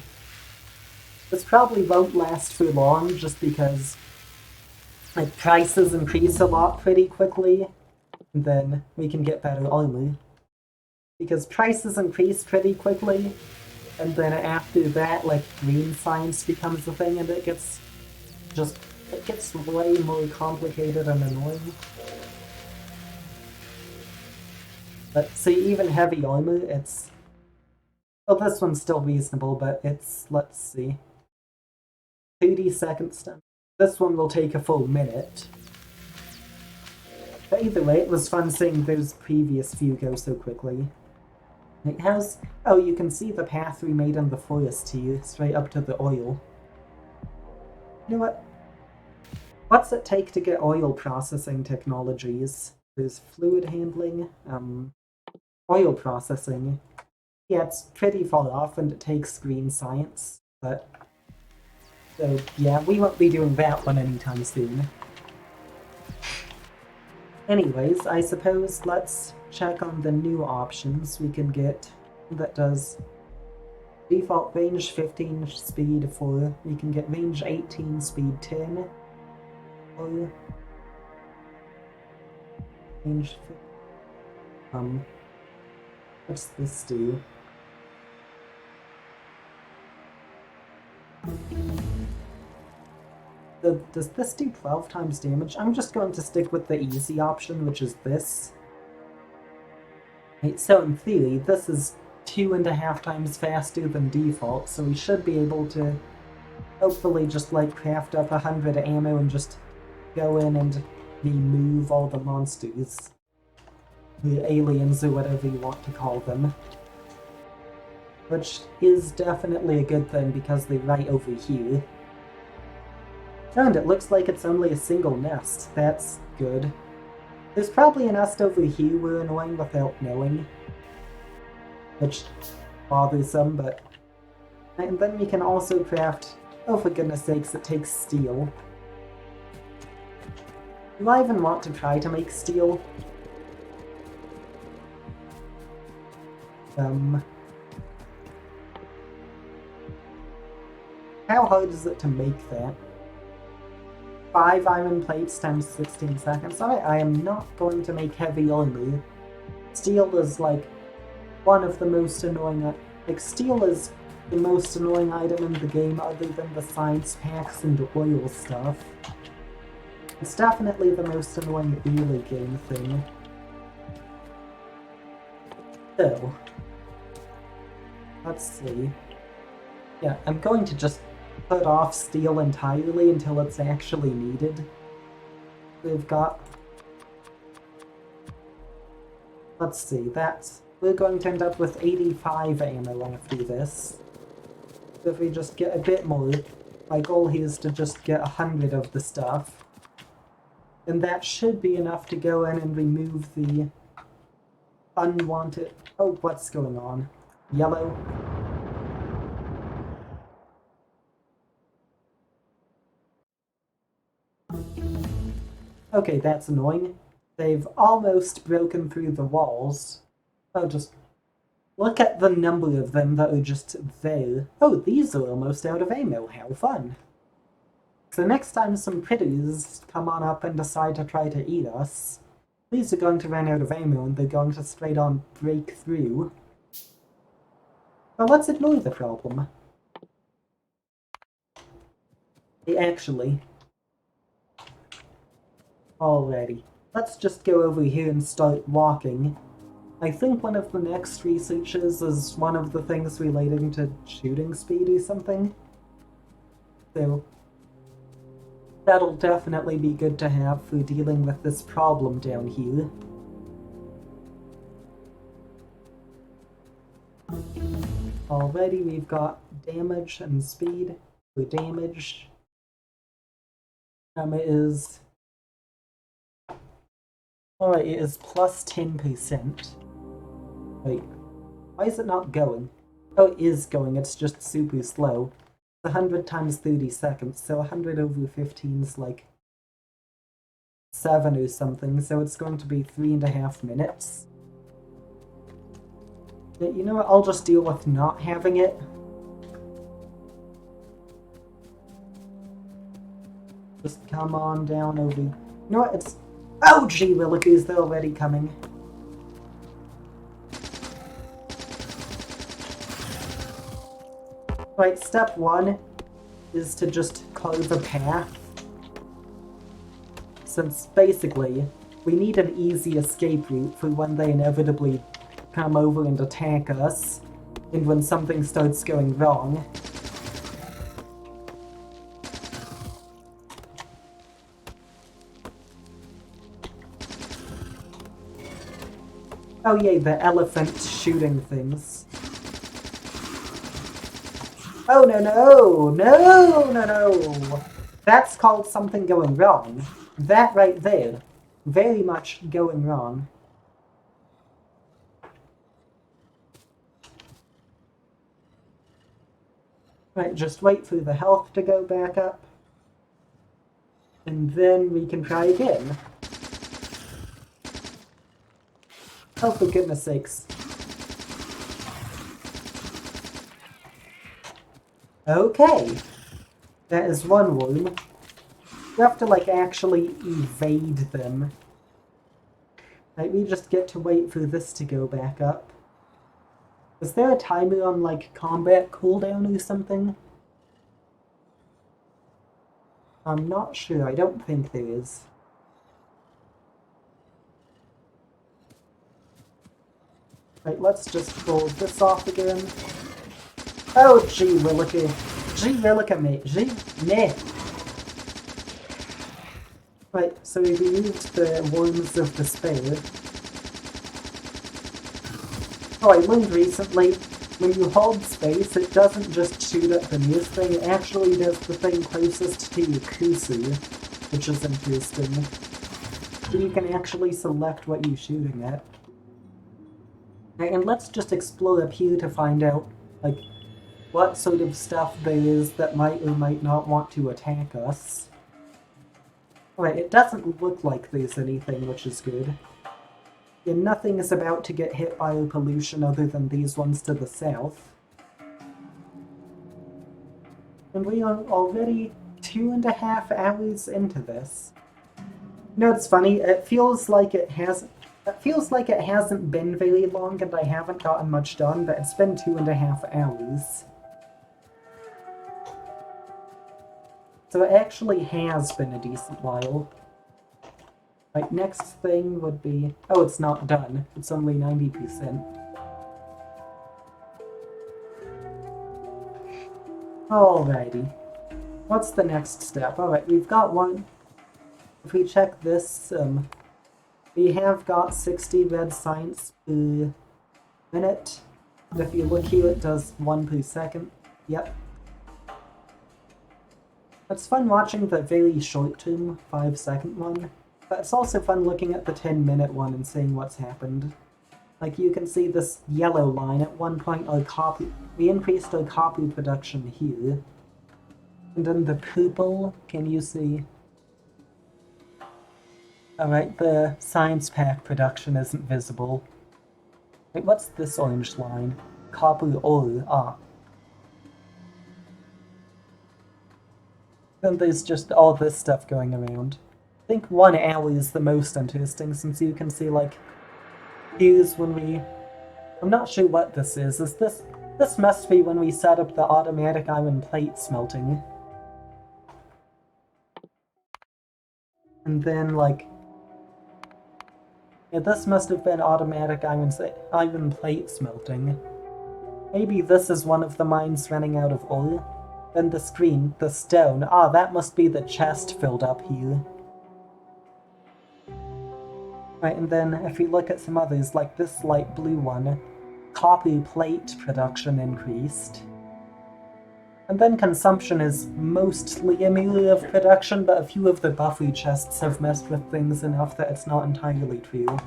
This probably won't last for long, just because like prices increase a lot pretty quickly, and then we can get better armor. Because prices increase pretty quickly, and then after that, like, green science becomes a thing, and it gets way more complicated and annoying. But see, even heavy armor, it's... Well, this one's still reasonable, but it's, let's see, 30 seconds. This one will take a full minute. But either way, it was fun seeing those previous few go so quickly. It has... Oh, you can see the path we made in the forest here, straight up to the oil. You know what? What's it take to get oil processing technologies? There's fluid handling, oil processing. Yeah, it's pretty far off and it takes green science, but... So, yeah, we won't be doing that one anytime soon. Anyways, I suppose let's check on the new options we can get that does default range 15, speed 4. We can get range 18, speed 10. Or range 15. What's this do? Does this do 12 times damage? I'm just going to stick with the easy option, which is this. Right, so in theory, this is 2.5 times faster than default, so we should be able to hopefully just like craft up 100 ammo and just go in and remove all the monsters. The aliens or whatever you want to call them. Which is definitely a good thing because they're right over here. And it looks like it's only a single nest. That's good. There's probably a nest over here we're annoying without knowing. Which bothersome, but... And then we can also craft... Oh, for goodness sakes, it takes steel. Do I even want to try to make steel? How hard is it to make that? 5 iron plates times 16 seconds. Alright, I am not going to make heavy armor. Steel is like one of the most annoying. Like, steel is the most annoying item in the game other than the science packs and oil stuff. It's definitely the most annoying early game thing. So, let's see. Yeah, I'm going to just put off steel entirely until it's actually needed. We've got... Let's see, we're going to end up with 85 ammo after this. So if we just get a bit more, my goal here is to just get 100 of the stuff. And that should be enough to go in and remove the unwanted... Oh, what's going on? Yellow. Okay, that's annoying. They've almost broken through the walls. Oh, just look at the number of them that are just there. Oh, these are almost out of ammo. How fun. So next time some critters come on up and decide to try to eat us, these are going to run out of ammo and they're going to straight on break through. But let's ignore the problem. Actually, alrighty. Let's just go over here and start walking. I think one of the next researches is one of the things relating to shooting speed or something. So, that'll definitely be good to have for dealing with this problem down here. Already we've got damage and speed. For damage, it is... Alright, it is plus 10%. Wait, why is it not going? Oh, it is going, it's just super slow. 100 times 30 seconds, so 100 over 15 is like 7 or something, so it's going to be 3.5 minutes. Yeah, you know what, I'll just deal with not having it. Just come on down over... You know what, it's... Oh, gee willikers, they're already coming. Right, step 1 is to just carve a path. Since, basically, we need an easy escape route for when they inevitably come over and attack us, and when something starts going wrong. Oh yay, the elephant shooting things. Oh no no! No no no! That's called something going wrong. That right there. Very much going wrong. Right, just wait for the health to go back up. And then we can try again. Oh, for goodness sakes. Okay. That is one worm. You have to, like, actually evade them. Like, we just get to wait for this to go back up. Is there a timer on, like, combat cooldown or something? I'm not sure. I don't think there is. Right, let's just pull this off again. Oh, gee williker. Gee williker, mate. Gee, meh. Right, so we removed the Worms of Despair. Oh, I learned recently, when you hold space, it doesn't just shoot at the nearest thing, it actually does the thing closest to your cursor, which is interesting. So you can actually select what you're shooting at. And let's just explore up here to find out, like, what sort of stuff there is that might or might not want to attack us. Alright, it doesn't look like there's anything, which is good. Yeah, nothing is about to get hit by pollution other than these ones to the south. And we are already 2.5 hours into this. You know, it's funny, it feels like it hasn't been very long and I haven't gotten much done, but it's been 2.5 hours. So it actually has been a decent while. Right, next thing would be... Oh, it's not done. It's only 90%. Alrighty. What's the next step? Alright, we've got one. If we check this, we have got 60 red science per minute. And if you look here, it does 1 per second. Yep. It's fun watching the very short-term 5-second one, but it's also fun looking at the 10-minute one and seeing what's happened. Like, you can see this yellow line. At one point, we increased our copy production here. And then the purple, can you see? Alright, the science pack production isn't visible. Wait, what's this orange line? Copy ore, ah. Then there's just all this stuff going around. I think 1 hour is the most interesting, since you can see, like, here's when we... I'm not sure what this is. This must be when we set up the automatic iron plate smelting. And then, like... Yeah, this must have been automatic iron plate smelting. Maybe this is one of the mines running out of ore. Then the screen, the stone. Ah, that must be the chest filled up here. Right, and then if we look at some others, like this light blue one, copy plate production increased. And then consumption is mostly a mirror of production, but a few of the buffer chests have messed with things enough that it's not entirely true.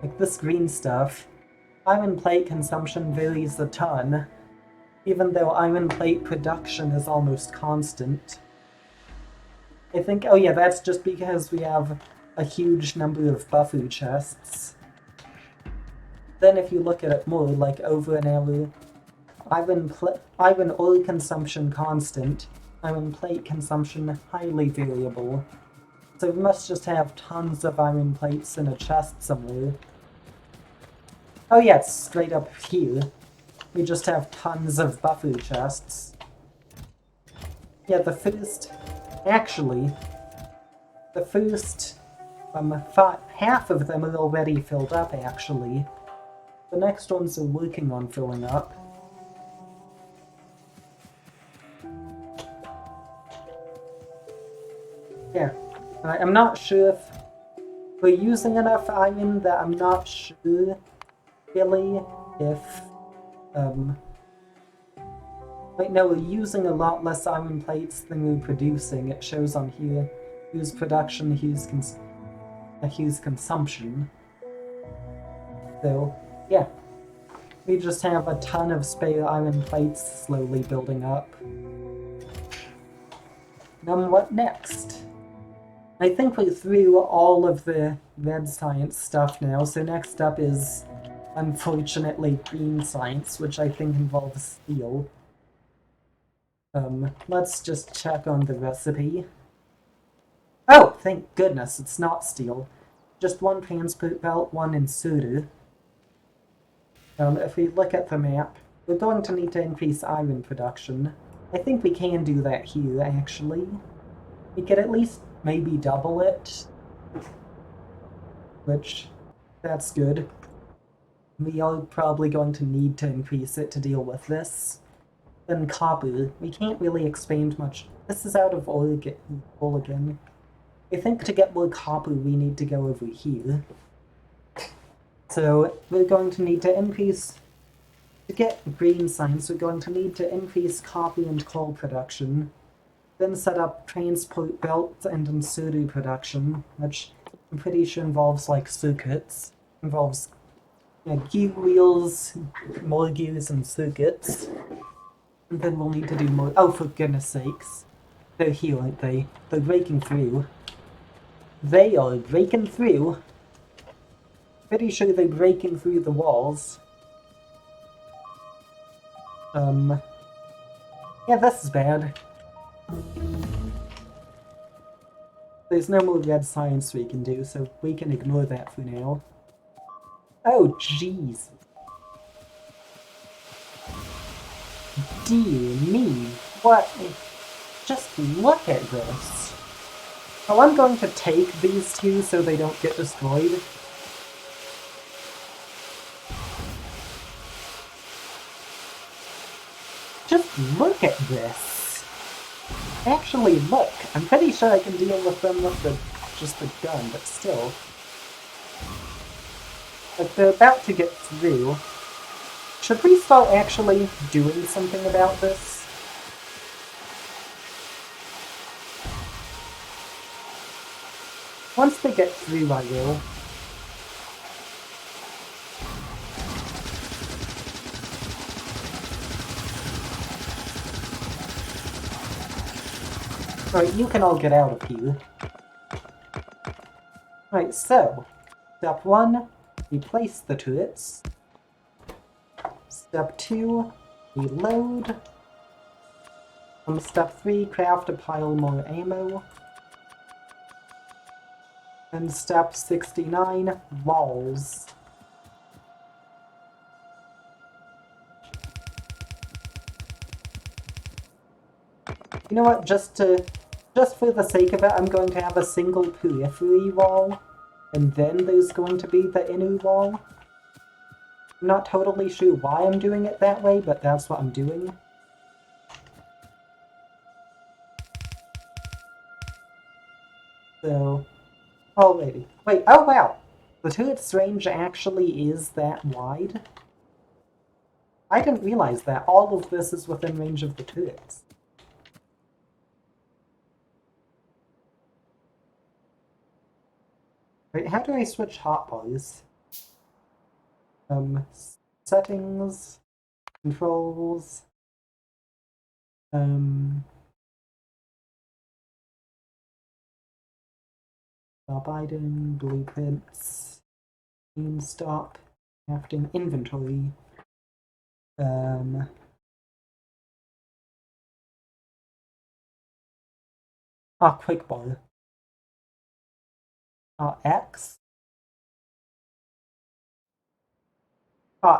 Like this green stuff, iron plate consumption varies a ton, even though iron plate production is almost constant. I think, oh yeah, that's just because we have a huge number of buffer chests. Then if you look at it more, like over an hour, iron ore consumption constant, iron plate consumption highly variable. So we must just have tons of iron plates in a chest somewhere. Oh yeah, it's straight up here. We just have tons of buffer chests. Yeah, half of them are already filled up, actually. The next ones are working on filling up. Yeah, I'm not sure if we're using enough iron that I'm not sure, really, if right now we're using a lot less iron plates than we're producing. It shows on here. Here's production, here's consumption. So, yeah. We just have a ton of spare iron plates slowly building up. Then what next? I think we're through all of the red science stuff now, so next up is, unfortunately, green science, which I think involves steel. Let's just check on the recipe. Oh, thank goodness, it's not steel. Just one transport belt, one inserter. If we look at the map, we're going to need to increase iron production. I think we can do that here, actually. We could at least maybe double it. Which, that's good. We are probably going to need to increase it to deal with this. Then copper. We can't really expand much. This is out of ore again. I think to get more copper we need to go over here. So we're going to need to increase... To get green science, we're going to need to increase copper and coal production. Then set up transport belts and inserter production, which I'm pretty sure involves, like, circuits. Involves gear wheels, more gears and circuits. And then we'll need to do more... Oh, for goodness sakes. They're here, aren't they? They're breaking through. They are breaking through. Pretty sure they're breaking through the walls. Yeah, this is bad. There's no more red science we can do, so we can ignore that for now. Oh, jeez. Dear me, what? Just look at this. Oh, I'm going to take these two so they don't get destroyed. Just look at this. Actually, look. I'm pretty sure I can deal with them with just the gun, but still. Like, they're about to get through. Should we start actually doing something about this? Once they get through, I will. Right, you can all get out of here. Right, so, step 1, replace the turrets. Step 2, reload. Step 3, craft a pile more ammo. And step 69, walls. You know what, just for the sake of it, I'm going to have a single periphery wall, and then there's going to be the inner wall. I'm not totally sure why I'm doing it that way, but that's what I'm doing. So, alrighty. Wait, oh wow! The turret's range actually is that wide? I didn't realize that. All of this is within range of the turrets. Wait, how do I switch hotbars? Settings, controls, stop item, blueprints, team stop, crafting inventory, quick bar. X?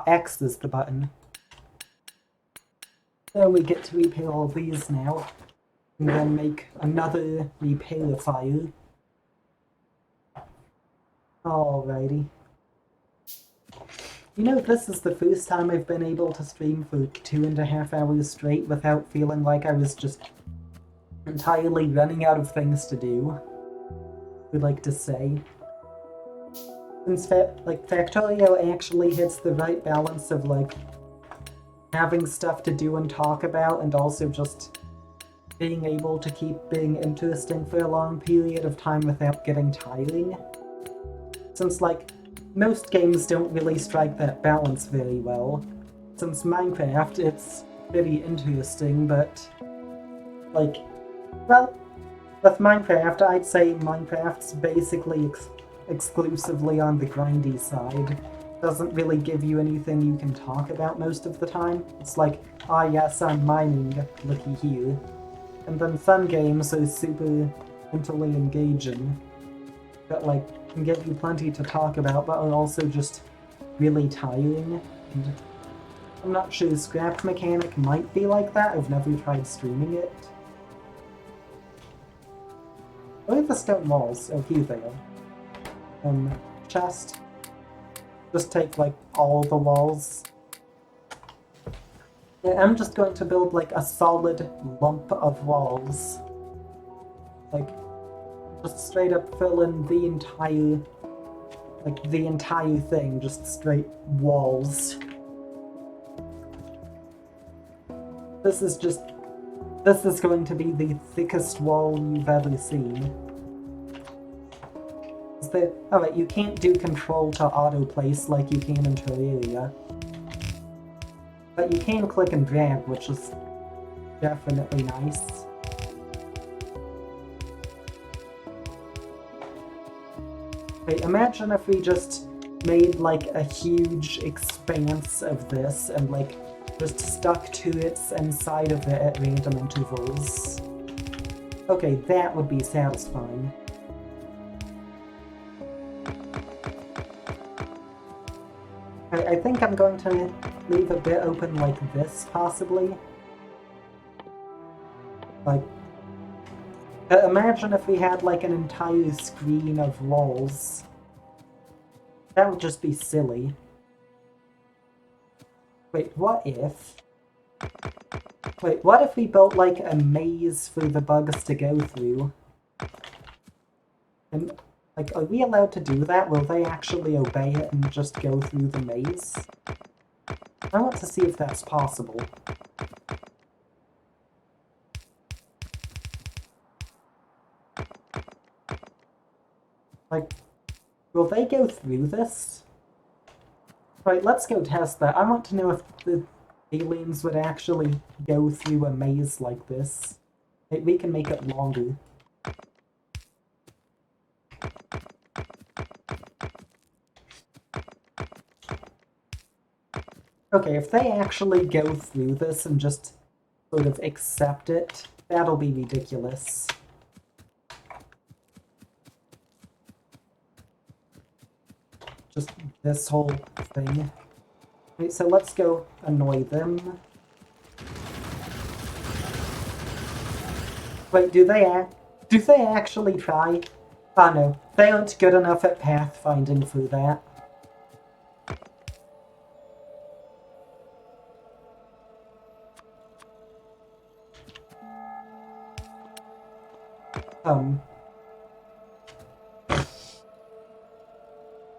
X is the button. So we get to repair all these now, and then make another repair file. Alrighty. You know, this is the first time I've been able to stream for 2.5 hours straight without feeling like I was just entirely running out of things to do. Would like to say. Since Factorio actually hits the right balance of like having stuff to do and talk about, and also just being able to keep being interesting for a long period of time without getting tiring. Since like most games don't really strike that balance very well. Since Minecraft, it's very interesting, but like, well, with Minecraft, I'd say Minecraft's basically exclusively on the grindy side. Doesn't really give you anything you can talk about most of the time. It's like, ah yes, I'm mining, looky here. And then some games are super mentally engaging, that like can give you plenty to talk about, but are also just really tiring. And I'm not sure, Scrap Mechanic might be like that. I've never tried streaming it. Where are the stone walls? Oh, here they are. Chest. Just take, like, all the walls. Yeah, I'm just going to build, like, a solid lump of walls. Like, just straight up fill in the entire, like, the entire thing, just straight walls. This is going to be the thickest wall you've ever seen. Oh wait, you can't do control to auto-place like you can in Terraria. But you can click and drag, which is definitely nice. Wait, imagine if we just made like a huge expanse of this and like just stuck turrets inside of it at random intervals. Okay, that would be satisfying. I think I'm going to leave a bit open like this, possibly. Like, imagine if we had like an entire screen of walls. That would just be silly. Wait, what if... Wait, what if we built like a maze for the bugs to go through? And, like, are we allowed to do that? Will they actually obey it and just go through the maze? I want to see if that's possible. Like, will they go through this? Right, let's go test that. I want to know if the aliens would actually go through a maze like this. We can make it longer. Okay, if they actually go through this and just sort of accept it, that'll be ridiculous. Just this whole thing. Wait, so let's go annoy them. Wait, do they actually try? Oh no, they aren't good enough at pathfinding for that.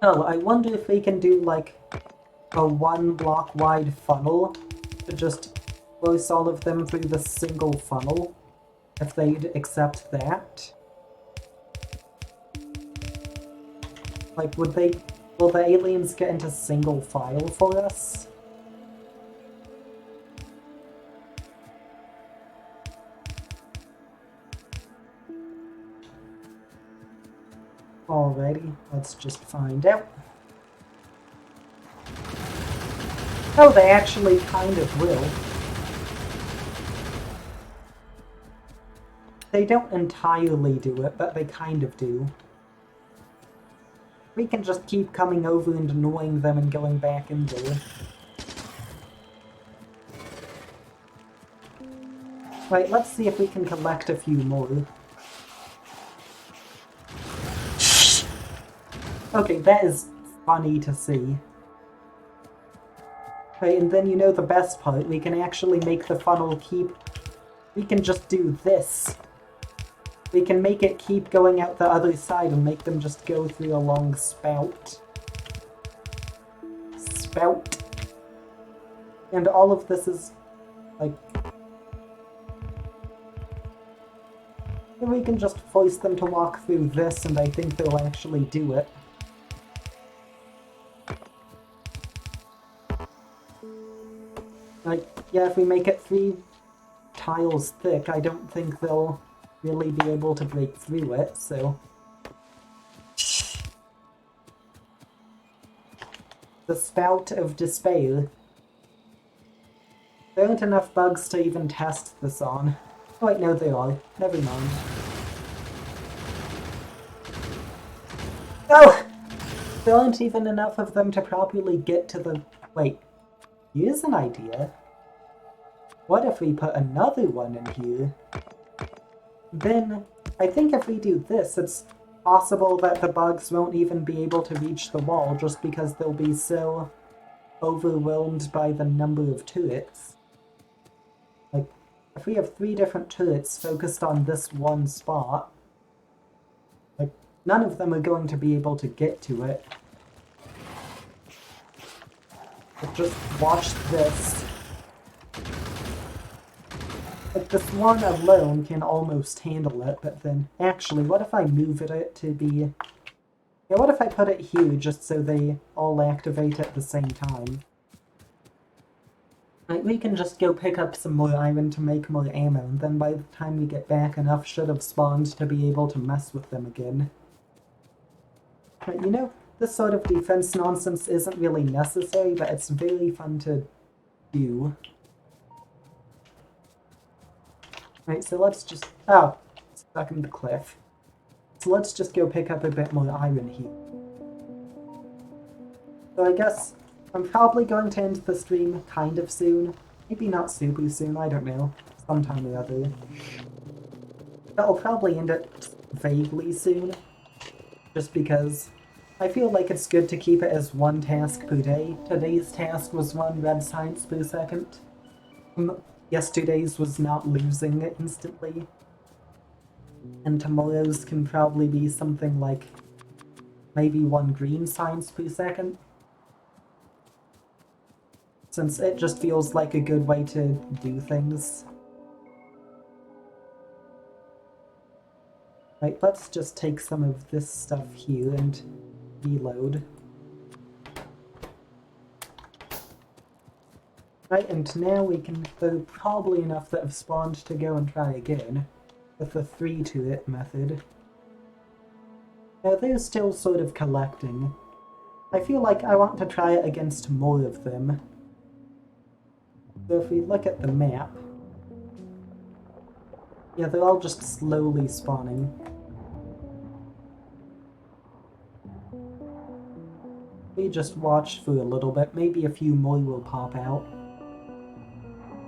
Oh, I wonder if we can do like a 1 block wide funnel to just close all of them through the single funnel, if they'd accept that. Like, will the aliens get into single file for us? Alrighty, let's just find out. Oh, they actually kind of will. They don't entirely do it, but they kind of do. We can just keep coming over and annoying them and going back in there. Right, let's see if we can collect a few more. Okay, that is funny to see. Right, and then you know the best part, we can actually make the funnel keep... We can just do this. We can make it keep going out the other side and make them just go through a long spout. Spout. And all of this is, like... We can just force them to walk through this, and I think they'll actually do it. Like, yeah, if we make it 3 tiles thick, I don't think they'll really be able to break through it, so... The spout of despair. There aren't enough bugs to even test this on. Oh wait, no there are. Never mind. Oh! There aren't even enough of them to properly get to the... Wait. Here's an idea. What if we put another one in here? Then, I think if we do this, it's possible that the bugs won't even be able to reach the wall just because they'll be so overwhelmed by the number of turrets. Like, if we have 3 different turrets focused on this one spot, like, none of them are going to be able to get to it. But just watch this. Like, this one alone can almost handle it, but then... Actually, what if I move it to be... Yeah, what if I put it here just so they all activate at the same time? Like, we can just go pick up some more iron to make more ammo, and then by the time we get back, enough should have spawned to be able to mess with them again. But, you know, this sort of defense nonsense isn't really necessary, but it's very fun to do. Right, so let's just... Oh, stuck in the cliff. So let's just go pick up a bit more iron here. So I guess I'm probably going to end the stream kind of soon. Maybe not super soon, I don't know. Sometime or other. But I'll probably end it vaguely soon. Just because I feel like it's good to keep it as one task per day. Today's task was 1 red science per second. Yesterday's was not losing it instantly. And tomorrow's can probably be something like maybe 1 green science per second. Since it just feels like a good way to do things. Right, let's just take some of this stuff here and reload. Right, and now we can throw probably enough that have spawned to go and try again, with the 3 to it method. Now they're still sort of collecting. I feel like I want to try it against more of them. So if we look at the map, yeah, they're all just slowly spawning. We just watch for a little bit, maybe a few more will pop out.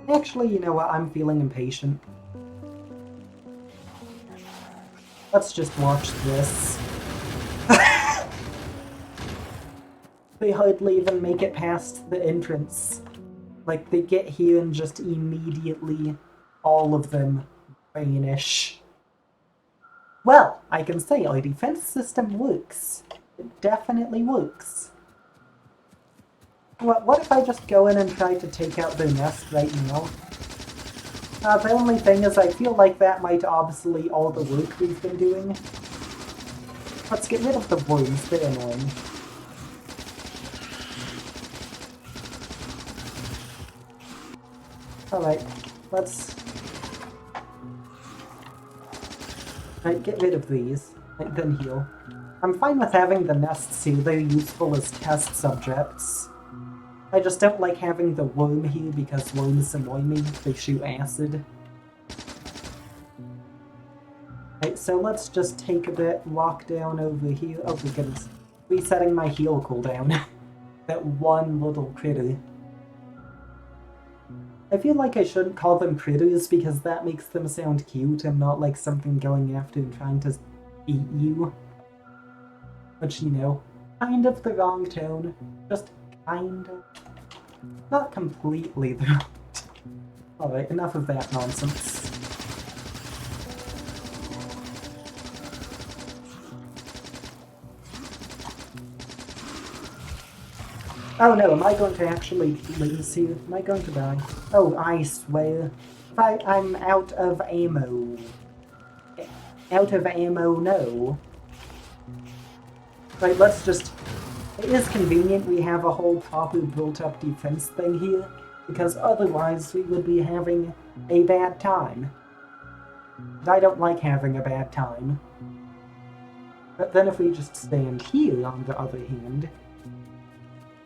Actually, you know what, I'm feeling impatient. Let's just watch this. They hardly even make it past the entrance. Like, they get here and just immediately, all of them vanish. Well, I can say our defense system works. It definitely works. What if I just go in and try to take out their nest right now? The only thing is I feel like that might obsolete all the work we've been doing. Let's get rid of the worms, they're annoying. Alright, let's... Right, get rid of these, and then heal. I'm fine with having the nests here, they're useful as test subjects. I just don't like having the worm here because worms annoy me, they shoot acid. Right, so let's just take a bit, walk down over here. Oh my goodness. Resetting my heal cooldown. That one little critter. I feel like I shouldn't call them critters because that makes them sound cute and not like something going after and trying to eat you. Which, you know, kind of the wrong tone. Just kind of. Not completely the wrong tone. Alright, enough of that nonsense. Oh no, am I going to actually lose here? Am I going to die? Oh, I swear. I'm out of ammo. Out of ammo, no. Right, let's just... It is convenient we have a whole proper built-up defense thing here, because otherwise we would be having a bad time. And I don't like having a bad time. But then if we just stand here, on the other hand,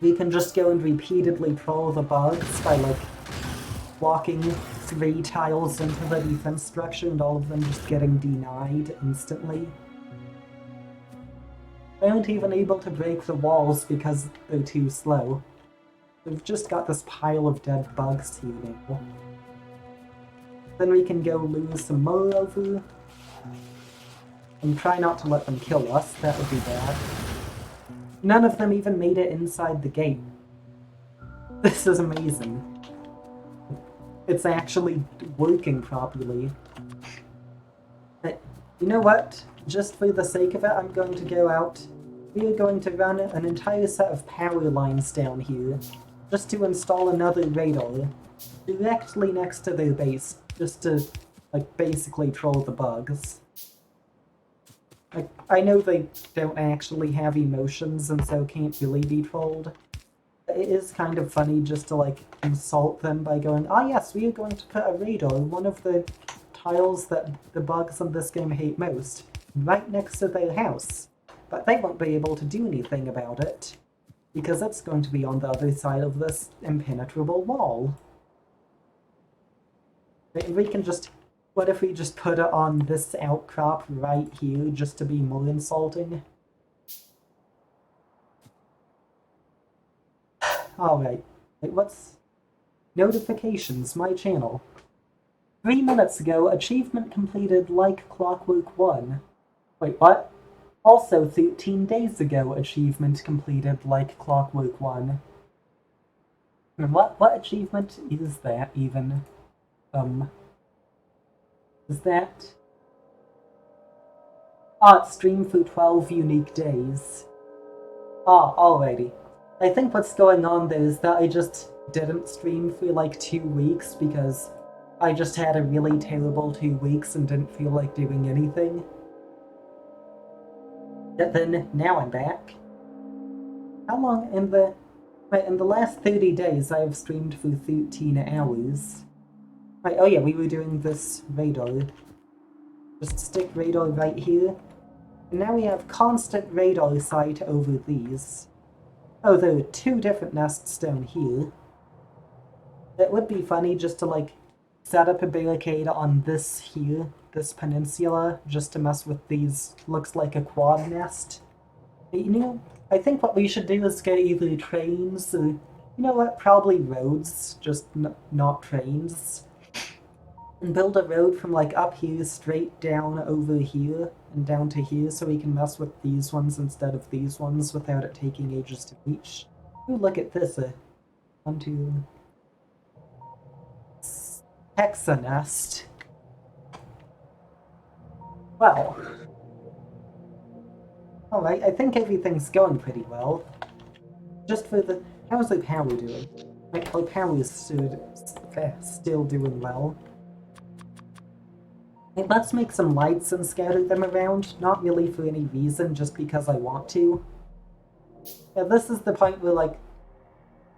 we can just go and repeatedly troll the bugs by, like, walking 3 tiles into the defense structure and all of them just getting denied instantly. They aren't even able to break the walls because they're too slow. We've just got this pile of dead bugs here now. Then we can go lose some more over. And try not to let them kill us, that would be bad. None of them even made it inside the gate. This is amazing. It's actually working properly. But you know what? Just for the sake of it, I'm going to go out. We are going to run an entire set of power lines down here, just to install another radar, directly next to their base, just to, like, basically troll the bugs. Like, I know they don't actually have emotions and so can't really be trolled. It is kind of funny just to, like, insult them by going, ah yes, we are going to put a radar, one of the tiles that the bugs in this game hate most, right next to their house. But they won't be able to do anything about it, because it's going to be on the other side of this impenetrable wall. We can just... What if we just put it on this outcrop right here, just to be more insulting? Alright. Wait, what's... Notifications, my channel. 3 minutes ago, achievement completed like Clockwork 1. Wait, what? Also 13 days ago, achievement completed like Clockwork 1. And what achievement is that, even? Is that... it's stream for 12 unique days. Alrighty. I think what's going on there is that I just didn't stream for like 2 weeks because I just had a really terrible 2 weeks and didn't feel like doing anything. But then, now I'm back. How long in the... Right, in the last 30 days I have streamed for 13 hours. Right, oh yeah, we were doing this radar. Just stick radar right here. And now we have constant radar sight over these. Oh, there are 2 different nests down here. It would be funny just to, like, set up a barricade on this here, this peninsula, just to mess with these, looks like a quad nest. But, you know, I think what we should do is get either trains or, you know what, probably roads, just not trains. And build a road from, like, up here straight down over here and down to here so we can mess with these ones instead of these ones without it taking ages to reach. Ooh, look at this, 1, 2... Hexa nest. Well. Alright, I think everything's going pretty well. Just for the... How's the power doing? Like, our power is still doing well. Hey, let's make some lights and scatter them around, not really for any reason, just because I want to. Yeah, this is the point where, like,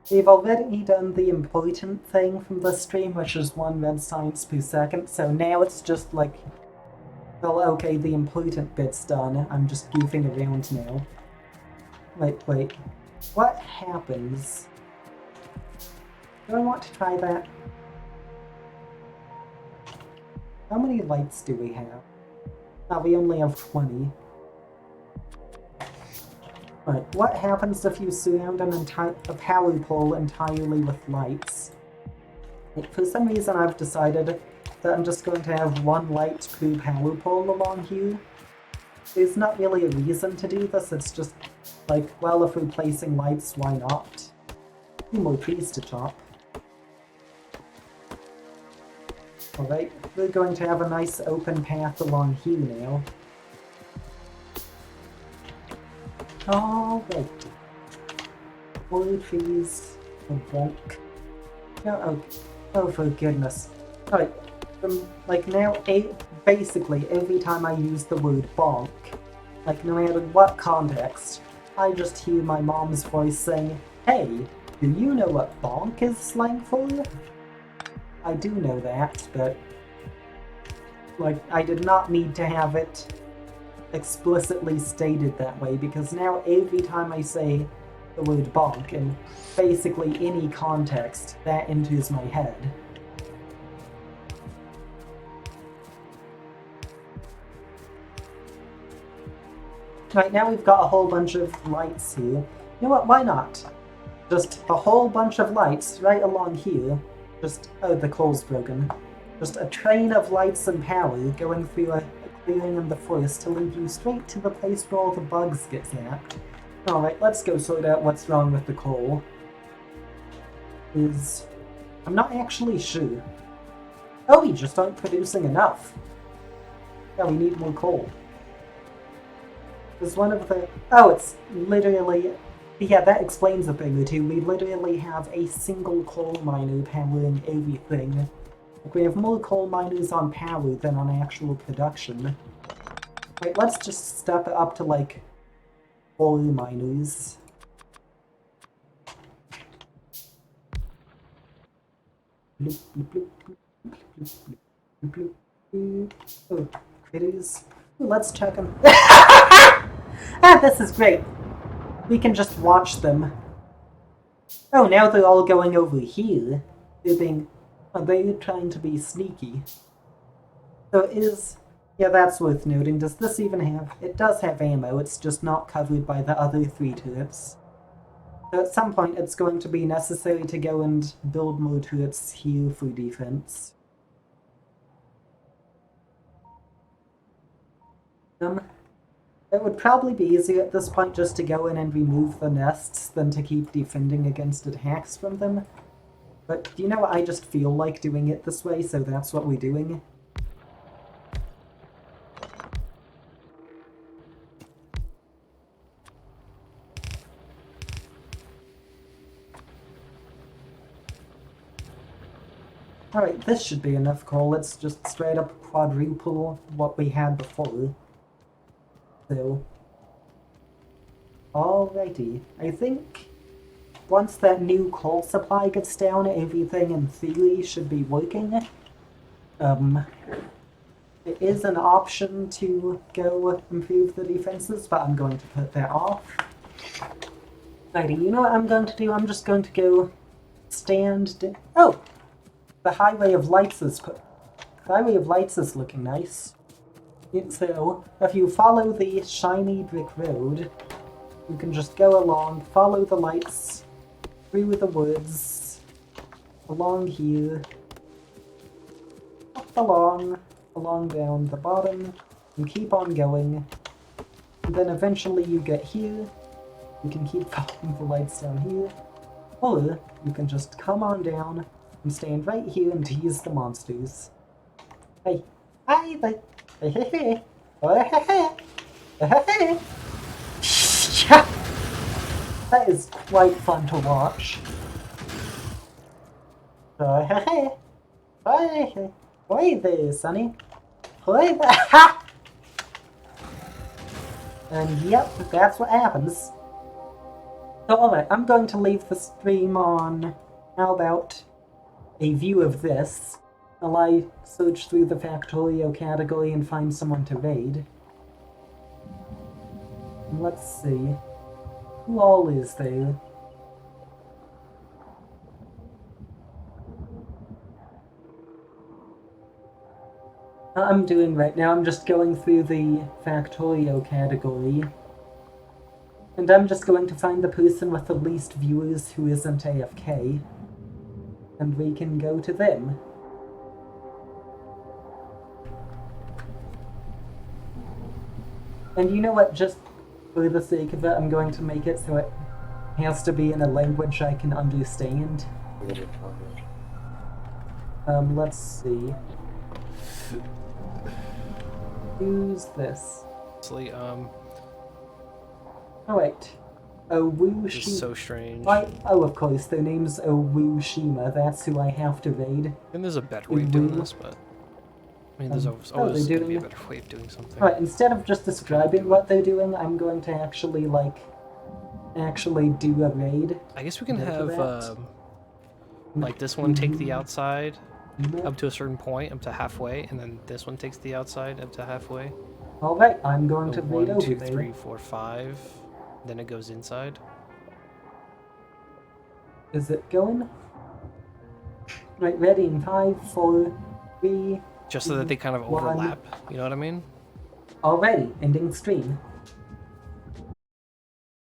we've already done the important thing from this stream, which is 1 red science per second, so now it's just like, well, okay, the important bit's done, I'm just goofing around now. Wait, what happens? Do I want to try that? How many lights do we have? We only have 20. Right, what happens if you surround a power pole entirely with lights? For some reason I've decided that I'm just going to have 1 light per power pole along here. There's not really a reason to do this, it's just like, well, if we're placing lights, why not? 2 more trees to chop. Alright, we're going to have a nice open path along here now. Alright. 4 trees, a bonk. No, oh for goodness. Alright, like now, basically every time I use the word bonk, like no matter what context, I just hear my mom's voice saying, "Hey, do you know what bonk is slang for?" I do know that, but like I did not need to have it explicitly stated that way, because now every time I say the word bonk in basically any context, that enters my head. Right, now we've got a whole bunch of lights here. You know what, why not? Just a whole bunch of lights right along here. Just, oh, the coal's broken. Just a train of lights and power going through a clearing in the forest to lead you straight to the place where all the bugs get zapped. Alright, let's go sort out what's wrong with the coal. I'm not actually sure. Oh, we just aren't producing enough. Yeah, we need more coal. There's one of the... Oh, it's literally... Yeah, that explains a thing or two. We literally have a single coal miner powering everything. Like, we have more coal miners on power than on actual production. Wait, let's just step it up to, like, 4 miners. Oh, critters. Let's check them. This is great. We can just watch them. Oh, now they're all going over here. They're trying to be sneaky. So yeah, that's worth noting. Does this even have... It does have ammo, it's just not covered by the other 3 turrets. So at some point it's going to be necessary to go and build more turrets here for defense. It would probably be easier at this point just to go in and remove the nests than to keep defending against attacks from them. But you know what, I just feel like doing it this way, so that's what we're doing. Alright, this should be enough coal. Let's just straight up quadruple what we had before. So... Alrighty. I think once that new coal supply gets down, everything in theory should be working. It is an option to go improve the defenses, but I'm going to put that off. Alrighty, you know what I'm going to do? I'm just going to go stand... Oh! The Highway of Lights is looking nice. So, if you follow the shiny brick road, you can just go along, follow the lights, through the woods, along here, up along down the bottom, and keep on going. And then eventually you get here, you can keep following the lights down here, or you can just come on down and stand right here and tease the monsters. Hey, hi, hey, hey, hey, hey, hey, hey. That is quite fun to watch. Hey, hey, hey there, Sonny. Hey there, ha! And yep, that's what happens. So alright, I'm going to leave the stream on, how about a view of this, while I search through the Factorio category and find someone to raid. Let's see. Who all is there? I'm doing right now, I'm just going through the Factorio category. And I'm just going to find the person with the least viewers who isn't AFK. And we can go to them. And you know what, just for the sake of it, I'm going to make it so it has to be in a language I can understand. Let's see. Who's this? Oh wait. Owushima. This is so strange. Oh, of course, their name's Owushima. That's who I have to raid. And there's a better way of doing this, but I mean, there's always going to be a better way of doing something. Alright, instead of just describing what they're doing, I'm going to actually do a raid. I guess we can have, like this one take the outside up to a certain point, up to halfway, and then this one takes the outside up to halfway. Alright, I'm going to raid over 1, 2, there. 3, 4, 5. Then it goes inside. Is it going? Right, ready in 5, 4, 3... Just so that they kind of overlap, you know what I mean? Already, ending stream.